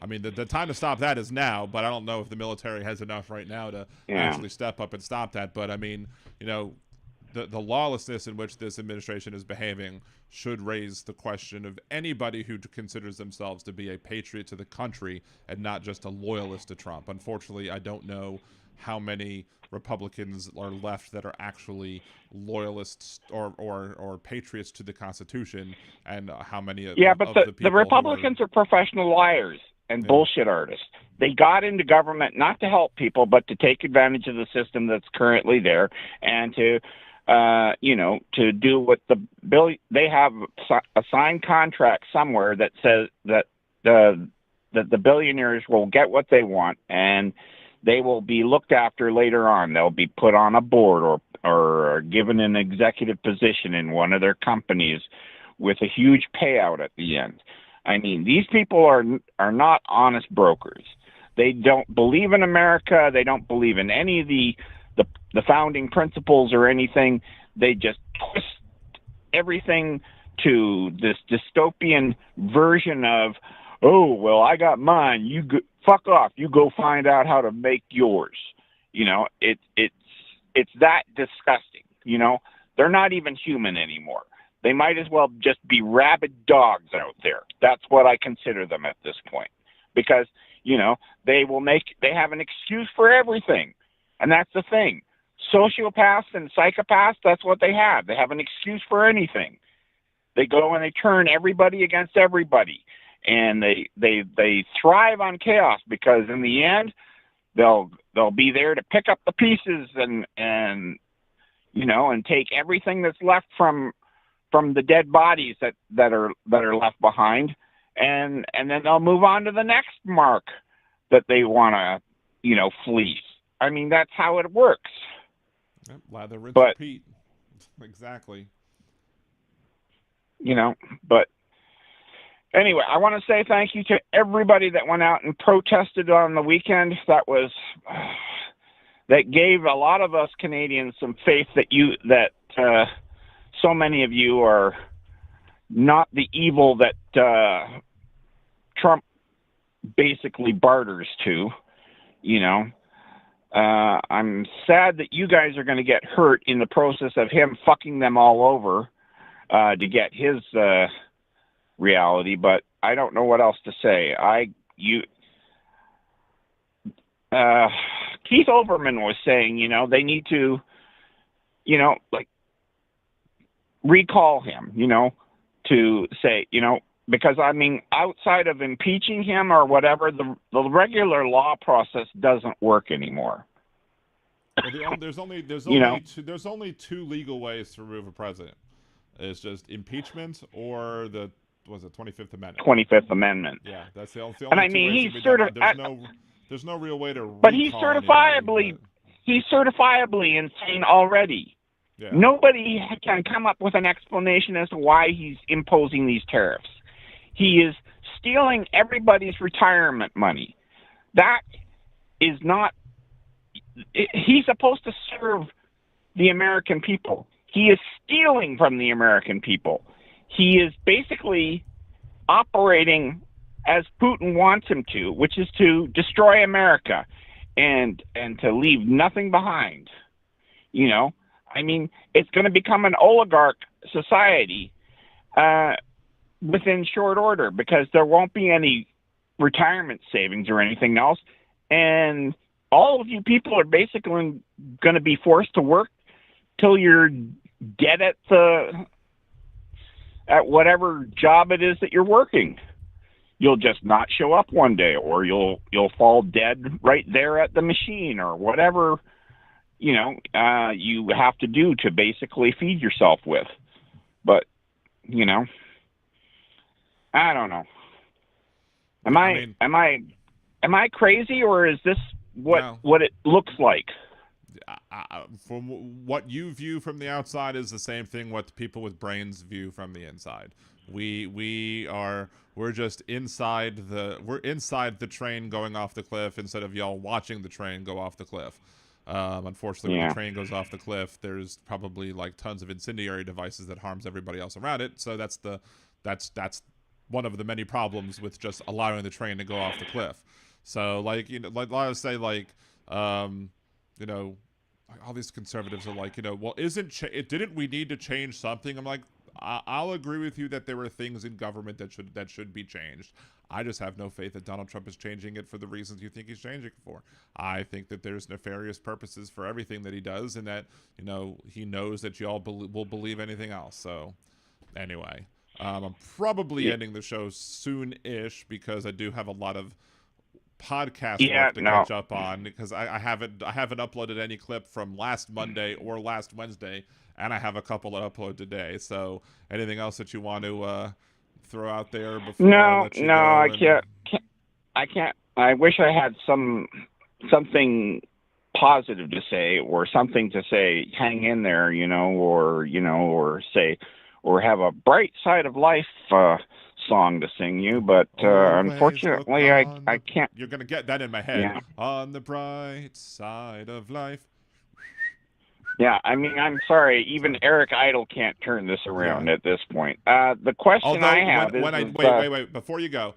I mean, the time to stop that is now, but I don't know if the military has enough right now to actually step up and stop that. But, I mean, you know, the lawlessness in which this administration is behaving should raise the question of anybody who considers themselves to be a patriot to the country and not just a loyalist to Trump. Unfortunately, I don't know how many Republicans are left that are actually loyalists or patriots to the Constitution, and how many of the Republicans are professional liars and bullshit artists. They got into government not to help people, but to take advantage of the system that's currently there and to to do what they have a signed contract somewhere that says that the billionaires will get what they want and they will be looked after later on. They'll be put on a board or given an executive position in one of their companies with a huge payout at the end. I mean, these people are not honest brokers. They don't believe in America. They don't believe in any of the founding principles or anything. They just everything to this dystopian version of, oh, well, I got mine. You fuck off. You go find out how to make yours. It's that disgusting. They're not even human anymore. They might as well just be rabid dogs out there. That's what I consider them at this point, because they have an excuse for everything, and that's the thing. Sociopaths and psychopaths, that's what they have. They have an excuse for anything. They go and they turn everybody against everybody, and they thrive on chaos, because in the end, they'll be there to pick up the pieces and take everything that's left from the dead bodies that are left behind, and then they'll move on to the next mark that they want to fleece. I mean, that's how it works. Yep, lather, rinse, But repeat. Exactly. But anyway, I want to say thank you to everybody that went out and protested on the weekend. That gave a lot of us Canadians some faith that so many of you are not the evil that Trump basically barters to. I'm sad that you guys are going to get hurt in the process of him fucking them all over to get his reality, but I don't know what else to say. Keith Olbermann was saying, they need to, recall him, to say, because I mean, outside of impeaching him or whatever, the regular law process doesn't work anymore. Well, there's only two legal ways to remove a president. It's just impeachment or the 25th Amendment. 25th Amendment. Yeah, that's the only. And I mean, he's there's no real way to. But he's certifiably insane already. Yeah. Nobody can come up with an explanation as to why he's imposing these tariffs. He is stealing everybody's retirement money. That is not. He's supposed to serve the American people. He is stealing from the American people. He is basically operating as Putin wants him to, which is to destroy America and to leave nothing behind. I mean, it's going to become an oligarch society within short order, because there won't be any retirement savings or anything else. And all of you people are basically going to be forced to work till you're dead at whatever job it is that you're working. You'll just not show up one day, or you'll fall dead right there at the machine, or whatever you have to do to basically feed yourself with. But I don't know. Am I crazy, or is this what it looks like? From what you view from the outside is the same thing what the people with brains view from the inside. We're just inside the train going off the cliff instead of y'all watching the train go off the cliff. Unfortunately, when the train goes off the cliff, there's probably like tons of incendiary devices that harms everybody else around it. So that's one of the many problems with just allowing the train to go off the cliff. So like I would say all these conservatives are like, well, didn't we need to change something? I'm like, I'll agree with you that there were things in government that should be changed. I just have no faith that Donald Trump is changing it for the reasons you think he's changing it for. I think that there's nefarious purposes for everything that he does, and that he knows that y'all will believe anything else. So anyway, I'm probably ending the show soon-ish, because I do have a lot of podcast work to catch up on, because I haven't uploaded any clip from last Monday or last Wednesday, and I have a couple to upload today. So anything else that you want to throw out there before I let you go? I can't. I wish I had something positive to say, or something to say, hang in there, or say, or have a bright side of life song to sing you, but unfortunately I can't. You're gonna get that in my head. On the bright side of life. Yeah, I mean, I'm sorry. Even Eric Idle can't turn this around at this point. The question Although I have when I is wait before you go,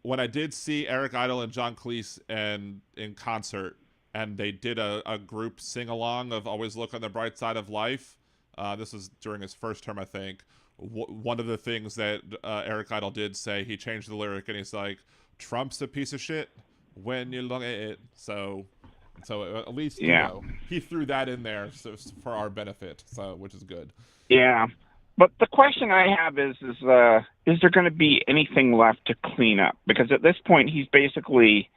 when I did see Eric Idle and John Cleese in concert, and they did a group sing along of "Always Look on the Bright Side of Life." This was during his first term, I think. One of the things that Eric Idle did say, he changed the lyric, and he's like, "Trump's a piece of shit when you look at it." So at least you know he threw that in there for our benefit, so which is good. Yeah, but the question I have is there going to be anything left to clean up? Because at this point, he's basically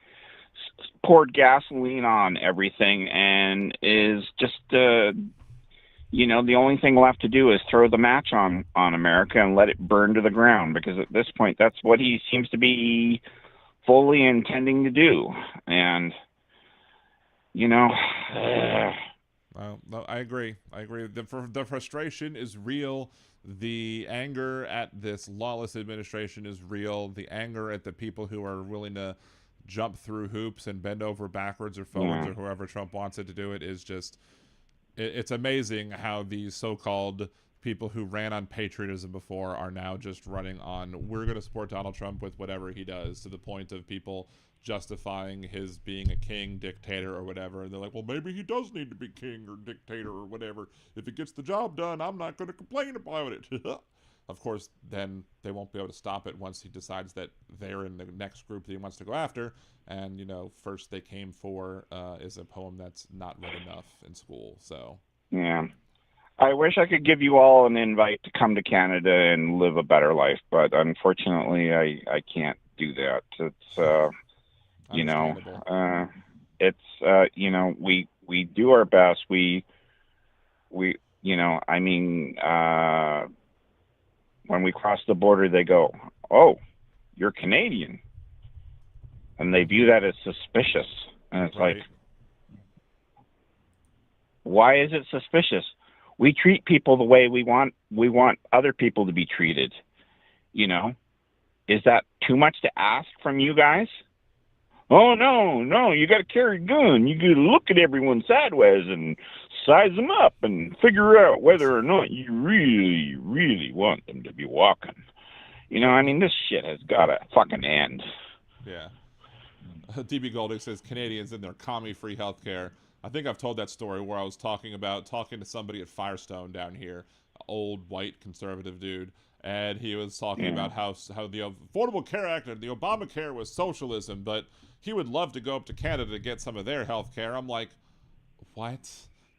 poured gasoline on everything and is just, you know, the only thing left to do is throw the match on America and let it burn to the ground. Because at this point, that's what he seems to be fully intending to do. And, you know... Well, no, I agree. The frustration is real. The anger at this lawless administration is real. The anger at the people who are willing to jump through hoops and bend over backwards or forwards or whoever Trump wants it to do it is just... It's amazing how these so-called people who ran on patriotism before are now just running on, we're going to support Donald Trump with whatever he does, to the point of people justifying his being a king, dictator, or whatever. And they're like, well, maybe he does need to be king or dictator or whatever. If he gets the job done, I'm not going to complain about it. Of course, then they won't be able to stop it once he decides that they're in the next group that he wants to go after. And, you know, First They Came For is a poem that's not read enough in school. So, yeah. I wish I could give you all an invite to come to Canada and live a better life, but unfortunately, I can't do that. It's, you know, you know, we do our best. We, you know, I mean, when we cross the border, they go, "Oh, you're Canadian," and they view that as suspicious. And it's like, why is it suspicious? We treat people the way we want other people to be treated. You know, is that too much to ask from you guys? Oh, no, you got to carry a gun. You got to look at everyone sideways and size them up and figure out whether or not you really, really want them to be walking. You know, I mean, this shit has got to fucking end. Yeah. DB Golding says Canadians in their commie-free healthcare. I think I've told that story where I was talking to somebody at Firestone down here, old white conservative dude, and he was talking about how the Affordable Care Act and the Obamacare was socialism, but he would love to go up to Canada to get some of their health care. I'm like, what?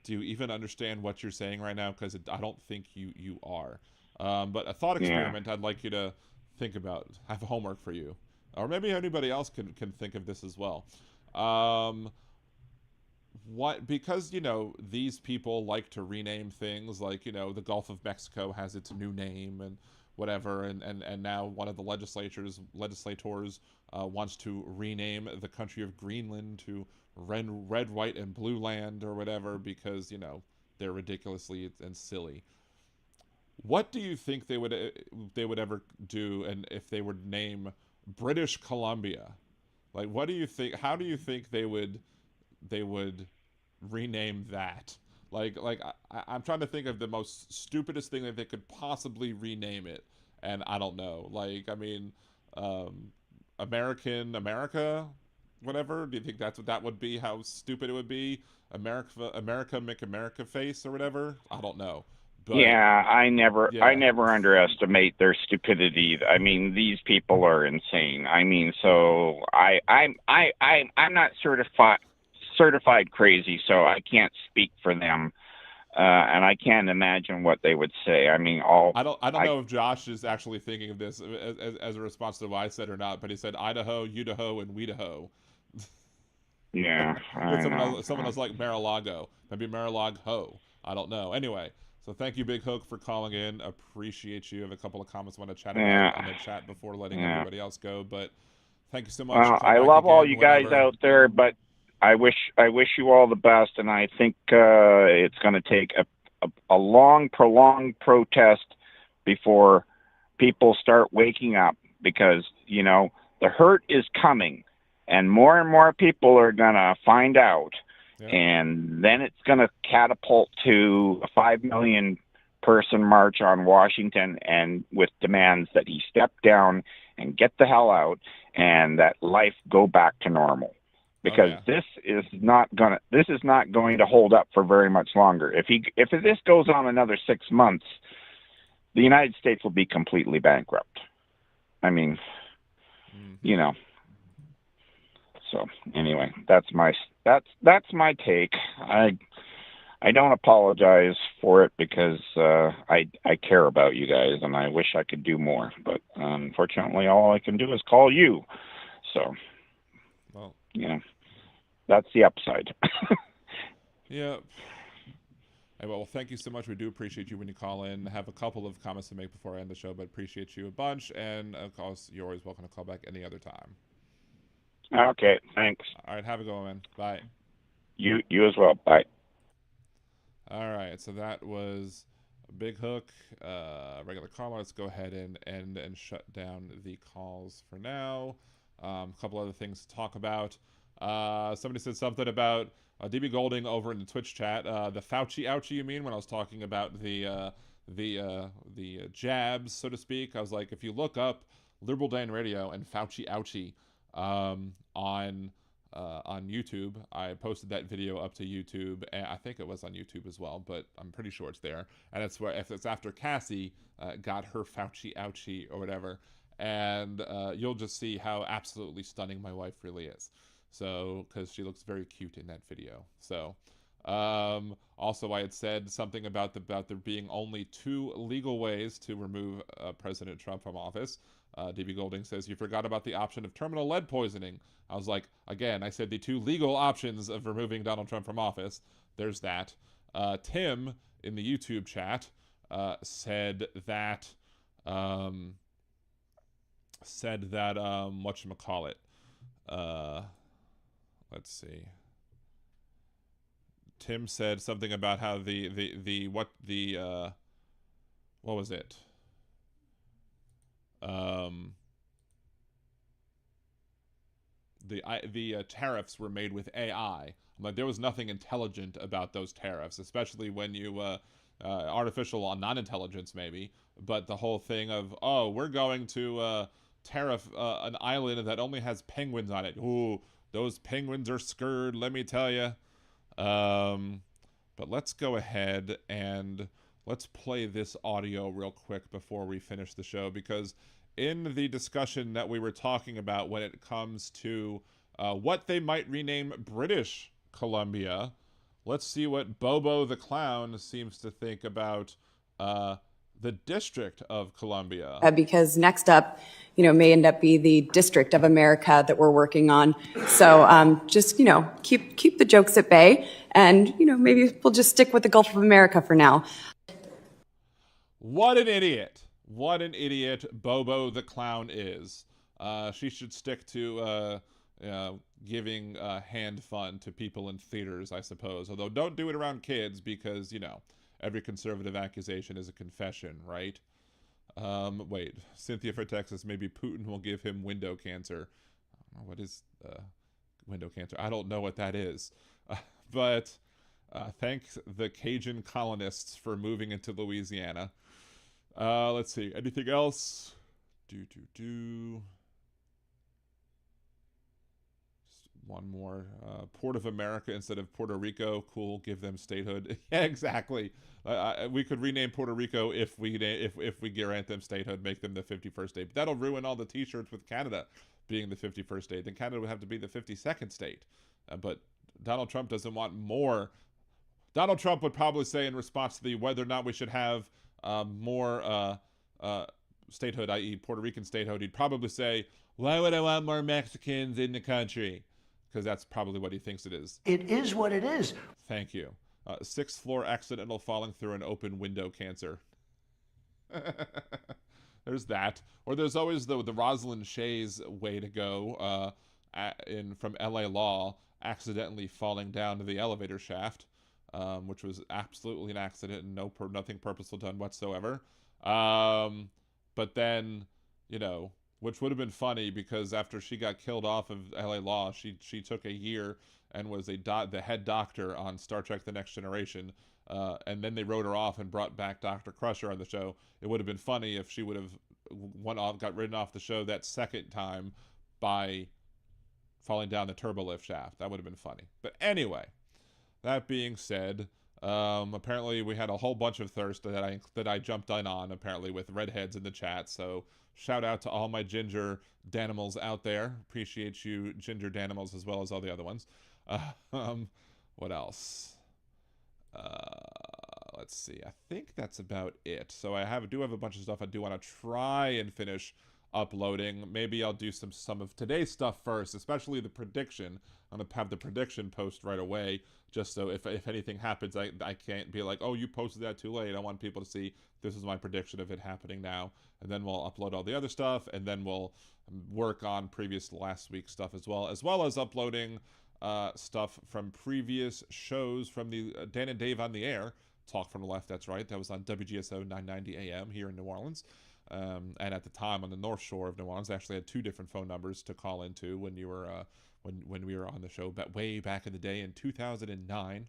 Do you even understand what you're saying right now? Because I don't think you are. But a thought experiment I'd like you to think about. I have homework for you. Or maybe anybody else can think of this as well. Because, you know, these people like to rename things, like, you know, the Gulf of Mexico has its new name and whatever, and now one of the legislators wants to rename the country of Greenland to red, white, and blue land or whatever, because, you know, they're ridiculously and silly. What do you think they would ever do, and if they would name British Columbia? Like, what do you think? How do you think they would rename that? Like I'm trying to think of the most stupidest thing that they could possibly rename it, and I don't know. Like, I mean, America, whatever. Do you think that's what that would be? How stupid it would be? America make America face or whatever. I don't know. But, yeah, I never underestimate their stupidity. I mean, these people are insane. I mean, so I'm not certified crazy, so I can't speak for them, and I can't imagine what they would say. I mean, I don't know if Josh is actually thinking of this as a response to what I said or not, but he said Idaho, Udaho, and Weedaho. Yeah, someone else like Mar-a-Lago, maybe Mar-a-Lago. I don't know. Anyway. So thank you, Big Hook, for calling in. Appreciate you. I have a couple of comments I want to chat about in the chat before letting everybody else go. But thank you so much. Well, I love all you guys out there, but I wish you all the best, and I think it's going to take a long, prolonged protest before people start waking up, because, you know, the hurt is coming, and more people are going to find out. Yeah. And then it's going to catapult to a 5 million person march on Washington, and with demands that he step down and get the hell out, and that life go back to normal. Because this is not going to hold up for very much longer. If this goes on another 6 months, the United States will be completely bankrupt. I mean, you know. So anyway, that's my take. I don't apologize for it because I care about you guys, and I wish I could do more. But unfortunately, all I can do is call you. So, well, you know, that's the upside. Yeah. Hey, well, thank you so much. We do appreciate you when you call in. I have a couple of comments to make before I end the show, but appreciate you a bunch. And of course, you're always welcome to call back any other time. Okay, thanks. All right, have a good one, man. Bye. You as well. Bye. All right, so that was a Big Hook, regular caller. Let's go ahead and end and shut down the calls for now. A couple other things to talk about. Somebody said something about DB Golding over in the Twitch chat. The Fauci ouchie, you mean? When I was talking about the jabs, so to speak. I was like, if you look up Liberal Dan Radio and Fauci ouchie on YouTube, I posted that video up to YouTube, and I think it was on YouTube as well, but I'm pretty sure it's there. And it's where, if it's after Cassie got her Fauci ouchie or whatever, and you'll just see how absolutely stunning my wife really is. So, because she looks very cute in that video. So, also I had said something about there being only 2 legal ways to remove President Trump from office. DB Golding says, you forgot about the option of terminal lead poisoning. I was like, again, I said the 2 legal options of removing Donald Trump from office. There's that. Tim in the YouTube chat said that whatchamacallit. Let's see. Tim said something about how what was it? The tariffs were made with AI. I'm like, there was nothing intelligent about those tariffs, especially when you artificial non-intelligence maybe, but the whole thing of, oh, we're going to tariff an island that only has penguins on it. Ooh, those penguins are scared, let me tell you. But let's go ahead and let's play this audio real quick before we finish the show, because in the discussion that we were talking about when it comes to what they might rename British Columbia, let's see what Bobo the Clown seems to think about the District of Columbia. Because next up, may end up be the District of America that we're working on. So just, keep the jokes at bay, and, maybe we'll just stick with the Gulf of America for now. What an idiot. What an idiot Bobo the Clown is. She should stick to giving hand fun to people in theaters, I suppose. Although don't do it around kids because, every conservative accusation is a confession, right? Wait, Cynthia for Texas, maybe Putin will give him window cancer. I don't know, what is window cancer? I don't know what that is. But thank the Cajun colonists for moving into Louisiana. Let's see. Anything else? One more. Port of America instead of Puerto Rico. Cool. Give them statehood. Yeah, exactly. We could rename Puerto Rico if we grant them statehood, make them the 51st state. But that'll ruin all the T-shirts with Canada being the 51st state. Then Canada would have to be the 52nd state. But Donald Trump doesn't want more. Donald Trump would probably say in response to the whether or not we should have more statehood, i.e. Puerto Rican statehood, he'd probably say, why would I want more Mexicans in the country? Because that's probably what he thinks it is. It is what it is. Thank you. 6th floor accidental falling through an open window cancer. There's that. Or there's always the Rosalind Shays way to go from LA Law, accidentally falling down to the elevator shaft, which was absolutely an accident and nothing purposeful done whatsoever. But then, which would have been funny because after she got killed off of LA Law, she took a year and was the head doctor on Star Trek: The Next Generation, and then they wrote her off and brought back Dr. Crusher on the show. It would have been funny if she would have got written off the show that second time by falling down the turbolift shaft. That would have been funny. But anyway, that being said, apparently we had a whole bunch of thirst that I jumped on apparently with redheads in the chat. So shout out to all my ginger danimals out there. Appreciate you, ginger danimals, as well as all the other ones. What else? Let's see. I think that's about it. So I do have a bunch of stuff I do want to try and finish uploading. Maybe I'll do some of today's stuff first, especially the prediction. I'm gonna have the prediction post right away, just so if anything happens, I can't be like, oh, you posted that too late. I want people to see this is my prediction of it happening now, and then we'll upload all the other stuff, and then we'll work on last week's stuff as well as uploading stuff from previous shows from the Dan and Dave on the Air. Talk from the Left, that's right. That was on WGSO 990 AM here in New Orleans. And at the time on the North Shore of New Orleans, I actually had 2 different phone numbers to call into when you were when we were on the show way back in the day in 2009.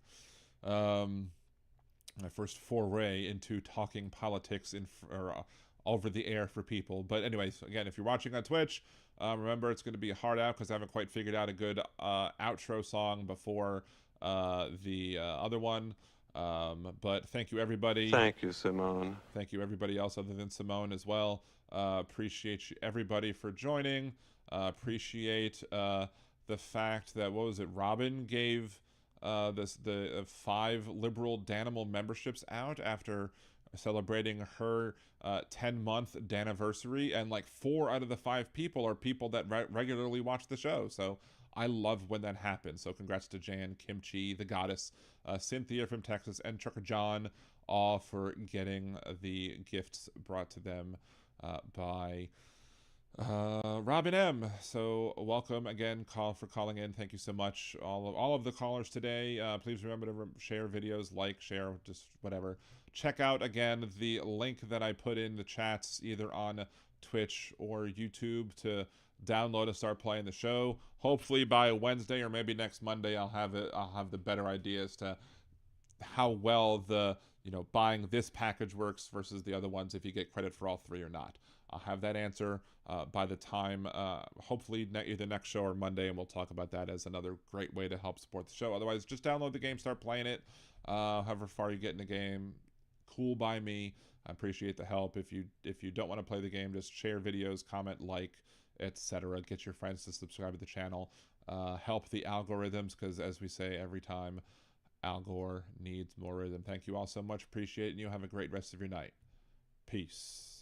My first foray into talking politics over the air for people. But anyways, again, if you're watching on Twitch, remember it's going to be hard out because I haven't quite figured out a good outro song before the other one. But thank you, everybody. Thank you, Simone. Thank you, everybody else other than Simone as well. Appreciate you, everybody, for joining. Appreciate the fact that, what was it, Robin gave the 5 liberal Danimal memberships out after celebrating her 10-month Daniversary, and like 4 out of the 5 people are people that regularly watch the show. So I love when that happens. So congrats to Jan, Kimchi, the Goddess, Cynthia from Texas, and Trucker John, all for getting the gifts brought to them by Robin M. So welcome again, for calling in. Thank you so much, all of the callers today. Please remember to share videos, share, just whatever. Check out again the link that I put in the chats, either on Twitch or YouTube, to download and start playing the show. Hopefully by Wednesday or maybe next Monday, I'll have the better idea as to how well the buying this package works versus the other ones, if you get credit for all 3 or not. I'll have that answer by the time, hopefully either next show or Monday, and we'll talk about that as another great way to help support the show. Otherwise, just download the game, start playing it. However far you get in the game, cool by me. I appreciate the help. If you don't want to play the game, just share videos, comment, etc. Get your friends to subscribe to the channel. Help the algorithms, because as we say every time, Algor needs more rhythm. Thank you all so much. Appreciate it, and you have a great rest of your night. Peace.